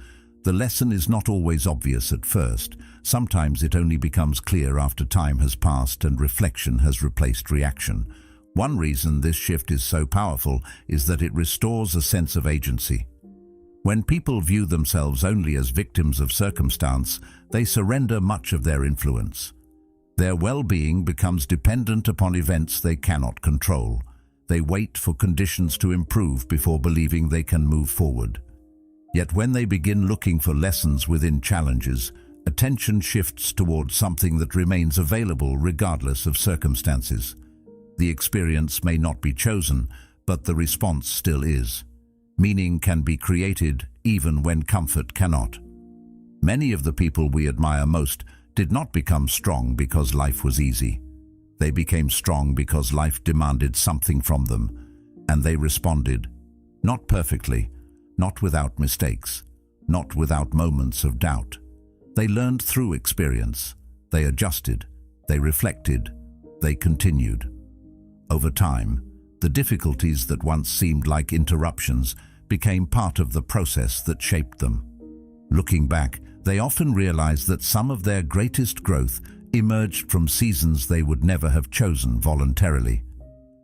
The lesson is not always obvious at first. Sometimes it only becomes clear after time has passed and reflection has replaced reaction. One reason this shift is so powerful is that it restores a sense of agency. When people view themselves only as victims of circumstance, they surrender much of their influence. Their well-being becomes dependent upon events they cannot control. They wait for conditions to improve before believing they can move forward. Yet when they begin looking for lessons within challenges, attention shifts towards something that remains available regardless of circumstances. The experience may not be chosen, but the response still is. Meaning can be created even when comfort cannot. Many of the people we admire most did not become strong because life was easy. They became strong because life demanded something from them, and they responded. Not perfectly, not without mistakes, not without moments of doubt. They learned through experience. They adjusted. They reflected. They continued. Over time, the difficulties that once seemed like interruptions became part of the process that shaped them. Looking back, they often realized that some of their greatest growth emerged from seasons they would never have chosen voluntarily.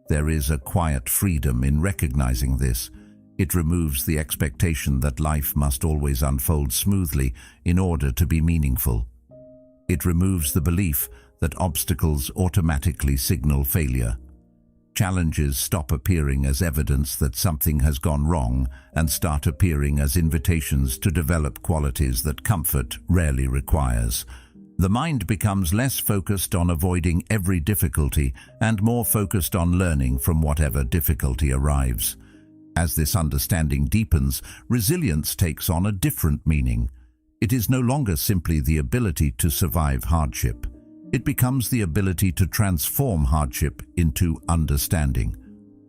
There is a quiet freedom in recognizing this. It removes the expectation that life must always unfold smoothly in order to be meaningful. It removes the belief that obstacles automatically signal failure. Challenges stop appearing as evidence that something has gone wrong and start appearing as invitations to develop qualities that comfort rarely requires. The mind becomes less focused on avoiding every difficulty and more focused on learning from whatever difficulty arrives. As this understanding deepens, resilience takes on a different meaning. It is no longer simply the ability to survive hardship. It becomes the ability to transform hardship into understanding.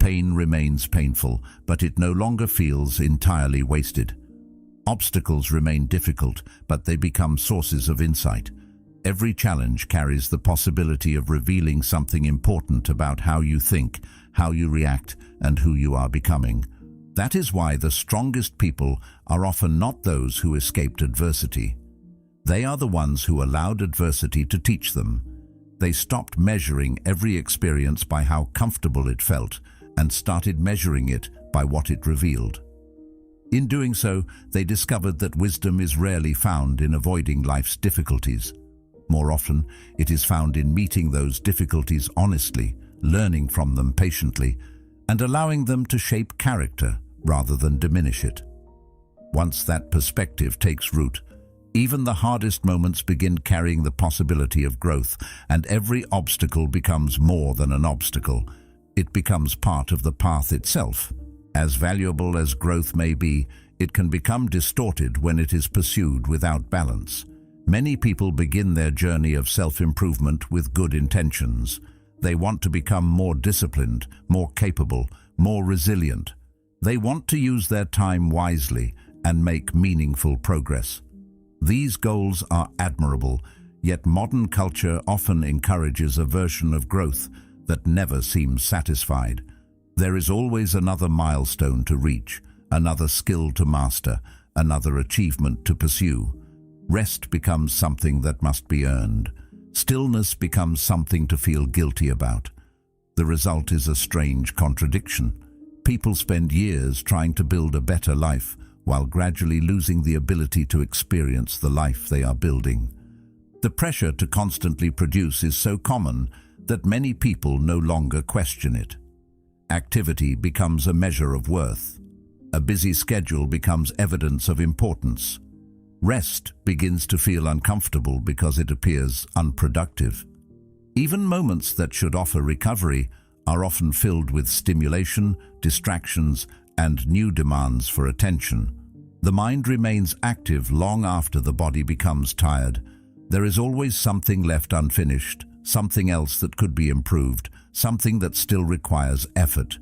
Pain remains painful, but it no longer feels entirely wasted. Obstacles remain difficult, but they become sources of insight. Every challenge carries the possibility of revealing something important about how you think, how you react, and who you are becoming. That is why the strongest people are often not those who escaped adversity. They are the ones who allowed adversity to teach them. They stopped measuring every experience by how comfortable it felt and started measuring it by what it revealed. In doing so, they discovered that wisdom is rarely found in avoiding life's difficulties. More often, it is found in meeting those difficulties honestly, learning from them patiently, and allowing them to shape character rather than diminish it. Once that perspective takes root, even the hardest moments begin carrying the possibility of growth, and every obstacle becomes more than an obstacle. It becomes part of the path itself. As valuable as growth may be, it can become distorted when it is pursued without balance. Many people begin their journey of self-improvement with good intentions. They want to become more disciplined, more capable, more resilient. They want to use their time wisely and make meaningful progress. These goals are admirable, yet modern culture often encourages a version of growth that never seems satisfied. There is always another milestone to reach, another skill to master, another achievement to pursue. Rest becomes something that must be earned. Stillness becomes something to feel guilty about. The result is a strange contradiction. People spend years trying to build a better life, while gradually losing the ability to experience the life they are building. The pressure to constantly produce is so common that many people no longer question it. Activity becomes a measure of worth. A busy schedule becomes evidence of importance. Rest begins to feel uncomfortable because it appears unproductive. Even moments that should offer recovery are often filled with stimulation, distractions, and new demands for attention. The mind remains active long after the body becomes tired. There is always something left unfinished, something else that could be improved, something that still requires effort.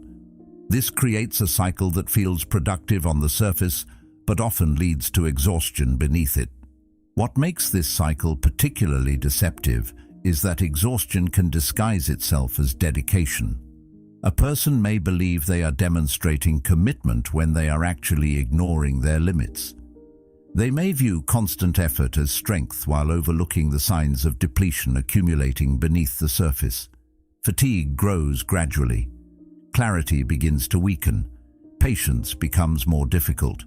This creates a cycle that feels productive on the surface, but often leads to exhaustion beneath it. What makes this cycle particularly deceptive is that exhaustion can disguise itself as dedication. A person may believe they are demonstrating commitment when they are actually ignoring their limits. They may view constant effort as strength while overlooking the signs of depletion accumulating beneath the surface. Fatigue grows gradually. Clarity begins to weaken. Patience becomes more difficult.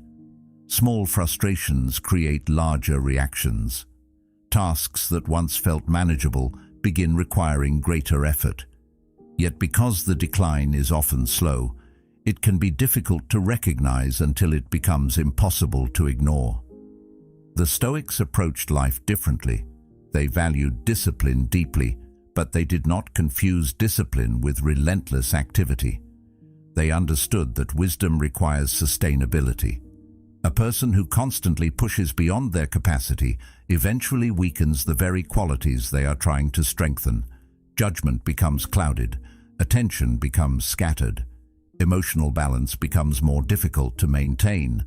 Small frustrations create larger reactions. Tasks that once felt manageable begin requiring greater effort. Yet because the decline is often slow, it can be difficult to recognize until it becomes impossible to ignore. The Stoics approached life differently. They valued discipline deeply, but they did not confuse discipline with relentless activity. They understood that wisdom requires sustainability. A person who constantly pushes beyond their capacity eventually weakens the very qualities they are trying to strengthen. Judgment becomes clouded, attention becomes scattered, emotional balance becomes more difficult to maintain.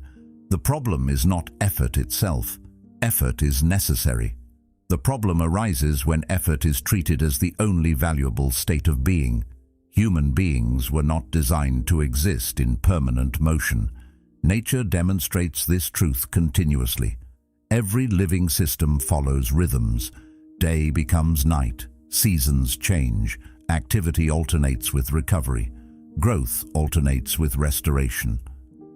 The problem is not effort itself. Effort is necessary. The problem arises when effort is treated as the only valuable state of being. Human beings were not designed to exist in permanent motion. Nature demonstrates this truth continuously. Every living system follows rhythms. Day becomes night, seasons change, activity alternates with recovery, growth alternates with restoration.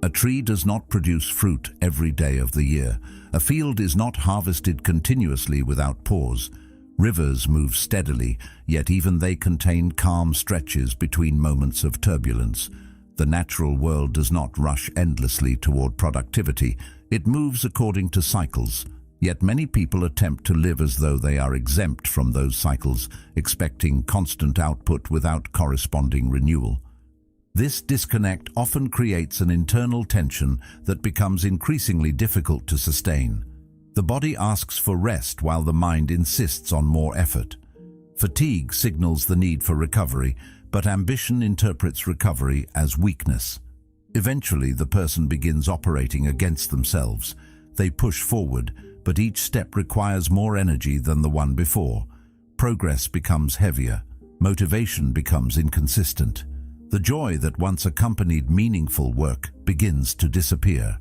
A tree does not produce fruit every day of the year. A field is not harvested continuously without pause. Rivers move steadily, yet even they contain calm stretches between moments of turbulence. The natural world does not rush endlessly toward productivity. It moves according to cycles. Yet many people attempt to live as though they are exempt from those cycles, expecting constant output without corresponding renewal. This disconnect often creates an internal tension that becomes increasingly difficult to sustain. The body asks for rest while the mind insists on more effort. Fatigue signals the need for recovery, but ambition interprets recovery as weakness. Eventually, the person begins operating against themselves. They push forward, but each step requires more energy than the one before. Progress becomes heavier. Motivation becomes inconsistent. The joy that once accompanied meaningful work begins to disappear.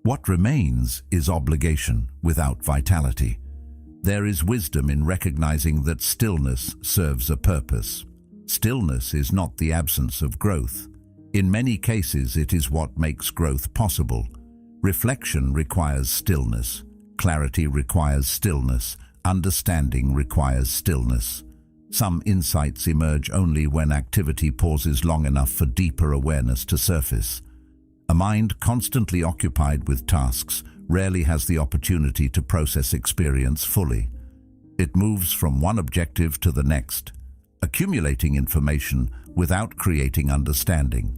What remains is obligation without vitality. There is wisdom in recognizing that stillness serves a purpose. Stillness is not the absence of growth. In many cases, it is what makes growth possible. Reflection requires stillness. Clarity requires stillness. Understanding requires stillness. Some insights emerge only when activity pauses long enough for deeper awareness to surface. A mind constantly occupied with tasks rarely has the opportunity to process experience fully. It moves from one objective to the next, accumulating information without creating understanding.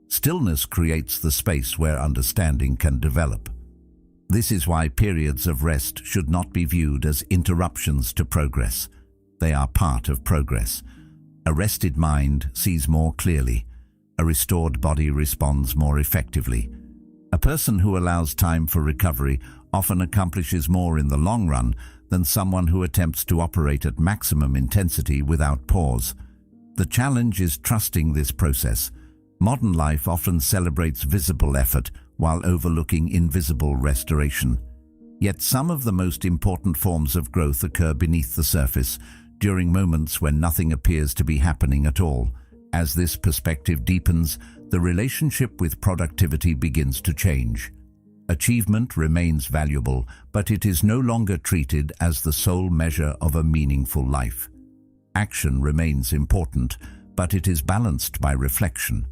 Stillness creates the space where understanding can develop. This is why periods of rest should not be viewed as interruptions to progress. They are part of progress. A rested mind sees more clearly. A restored body responds more effectively. A person who allows time for recovery often accomplishes more in the long run than someone who attempts to operate at maximum intensity without pause. The challenge is trusting this process. Modern life often celebrates visible effort while overlooking invisible restoration. Yet some of the most important forms of growth occur beneath the surface, during moments when nothing appears to be happening at all. As this perspective deepens, the relationship with productivity begins to change. Achievement remains valuable, but it is no longer treated as the sole measure of a meaningful life. Action remains important, but it is balanced by reflection.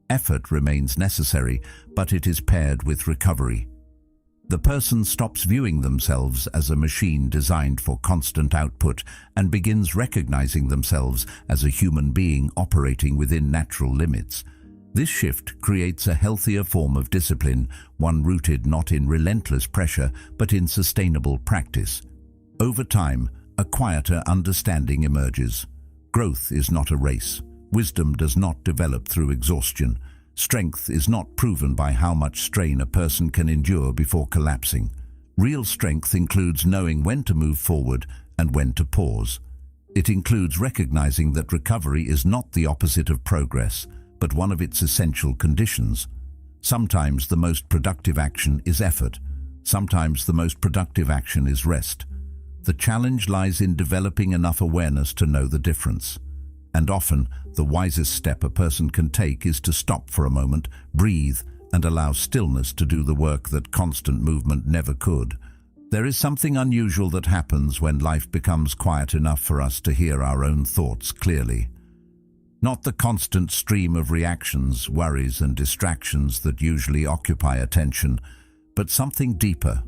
Effort remains necessary, but it is paired with recovery. The person stops viewing themselves as a machine designed for constant output and begins recognizing themselves as a human being operating within natural limits. This shift creates a healthier form of discipline, one rooted not in relentless pressure but in sustainable practice. Over time, a quieter understanding emerges. Growth is not a race. Wisdom does not develop through exhaustion. Strength is not proven by how much strain a person can endure before collapsing. Real strength includes knowing when to move forward and when to pause. It includes recognizing that recovery is not the opposite of progress, but one of its essential conditions. Sometimes the most productive action is effort. Sometimes the most productive action is rest. The challenge lies in developing enough awareness to know the difference. And often, the wisest step a person can take is to stop for a moment, breathe, and allow stillness to do the work that constant movement never could. There is something unusual that happens when life becomes quiet enough for us to hear our own thoughts clearly. Not the constant stream of reactions, worries, and distractions that usually occupy attention, but something deeper.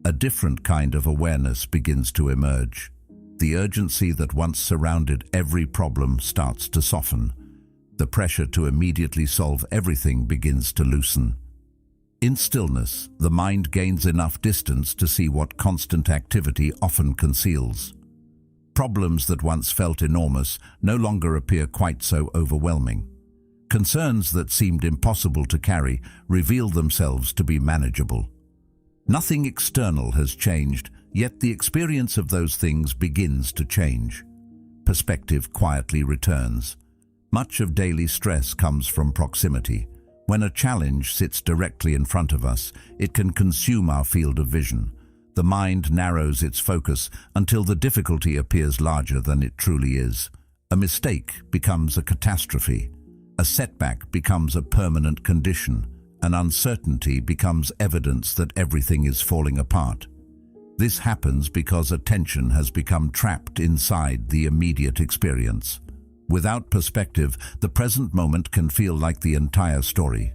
A different kind of awareness begins to emerge. The urgency that once surrounded every problem starts to soften. The pressure to immediately solve everything begins to loosen. In stillness, the mind gains enough distance to see what constant activity often conceals. Problems that once felt enormous no longer appear quite so overwhelming. Concerns that seemed impossible to carry reveal themselves to be manageable. Nothing external has changed, yet the experience of those things begins to change. Perspective quietly returns. Much of daily stress comes from proximity. When a challenge sits directly in front of us, it can consume our field of vision. The mind narrows its focus until the difficulty appears larger than it truly is. A mistake becomes a catastrophe. A setback becomes a permanent condition. An uncertainty becomes evidence that everything is falling apart. This happens because attention has become trapped inside the immediate experience. Without perspective, the present moment can feel like the entire story.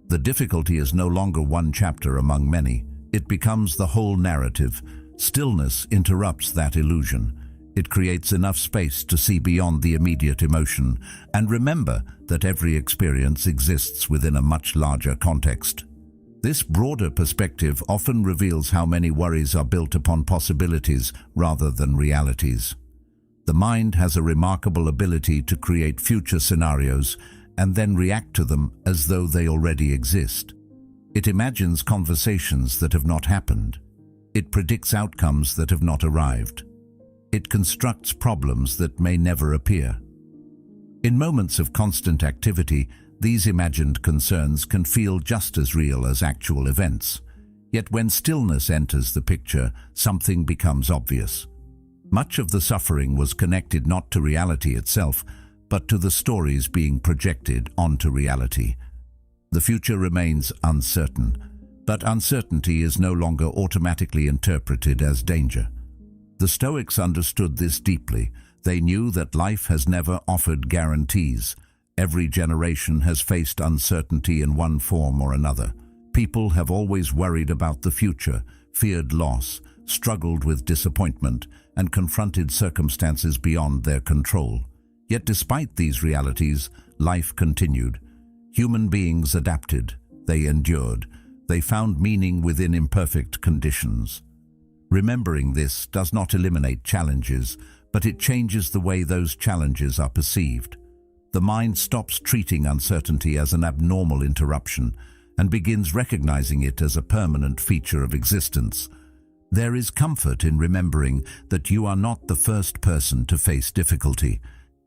The difficulty is no longer one chapter among many. It becomes the whole narrative. Stillness interrupts that illusion. It creates enough space to see beyond the immediate emotion and remember that every experience exists within a much larger context. This broader perspective often reveals how many worries are built upon possibilities rather than realities. The mind has a remarkable ability to create future scenarios and then react to them as though they already exist. It imagines conversations that have not happened. It predicts outcomes that have not arrived. It constructs problems that may never appear. In moments of constant activity, these imagined concerns can feel just as real as actual events. Yet when stillness enters the picture, something becomes obvious. Much of the suffering was connected not to reality itself, but to the stories being projected onto reality. The future remains uncertain, but uncertainty is no longer automatically interpreted as danger. The Stoics understood this deeply. They knew that life has never offered guarantees. Every generation has faced uncertainty in one form or another. People have always worried about the future, feared loss, struggled with disappointment, and confronted circumstances beyond their control. Yet despite these realities, life continued. Human beings adapted, they endured, they found meaning within imperfect conditions. Remembering this does not eliminate challenges, but it changes the way those challenges are perceived. The mind stops treating uncertainty as an abnormal interruption and begins recognizing it as a permanent feature of existence. There is comfort in remembering that you are not the first person to face difficulty.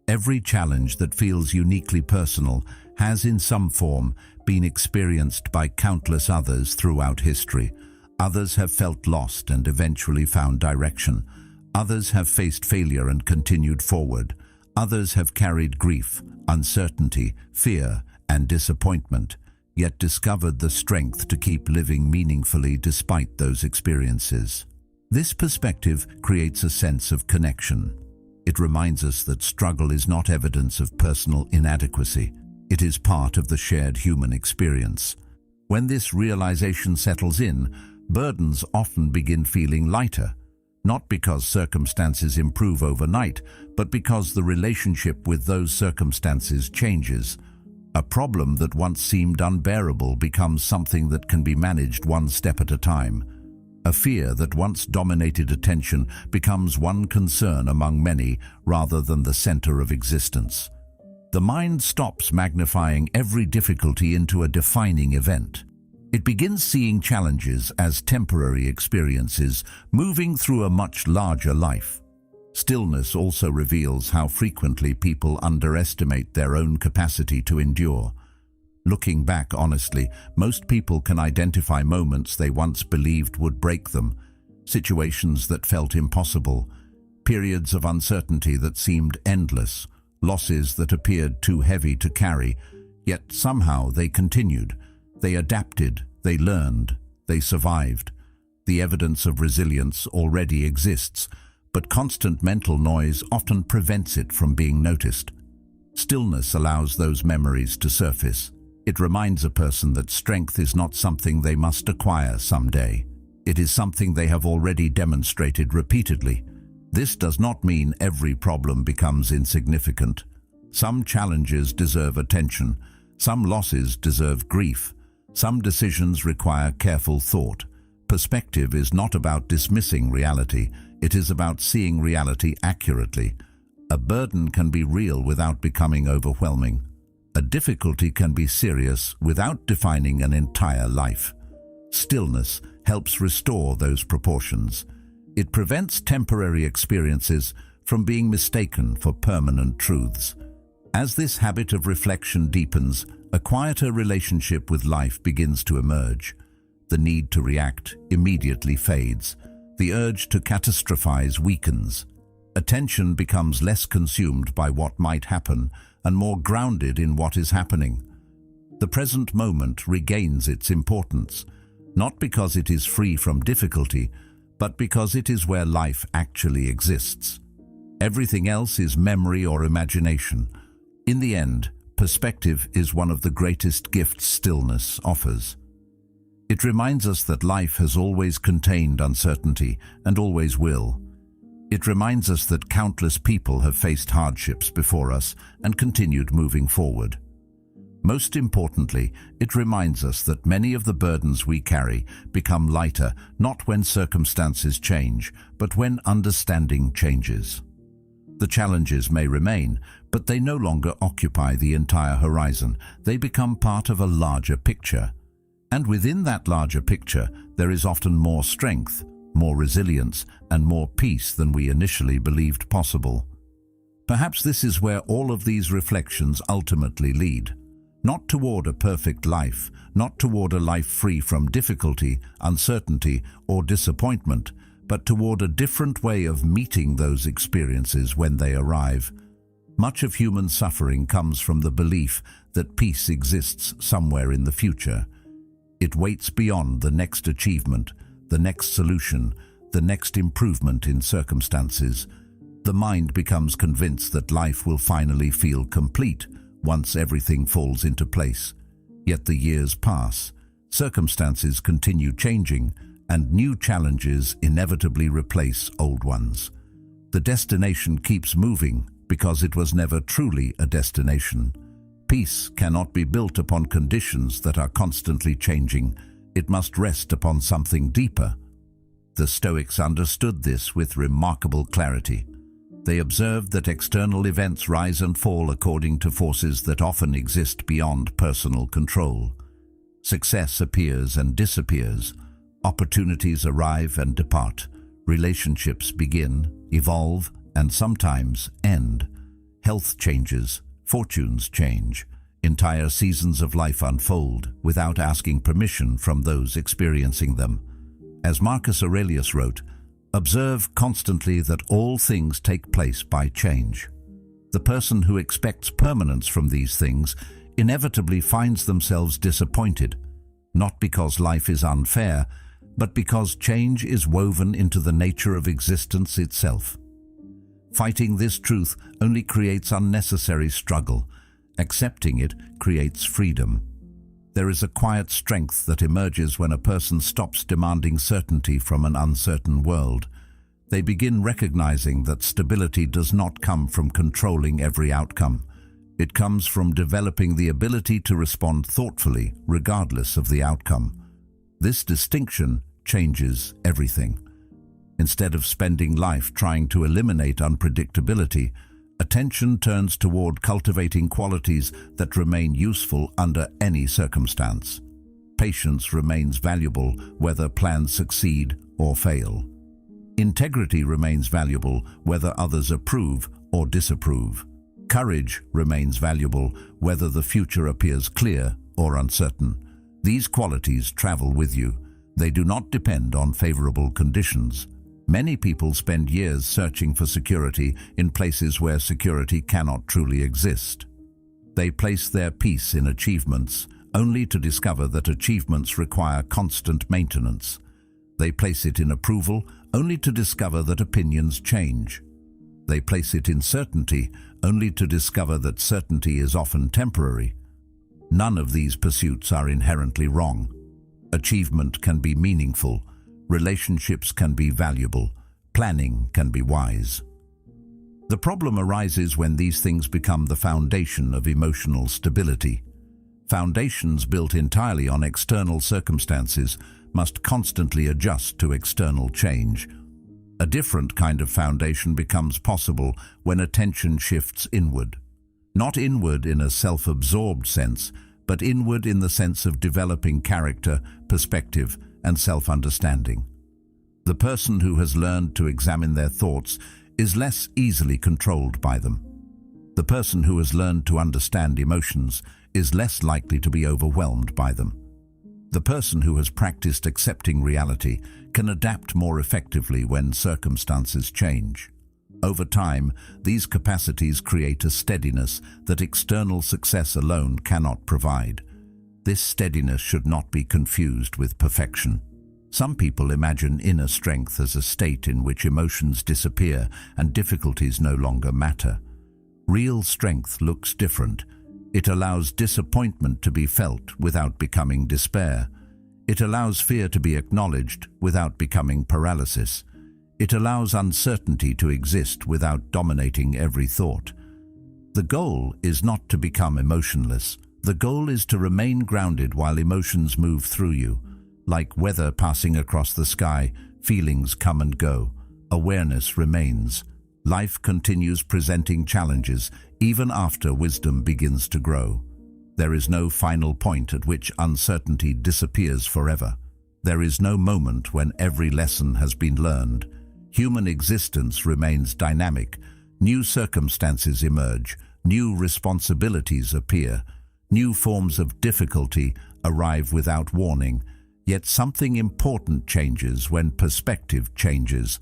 Every challenge that feels uniquely personal has in some form been experienced by countless others throughout history. Others have felt lost and eventually found direction. Others have faced failure and continued forward. Others have carried grief, uncertainty, fear, and disappointment, yet discovered the strength to keep living meaningfully despite those experiences. This perspective creates a sense of connection. It reminds us that struggle is not evidence of personal inadequacy. It is part of the shared human experience. When this realization settles in, burdens often begin feeling lighter, not because circumstances improve overnight, but because the relationship with those circumstances changes. A problem that once seemed unbearable becomes something that can be managed one step at a time. A fear that once dominated attention becomes one concern among many rather than the center of existence. The mind stops magnifying every difficulty into a defining event. It begins seeing challenges as temporary experiences moving through a much larger life. Stillness also reveals how frequently people underestimate their own capacity to endure. Looking back honestly, most people can identify moments they once believed would break them, situations that felt impossible, periods of uncertainty that seemed endless, losses that appeared too heavy to carry, yet somehow they continued. They adapted, they learned, they survived. The evidence of resilience already exists, but constant mental noise often prevents it from being noticed. Stillness allows those memories to surface. It reminds a person that strength is not something they must acquire someday. It is something they have already demonstrated repeatedly. This does not mean every problem becomes insignificant. Some challenges deserve attention. Some losses deserve grief. Some decisions require careful thought. Perspective is not about dismissing reality. It is about seeing reality accurately. A burden can be real without becoming overwhelming. A difficulty can be serious without defining an entire life. Stillness helps restore those proportions. It prevents temporary experiences from being mistaken for permanent truths. As this habit of reflection deepens, a quieter relationship with life begins to emerge. The need to react immediately fades. The urge to catastrophize weakens. Attention becomes less consumed by what might happen and more grounded in what is happening. The present moment regains its importance, not because it is free from difficulty, but because it is where life actually exists. Everything else is memory or imagination. In the end, perspective is one of the greatest gifts stillness offers. It reminds us that life has always contained uncertainty and always will. It reminds us that countless people have faced hardships before us and continued moving forward. Most importantly, it reminds us that many of the burdens we carry become lighter not when circumstances change, but when understanding changes. The challenges may remain, but they no longer occupy the entire horizon. They become part of a larger picture. And within that larger picture, there is often more strength, more resilience, and more peace than we initially believed possible. Perhaps this is where all of these reflections ultimately lead. Not toward a perfect life, not toward a life free from difficulty, uncertainty, or disappointment, but toward a different way of meeting those experiences when they arrive. Much of human suffering comes from the belief that peace exists somewhere in the future. It waits beyond the next achievement, the next solution, the next improvement in circumstances. The mind becomes convinced that life will finally feel complete once everything falls into place. Yet the years pass, circumstances continue changing, and new challenges inevitably replace old ones. The destination keeps moving because it was never truly a destination. Peace cannot be built upon conditions that are constantly changing. It must rest upon something deeper. The Stoics understood this with remarkable clarity. They observed that external events rise and fall according to forces that often exist beyond personal control. Success appears and disappears. Opportunities arrive and depart. Relationships begin, evolve, and sometimes end. Health changes, fortunes change. Entire seasons of life unfold without asking permission from those experiencing them. As Marcus Aurelius wrote, "Observe constantly that all things take place by change." The person who expects permanence from these things inevitably finds themselves disappointed, not because life is unfair, but because change is woven into the nature of existence itself. Fighting this truth only creates unnecessary struggle. Accepting it creates freedom. There is a quiet strength that emerges when a person stops demanding certainty from an uncertain world. They begin recognizing that stability does not come from controlling every outcome. It comes from developing the ability to respond thoughtfully, regardless of the outcome. This distinction changes everything. Instead of spending life trying to eliminate unpredictability, attention turns toward cultivating qualities that remain useful under any circumstance. Patience remains valuable whether plans succeed or fail. Integrity remains valuable whether others approve or disapprove. Courage remains valuable whether the future appears clear or uncertain. These qualities travel with you. They do not depend on favorable conditions. Many people spend years searching for security in places where security cannot truly exist. They place their peace in achievements, only to discover that achievements require constant maintenance. They place it in approval, only to discover that opinions change. They place it in certainty, only to discover that certainty is often temporary. None of these pursuits are inherently wrong. Achievement can be meaningful. Relationships can be valuable. Planning can be wise. The problem arises when these things become the foundation of emotional stability. Foundations built entirely on external circumstances must constantly adjust to external change. A different kind of foundation becomes possible when attention shifts inward. Not inward in a self-absorbed sense, but inward in the sense of developing character, perspective, and self-understanding. The person who has learned to examine their thoughts is less easily controlled by them. The person who has learned to understand emotions is less likely to be overwhelmed by them. The person who has practiced accepting reality can adapt more effectively when circumstances change. Over time, these capacities create a steadiness that external success alone cannot provide. This steadiness should not be confused with perfection. Some people imagine inner strength as a state in which emotions disappear and difficulties no longer matter. Real strength looks different. It allows disappointment to be felt without becoming despair. It allows fear to be acknowledged without becoming paralysis. It allows uncertainty to exist without dominating every thought. The goal is not to become emotionless. The goal is to remain grounded while emotions move through you. Like weather passing across the sky, feelings come and go. Awareness remains. Life continues presenting challenges even after wisdom begins to grow. There is no final point at which uncertainty disappears forever. There is no moment when every lesson has been learned. Human existence remains dynamic. New circumstances emerge, new responsibilities appear, new forms of difficulty arrive without warning. Yet something important changes when perspective changes.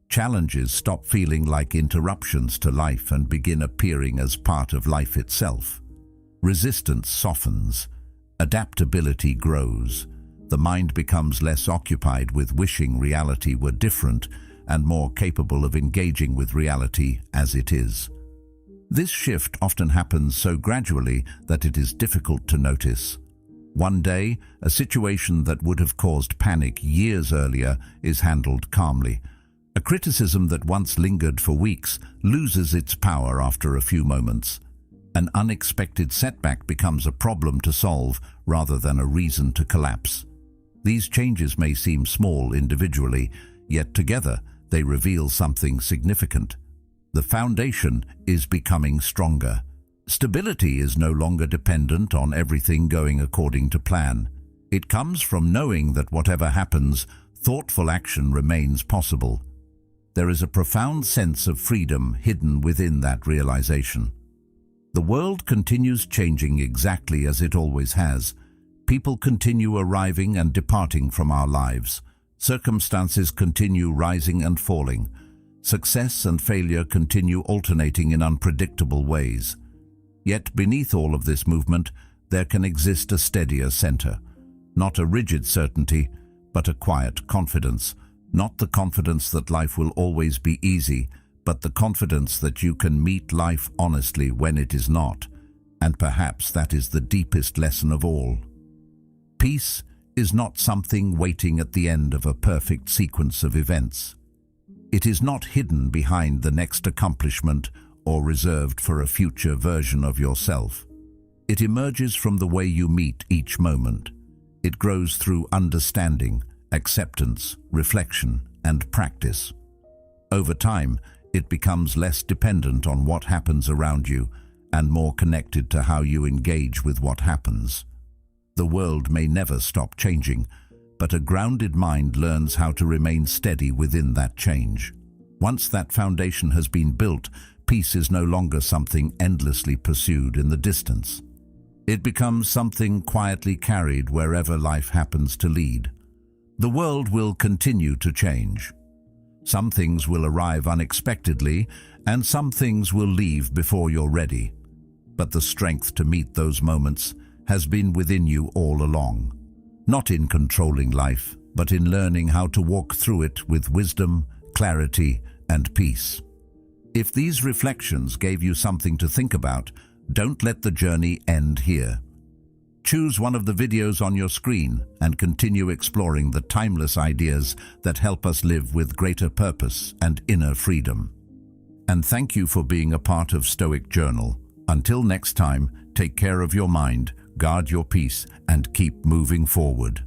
Challenges stop feeling like interruptions to life and begin appearing as part of life itself. Resistance softens. Adaptability grows. The mind becomes less occupied with wishing reality were different and more capable of engaging with reality as it is. This shift often happens so gradually that it is difficult to notice. One day, a situation that would have caused panic years earlier is handled calmly. A criticism that once lingered for weeks loses its power after a few moments. An unexpected setback becomes a problem to solve rather than a reason to collapse. These changes may seem small individually, yet together they reveal something significant. The foundation is becoming stronger. Stability is no longer dependent on everything going according to plan. It comes from knowing that whatever happens, thoughtful action remains possible. There is a profound sense of freedom hidden within that realization. The world continues changing exactly as it always has. People continue arriving and departing from our lives. Circumstances continue rising and falling. Success and failure continue alternating in unpredictable ways. Yet beneath all of this movement, there can exist a steadier center. Not a rigid certainty, but a quiet confidence. Not the confidence that life will always be easy, but the confidence that you can meet life honestly when it is not. And perhaps that is the deepest lesson of all. Peace is not something waiting at the end of a perfect sequence of events. It is not hidden behind the next accomplishment or reserved for a future version of yourself. It emerges from the way you meet each moment. It grows through understanding, acceptance, reflection, and practice. Over time, it becomes less dependent on what happens around you and more connected to how you engage with what happens. The world may never stop changing, but a grounded mind learns how to remain steady within that change. Once that foundation has been built, peace is no longer something endlessly pursued in the distance. It becomes something quietly carried wherever life happens to lead. The world will continue to change. Some things will arrive unexpectedly, and some things will leave before you're ready. But the strength to meet those moments has been within you all along. Not in controlling life, but in learning how to walk through it with wisdom, clarity, and peace. If these reflections gave you something to think about, don't let the journey end here. Choose one of the videos on your screen and continue exploring the timeless ideas that help us live with greater purpose and inner freedom. And thank you for being a part of Stoic Journal. Until next time, take care of your mind, guard your peace, and keep moving forward.